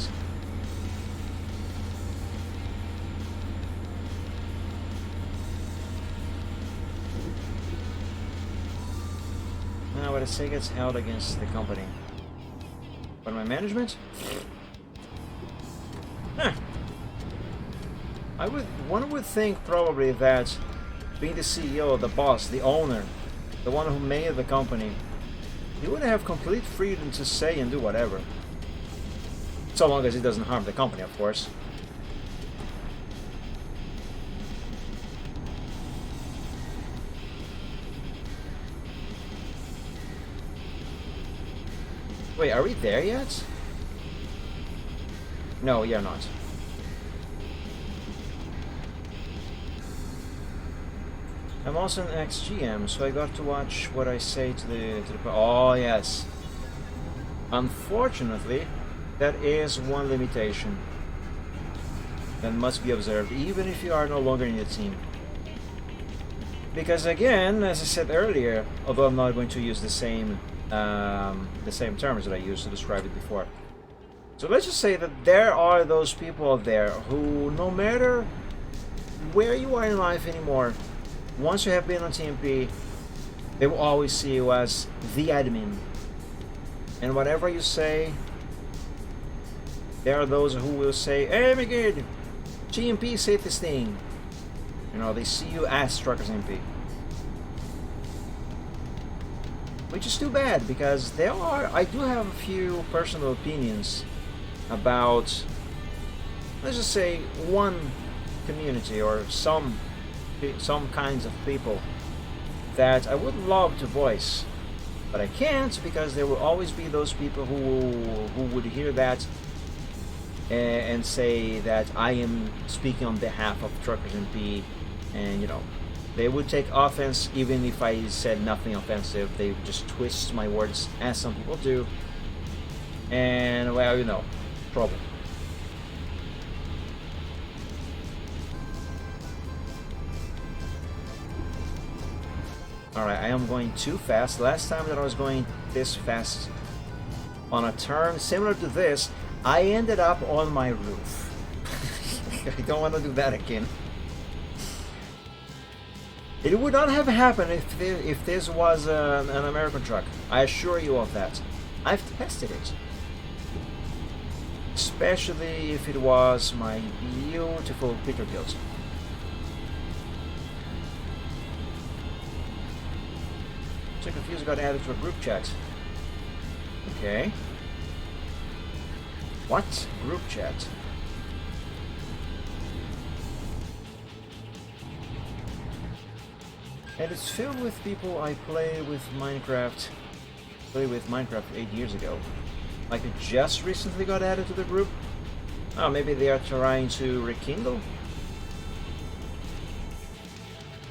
Now what I say gets held against the company. But my management? Huh. One would think probably that being the CEO, the boss, the owner, the one who made the company, you would have complete freedom to say and do whatever. So long as it doesn't harm the company, of course. Wait, are we there yet? No, you're not. I'm also an ex-GM, so I got to watch what I say to the. Oh yes. Unfortunately, that is one limitation that must be observed, even if you are no longer in the team. Because again, as I said earlier, although I'm not going to use the same terms that I used to describe it before. So let's just say that there are those people out there who, no matter where you are in life anymore, once you have been on TMP, they will always see you as the admin. And whatever you say, there are those who will say, "Hey, my kid, TMP said this thing." You know, they see you as TruckersMP. Which is too bad, because I do have a few personal opinions about, let's just say, one community or some kinds of people that I would love to voice, but I can't, because there will always be those people who would hear that and say that I am speaking on behalf of TruckersMP, and you know, they would take offense even if I said nothing offensive. They would just twist my words, as some people do, and well, you know, trouble. Alright, I am going too fast. Last time that I was going this fast on a turn similar to this, I ended up on my roof. I don't want to do that again. It would not have happened if this was an American truck. I assure you of that. I've tested it. Especially if it was my beautiful Peterbilt. So confused, got added to a group chat. Okay. What? Group chat? And it's filled with people I play with Minecraft 8 years ago. Like, it just recently got added to the group. Oh, maybe they are trying to rekindle?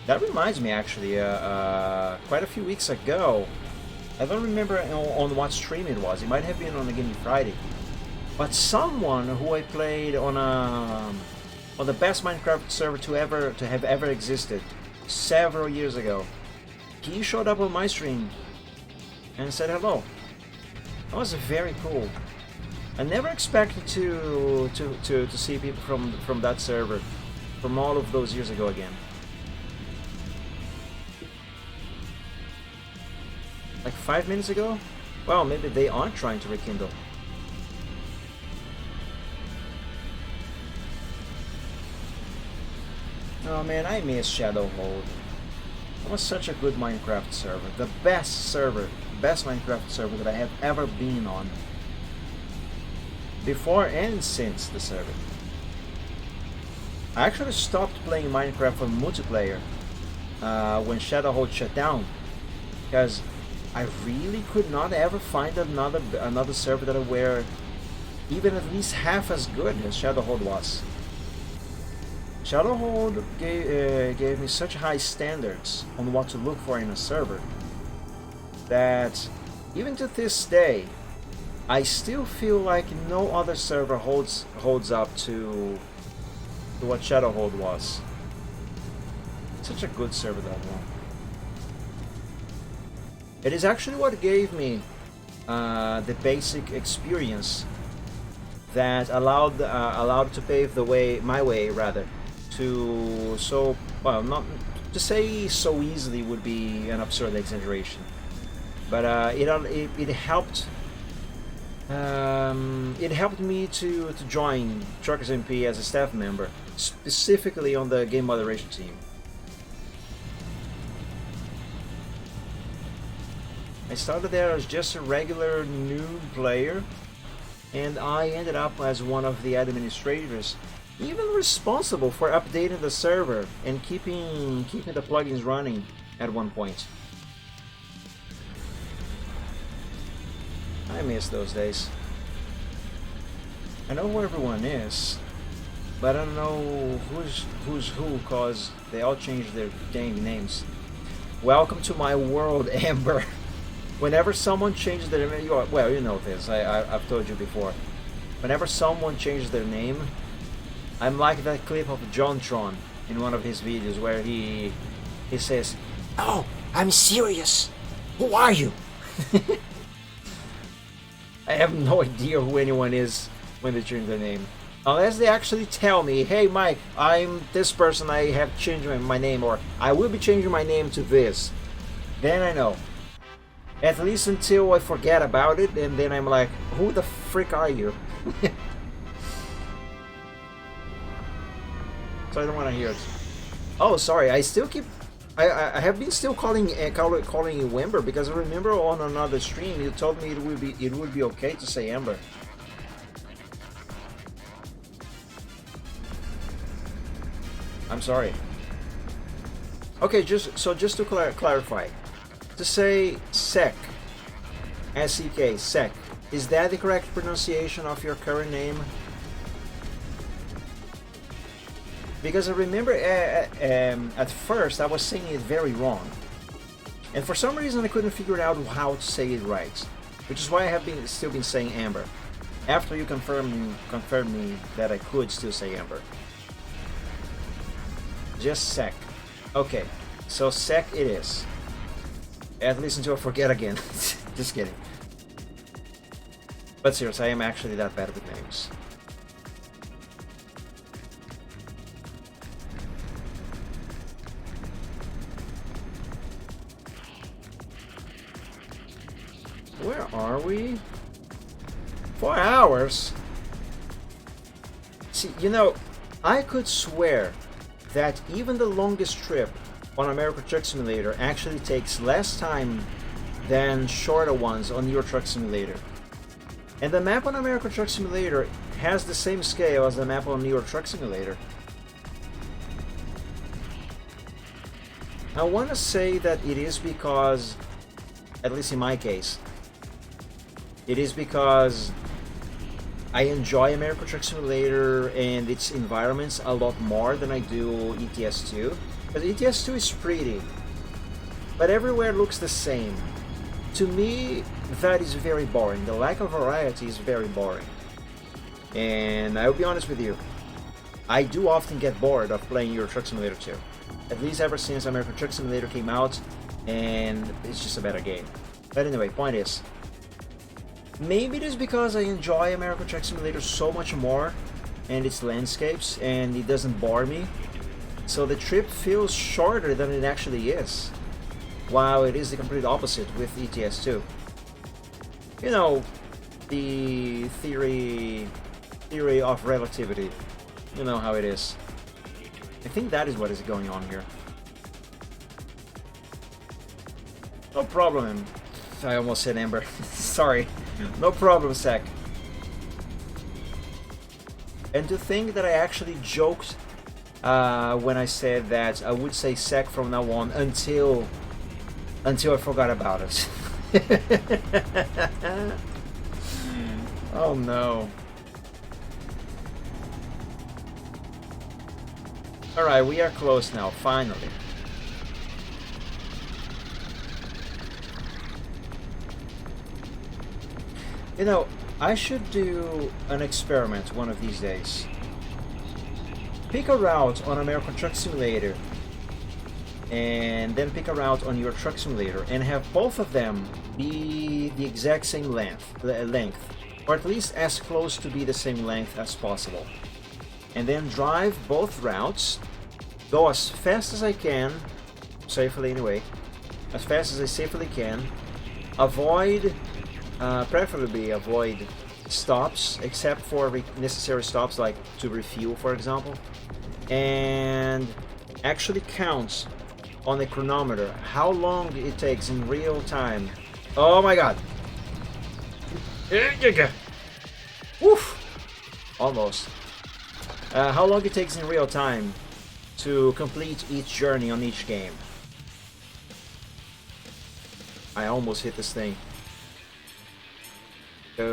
That reminds me, actually, quite a few weeks ago, I don't remember on what stream it was. It might have been on the Gaming Friday. But someone who I played on the best Minecraft server to have ever existed several years ago, he showed up on my stream and said hello. That was very cool. I never expected to see people from that server from all of those years ago again. Like 5 minutes ago? Well, maybe they aren't trying to rekindle. Oh man, I miss Shadowhold. It was such a good Minecraft server. The best Minecraft server that I have ever been on. Before and since the server. I actually stopped playing Minecraft on multiplayer when Shadowhold shut down, because I really could not ever find another server that were even at least half as good as Shadowhold was. Shadowhold gave me such high standards on what to look for in a server that even to this day, I still feel like no other server holds up to what Shadowhold was. Such a good server, that one. It is actually what gave me the basic experience that allowed to pave the way, my way rather, to not to say so easily would be an absurd exaggeration, but it helped. It helped me to join TruckersMP as a staff member, specifically on the game moderation team. I started there as just a regular new player, and I ended up as one of the administrators, even responsible for updating the server and keeping the plugins running at one point. I miss those days. I know who everyone is, but I don't know who's who, cause they all changed their dang names. Welcome to my world, Amber. Whenever someone changes their name, well, you know this, I've told you before. Whenever someone changes their name, I'm like that clip of JonTron in one of his videos where he He says, "Oh, I'm serious. Who are you?" I have no idea who anyone is when they change their name. Unless they actually tell me, "Hey Mike, I'm this person, I have changed my name," or "I will be changing my name to this." Then I know. At least until I forget about it, and then I'm like, who the frick are you? So I don't want to hear it. Oh, sorry, I still keep... I have been still calling you Wember, because I remember on another stream you told me it would be okay to say Ember. I'm sorry. Okay, just to clarify, to say Sek, S-E-K, Sek, is that the correct pronunciation of your current name? Because I remember at first I was saying it very wrong, and for some reason I couldn't figure out how to say it right, which is why I have still been saying Amber. After you confirmed me that I could still say Amber. Just Sek. Okay, so Sek it is. At least until I forget again. Just kidding. But seriously, I am actually that bad with names. Where are we? 4 hours? See, you know, I could swear that even the longest trip on American Truck Simulator actually takes less time than shorter ones on Euro Truck Simulator. And the map on American Truck Simulator has the same scale as the map on Euro Truck Simulator. I want to say that it is because, at least in my case, it is because I enjoy American Truck Simulator and its environments a lot more than I do ETS2. Because ETS2 is pretty, but everywhere looks the same. To me, that is very boring. The lack of variety is very boring. And I will be honest with you, I do often get bored of playing Euro Truck Simulator 2. At least ever since American Truck Simulator came out, and it's just a better game. But anyway, point is, maybe it is because I enjoy American Truck Simulator so much more and its landscapes, and it doesn't bore me. So the trip feels shorter than it actually is, while it is the complete opposite with ETS2. You know, the theory of relativity. You know how it is. I think that is what is going on here. No problem. I almost said Amber. Sorry. No problem, Sek. And to think that I actually joked when I said that I would say Sek from now on until I forgot about it. Oh no. Alright, we are close now, finally. You know, I should do an experiment one of these days. Pick a route on American Truck Simulator and then pick a route on your Truck Simulator and have both of them be the exact same length, or at least as close to be the same length as possible. And then drive both routes, go as fast as I can, safely anyway, as fast as I safely can, preferably avoid stops, except for necessary stops like to refuel, for example, and actually count on the chronometer how long it takes in real time. Oh my god! Woof! Almost. How long it takes in real time to complete each journey on each game. I almost hit this thing. I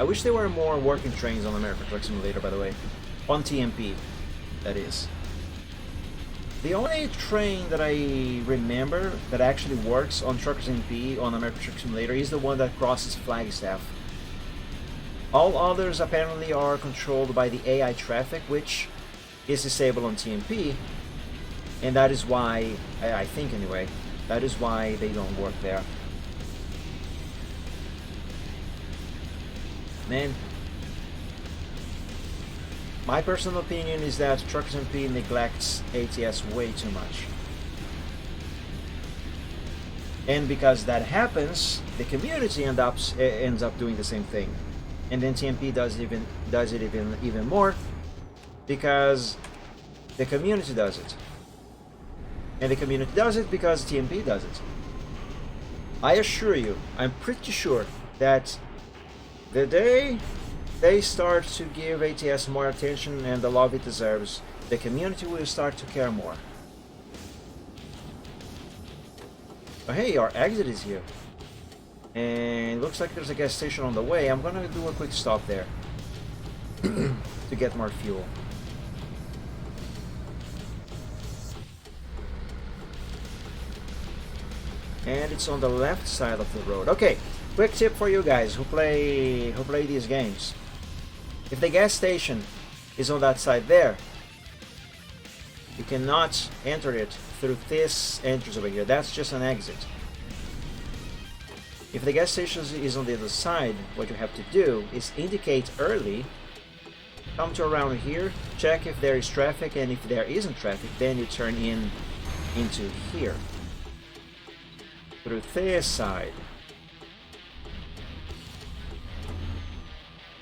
wish there were more working trains on American Truck Simulator, by the way. On TMP, that is. The only train that I remember that actually works on Truckers MP on American Truck Simulator is the one that crosses Flagstaff. All others apparently are controlled by the AI traffic, which is disabled on TMP, and that is why, I think anyway, that is why they don't work there. Man, my personal opinion is that Truckers MP neglects ATS way too much. And because that happens, the community ends up doing the same thing. And then TMP does it even more because the community does it. And the community does it because TMP does it. I assure you, I'm pretty sure that the day they start to give ATS more attention and the love it deserves, the community will start to care more. Oh, hey, our exit is here. And it looks like there's a gas station on the way. I'm gonna do a quick stop there to get more fuel. And it's on the left side of the road. Okay, quick tip for you guys who play these games. If the gas station is on that side there, you cannot enter it through this entrance over here. That's just an exit. If the gas station is on the other side, what you have to do is indicate early, come to around here, check if there is traffic, and if there isn't traffic, then you turn into here. Through this side.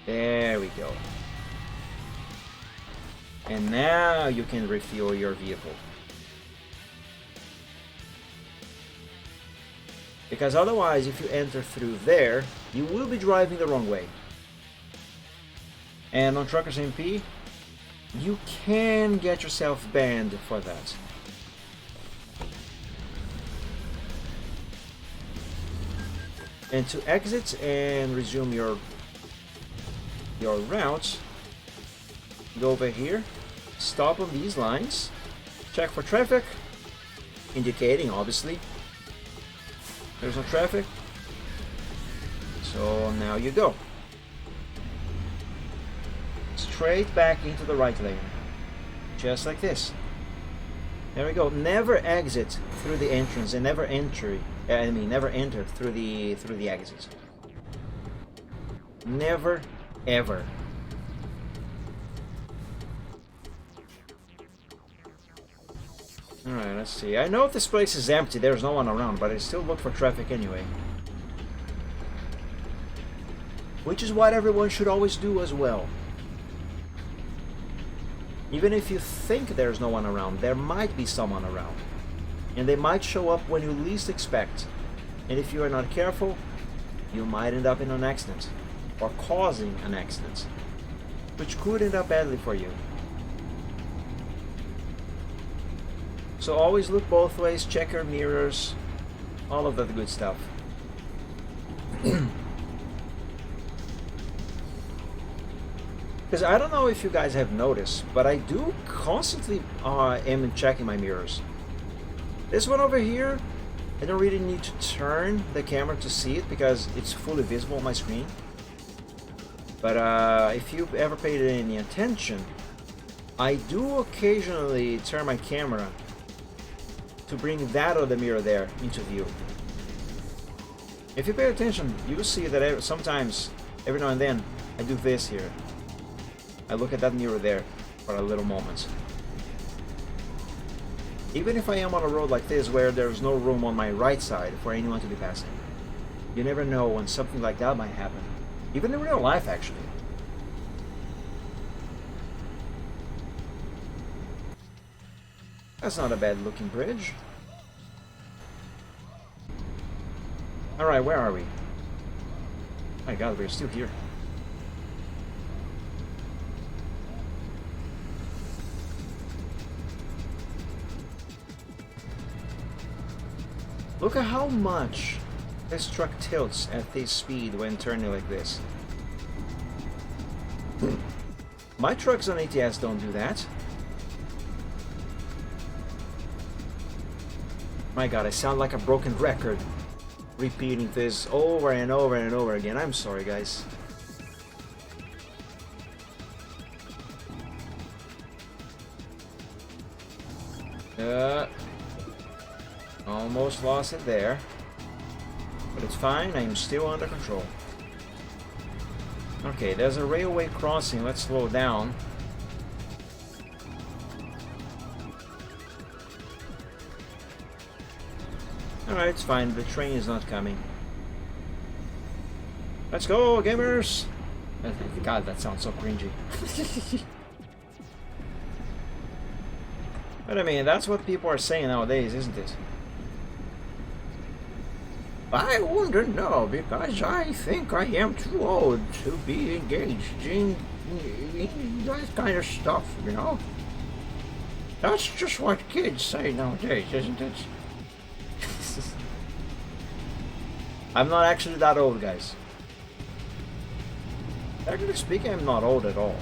There we go. And now you can refuel your vehicle. Because otherwise, if you enter through there, you will be driving the wrong way. And on Truckers MP, you can get yourself banned for that. And to exit and resume your route, go over here, stop on these lines, check for traffic, indicating obviously there's no traffic. So now you go straight back into the right lane, just like this. There we go. Never exit through the entrance and never enter. Never enter through the exit. Never, ever. Alright, let's see. I know this place is empty, there's no one around, but I still look for traffic anyway. Which is what everyone should always do as well. Even if you think there's no one around, there might be someone around. And they might show up when you least expect. And if you are not careful, you might end up in an accident. Or causing an accident. Which could end up badly for you. So always look both ways, check your mirrors, all of that good stuff. Because I don't know if you guys have noticed, but I do constantly am checking my mirrors. This one over here, I don't really need to turn the camera to see it because it's fully visible on my screen. But if you've ever paid any attention, I do occasionally turn my camera to bring that other mirror there into view. If you pay attention, you'll see that sometimes, every now and then, I do this here. I look at that mirror there for a little moment. Even if I am on a road like this where there's no room on my right side for anyone to be passing. You never know when something like that might happen. Even in real life, actually. That's not a bad looking bridge. Alright, where are we? My god, we're still here. Look at how much this truck tilts at this speed when turning like this. My trucks on ATS don't do that. My god, I sound like a broken record. Repeating this over and over and over again. I'm sorry, guys. Almost lost it there. But it's fine, I'm still under control. Okay, there's a railway crossing. Let's slow down. Alright, it's fine. The train is not coming. Let's go, gamers! God, that sounds so cringy. But I mean, that's what people are saying nowadays, isn't it? I wouldn't know, because I think I am too old to be engaged in that kind of stuff, you know? That's just what kids say nowadays, isn't it? I'm not actually that old, guys. Technically speaking, I'm not old at all.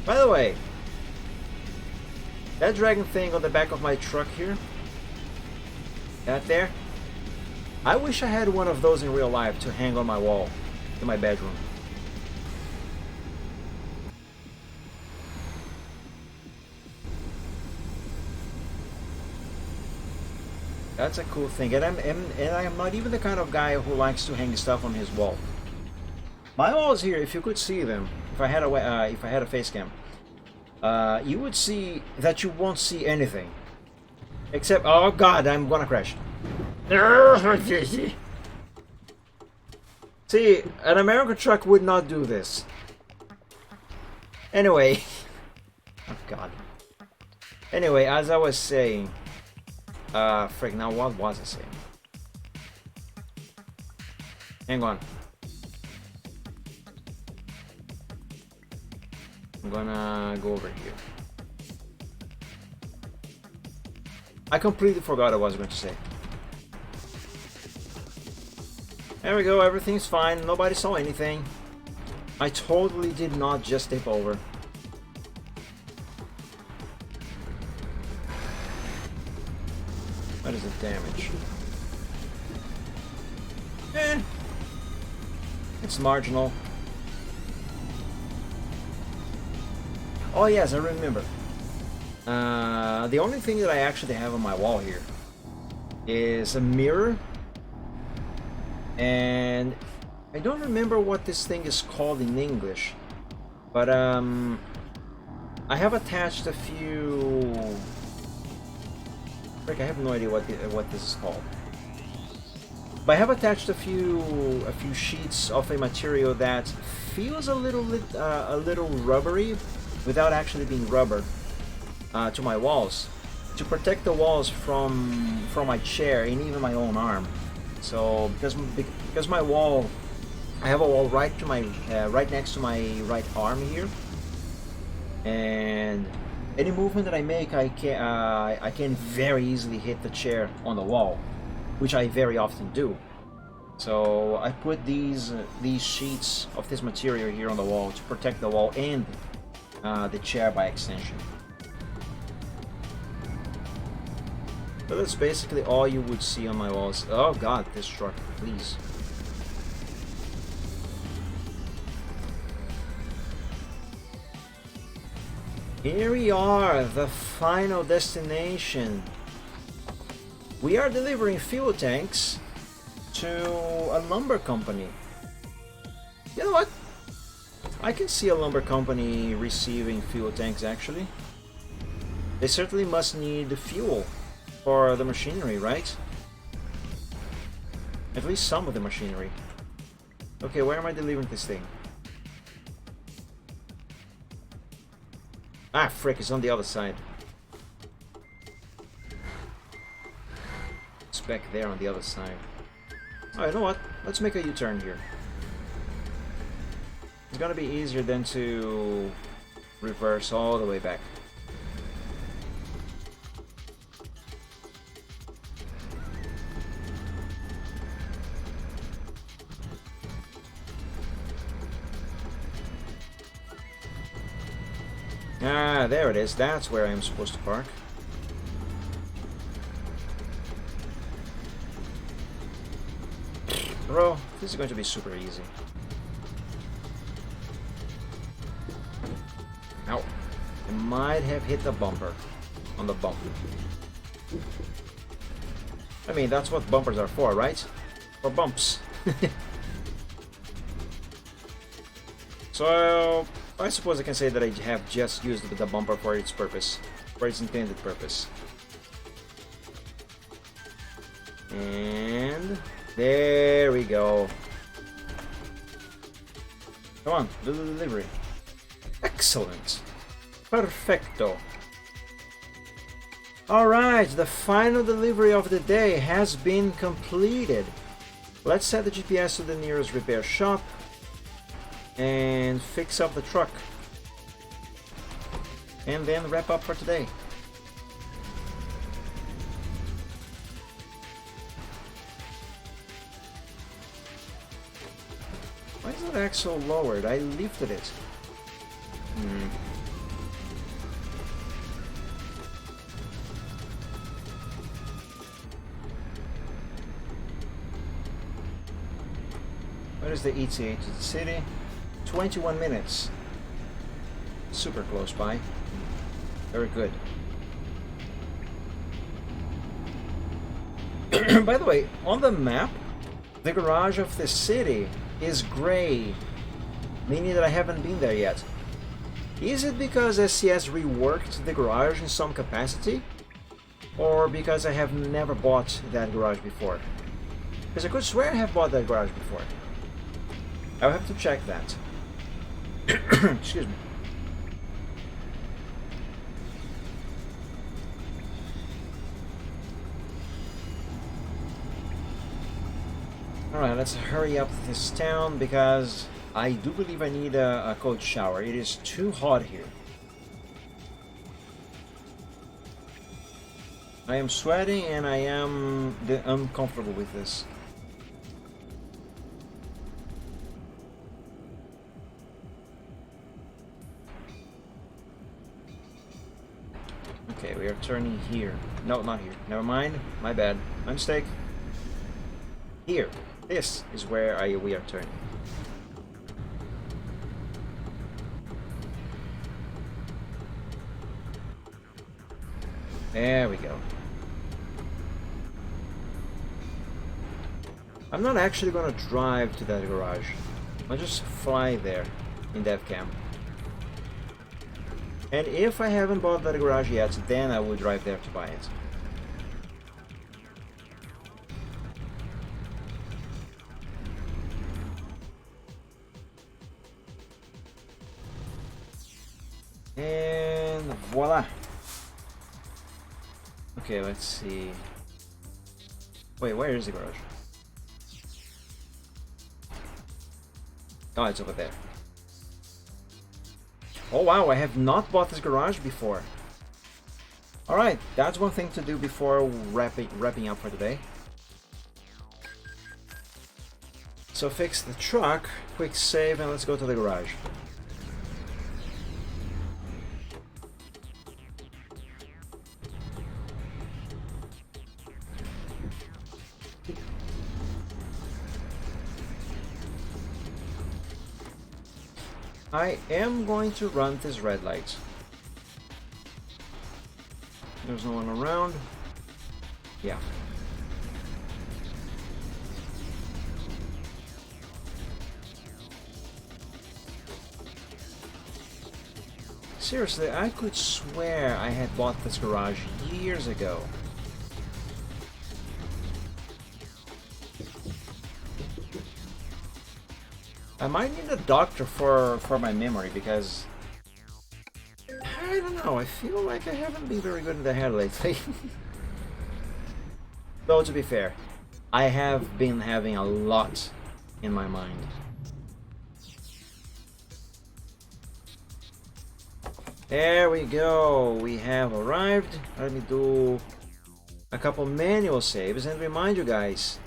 By the way, that dragon thing on the back of my truck here, that there, I wish I had one of those in real life to hang on my wall in my bedroom. That's a cool thing, and I'm not even the kind of guy who likes to hang stuff on his wall. My walls here, if you could see them, if I had a face cam, you would see that you won't see anything, except, oh god, I'm gonna crash. See, an American truck would not do this. Anyway, oh god. Anyway, as I was saying, frick, now what was I saying? Hang on. I'm gonna go over here. I completely forgot what I was going to say. There we go, everything's fine, nobody saw anything. I totally did not just tip over. What is the damage? It's marginal. Oh yes, I remember. The only thing that I actually have on my wall here is a mirror, and I don't remember what this thing is called in English, but I have attached a few. Frick, I have no idea what this is called. But I have attached a few sheets of a material that feels a little rubbery, without actually being rubber, to my walls, to protect the walls from my chair and even my own arm. So because my wall, I have a wall right to my right next to my right arm here, and any movement that I make, I can very easily hit the chair on the wall, which I very often do. So I put these sheets of this material here on the wall to protect the wall and the chair by extension. But that's basically all you would see on my walls. Oh god, this truck, please. Here we are, the final destination. We are delivering fuel tanks to a lumber company. You know what? I can see a lumber company receiving fuel tanks actually. They certainly must need the fuel for the machinery, right? At least some of the machinery. Okay, where am I delivering this thing? Ah, frick, it's on the other side. It's back there on the other side. Oh, you know what? Let's make a U-turn here. It's gonna be easier than to reverse all the way back. Ah, there it is. That's where I'm supposed to park. Bro, this is going to be super easy. Ow. I might have hit the bumper on the bump. I mean, that's what bumpers are for, right? For bumps. So, I suppose I can say that I have just used the bumper for its purpose, for its intended purpose. And there we go. Come on, do the delivery. Excellent. Perfecto. Alright, the final delivery of the day has been completed. Let's set the GPS to the nearest repair shop and fix up the truck. And then wrap up for today. Why is that axle lowered? I lifted it. What is the ETA to the city? 21 minutes. Super close by. Very good. By the way, on the map, the garage of the city is gray, meaning that I haven't been there yet. Is it because SCS reworked the garage in some capacity? Or because I have never bought that garage before? Because I could swear I have bought that garage before. I'll have to check that. Excuse me. Alright, let's hurry up this town because I do believe I need a cold shower. It is too hot here. I am sweating and I am uncomfortable with this. Okay, we are turning here. No, not here. Never mind. My bad. My mistake. Here. This is where we are turning. There we go. I'm not actually going to drive to that garage. I'll just fly there in dev cam. And if I haven't bought that garage yet, then I will drive there to buy it. And voila! Okay, let's see. Wait, where is the garage? Oh, it's over there. Oh wow, I have not bought this garage before. Alright, that's one thing to do before wrapping up for today. So fix the truck, quick save, and let's go to the garage. I am going to run this red light. There's no one around. Yeah. Seriously, I could swear I had bought this garage years ago. I might need a doctor for my memory because I don't know, I feel like I haven't been very good in the head lately. Though to be fair, I have been having a lot in my mind. There we go, we have arrived. Let me do a couple manual saves and remind you guys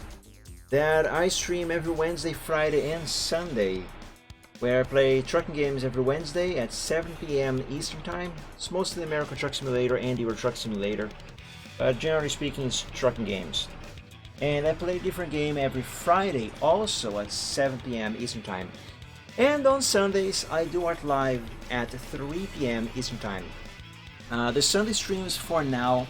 that I stream every Wednesday, Friday, and Sunday. where I play trucking games every Wednesday at 7 p.m. Eastern Time. It's mostly American Truck Simulator and Euro Truck Simulator. Generally speaking, it's trucking games. And I play a different game every Friday, also at 7 p.m. Eastern Time. And on Sundays, I do art live at 3 p.m. Eastern Time. The Sunday streams for now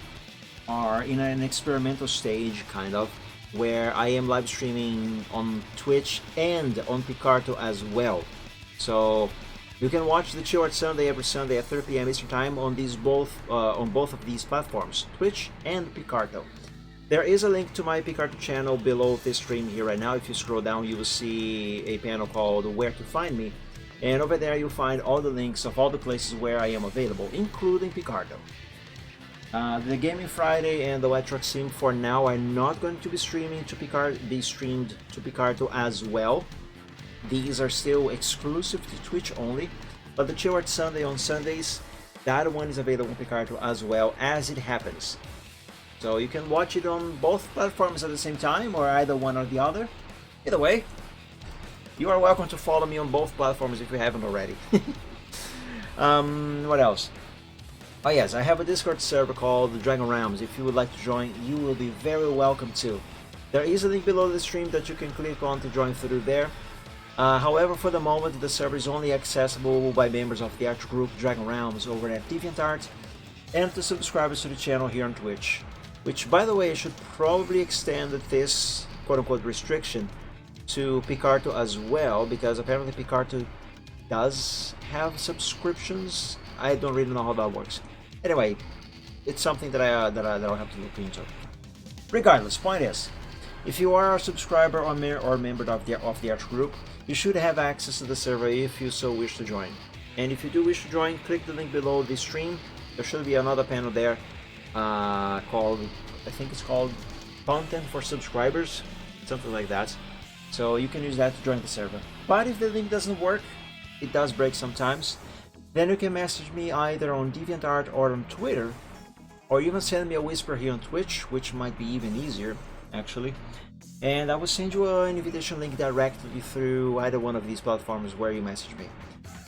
are in an experimental stage, kind of, where I am live streaming on Twitch and on Picarto as well. So you can watch the Chill Art Sunday every Sunday at 3 p.m. Eastern Time on both of these platforms, Twitch and Picarto. There is a link to my Picarto channel below this stream here right now. If you scroll down, you will see a panel called Where to Find Me. And over there you'll find all the links of all the places where I am available, including Picarto. The Gaming Friday and the WedTruckSim for now are not going to be streamed to Picarto as well. These are still exclusive to Twitch only, but the Chill Art Sunday on Sundays, that one is available on Picarto as well as it happens. So you can watch it on both platforms at the same time, or either one or the other. Either way, you are welcome to follow me on both platforms if you haven't already. What else? Oh yes, I have a Discord server called Dragon Realms. If you would like to join, you will be very welcome to. There is a link below the stream that you can click on to join through there. However, for the moment, the server is only accessible by members of the art group Dragon Realms over at DeviantArt, and to subscribers to the channel here on Twitch. Which, by the way, I should probably extend this quote-unquote restriction to Picarto as well, because apparently Picarto does have subscriptions. I don't really know how that works. Anyway, it's something that I'll have to look into. Regardless, point is, if you are a subscriber or member of the art group, you should have access to the server if you so wish to join. And if you do wish to join, click the link below the stream. There should be another panel there called, I think it's called Content for Subscribers, something like that. So you can use that to join the server. But if the link doesn't work, it does break sometimes, then you can message me either on DeviantArt or on Twitter, or even send me a whisper here on Twitch, which might be even easier, actually. And I will send you an invitation link directly through either one of these platforms where you message me.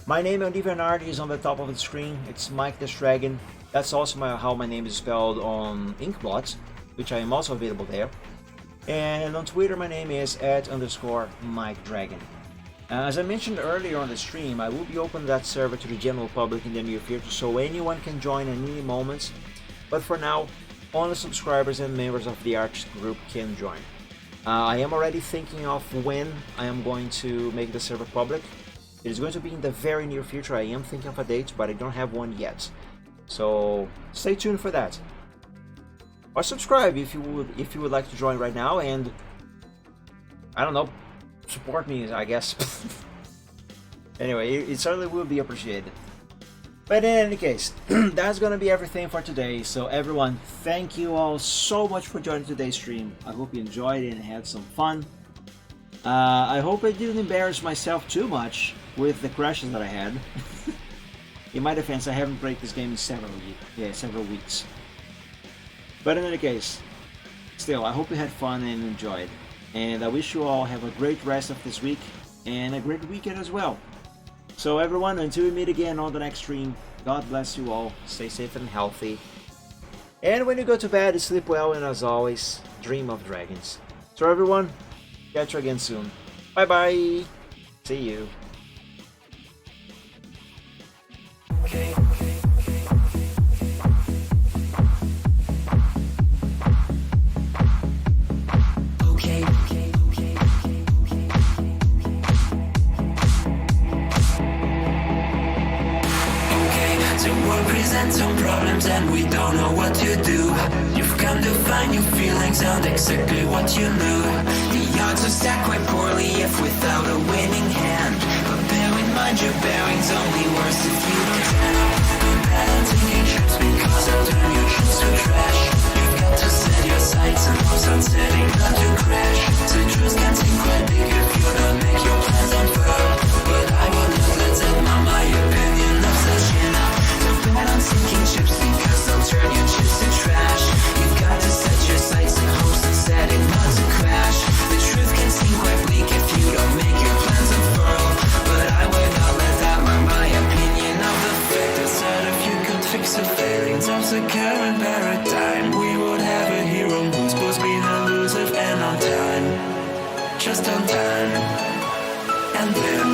My name on DeviantArt is on the top of the screen. It's Mike the Dragon. That's also how my name is spelled on Inkblot, which I am also available there. And on Twitter, my name is @_MikeDragon. As I mentioned earlier on the stream, I will be opening that server to the general public in the near future, so anyone can join at any moment. But for now, only subscribers and members of the art group can join. I am already thinking of when I am going to make the server public. It is going to be in the very near future. I am thinking of a date, but I don't have one yet. So stay tuned for that. Or subscribe if you would like to join right now, and I don't know, support me, I guess. Anyway, it certainly will be appreciated. But in any case, that's gonna be everything for today. So everyone, thank you all so much for joining today's stream. I hope you enjoyed it and had some fun. I hope I didn't embarrass myself too much with the crashes that I had. In my defense, I haven't played this game in several weeks. But in any case, still, I hope you had fun and enjoyed. And I wish you all have a great rest of this week and a great weekend as well. So everyone, until we meet again on the next stream, God bless you all, stay safe and healthy. And when you go to bed, sleep well, and as always, dream of dragons. So everyone, catch you again soon. Bye bye. See you. Some problems and we don't know what to do. You've come to find new feelings and exactly what you knew. The odds are stacked quite poorly if without a winning hand. But bear in mind your bearing's only worse if you can. Balancing ships because of time you choose to crash. You've got to set your sights and hopes on setting not to crash. The truth can seem quite big if you don't make your plans unfurl. But I will not let that numb my opinion of such enough. Bad on sinking ships because they'll turn your chips to trash. You've got to set your sights and hopes and set it not to crash. The truth can seem quite bleak if you don't make your plans unfurl. But I will just undone. And then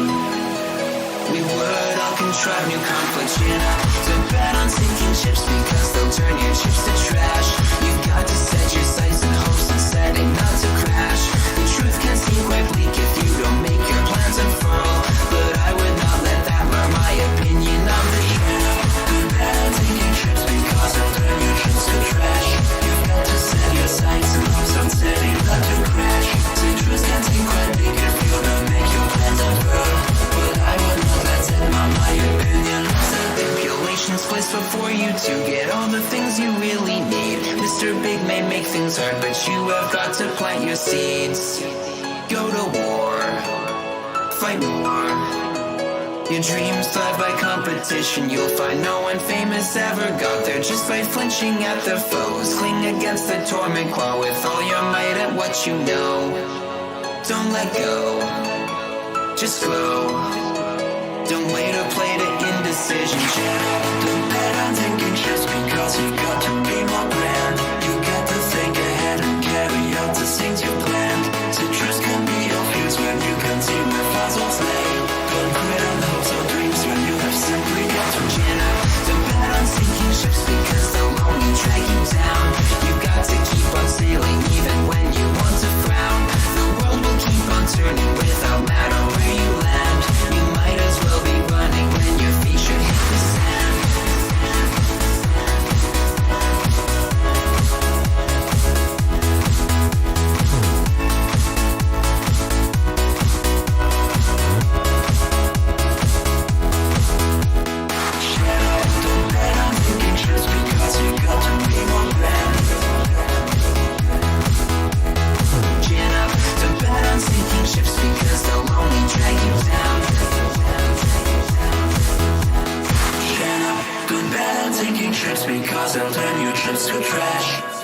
we would all contrive new conflicts, you know, to bet on sinking ships because they'll turn your chips to trash. You've got to set your sights and hopes and set it not to crash. The truth can seem quite bleak if you don't make your plans unfurl, but I would not let that mar my opinion of the ship. Do bet on sinking ships because they'll turn your chips to trash. You've got to set your sights and hopes on setting not to crash. The truth can seem quite bleak if you don't make your plans unfurl, but I would not let that mar my opinion. Stipulations placed before you to get all the things you really need. Mr. Big may make things hard, but you have got to plant your seeds. Go to war, fight more. Your dreams thrive by competition. You'll find no one famous ever got there just by flinching at their foes. Cling against the torment, claw with all your might at what you know. Don't let go, just grow. Don't wait or play to indecision. Don't bet on thinking just because you've got to be more grand. You got to think ahead and carry out the things you've planned. Citrus can be your fuse when you can see where fossils lay. Don't quit on hopes or dreams when you have simply got to gin up. Don't bet on sinking ships because they'll only drag you down. You've got to keep on sailing even when you want to frown. The world will keep on turning without matter where you land. You might as well be running when your feet should hit the sand. Don't bet on thinking just because you got to be more grand. Chin up, don't bet on sinking ships because they'll only drag you down. Chin up, don't bet on sinking ships because they'll turn your trips to trash.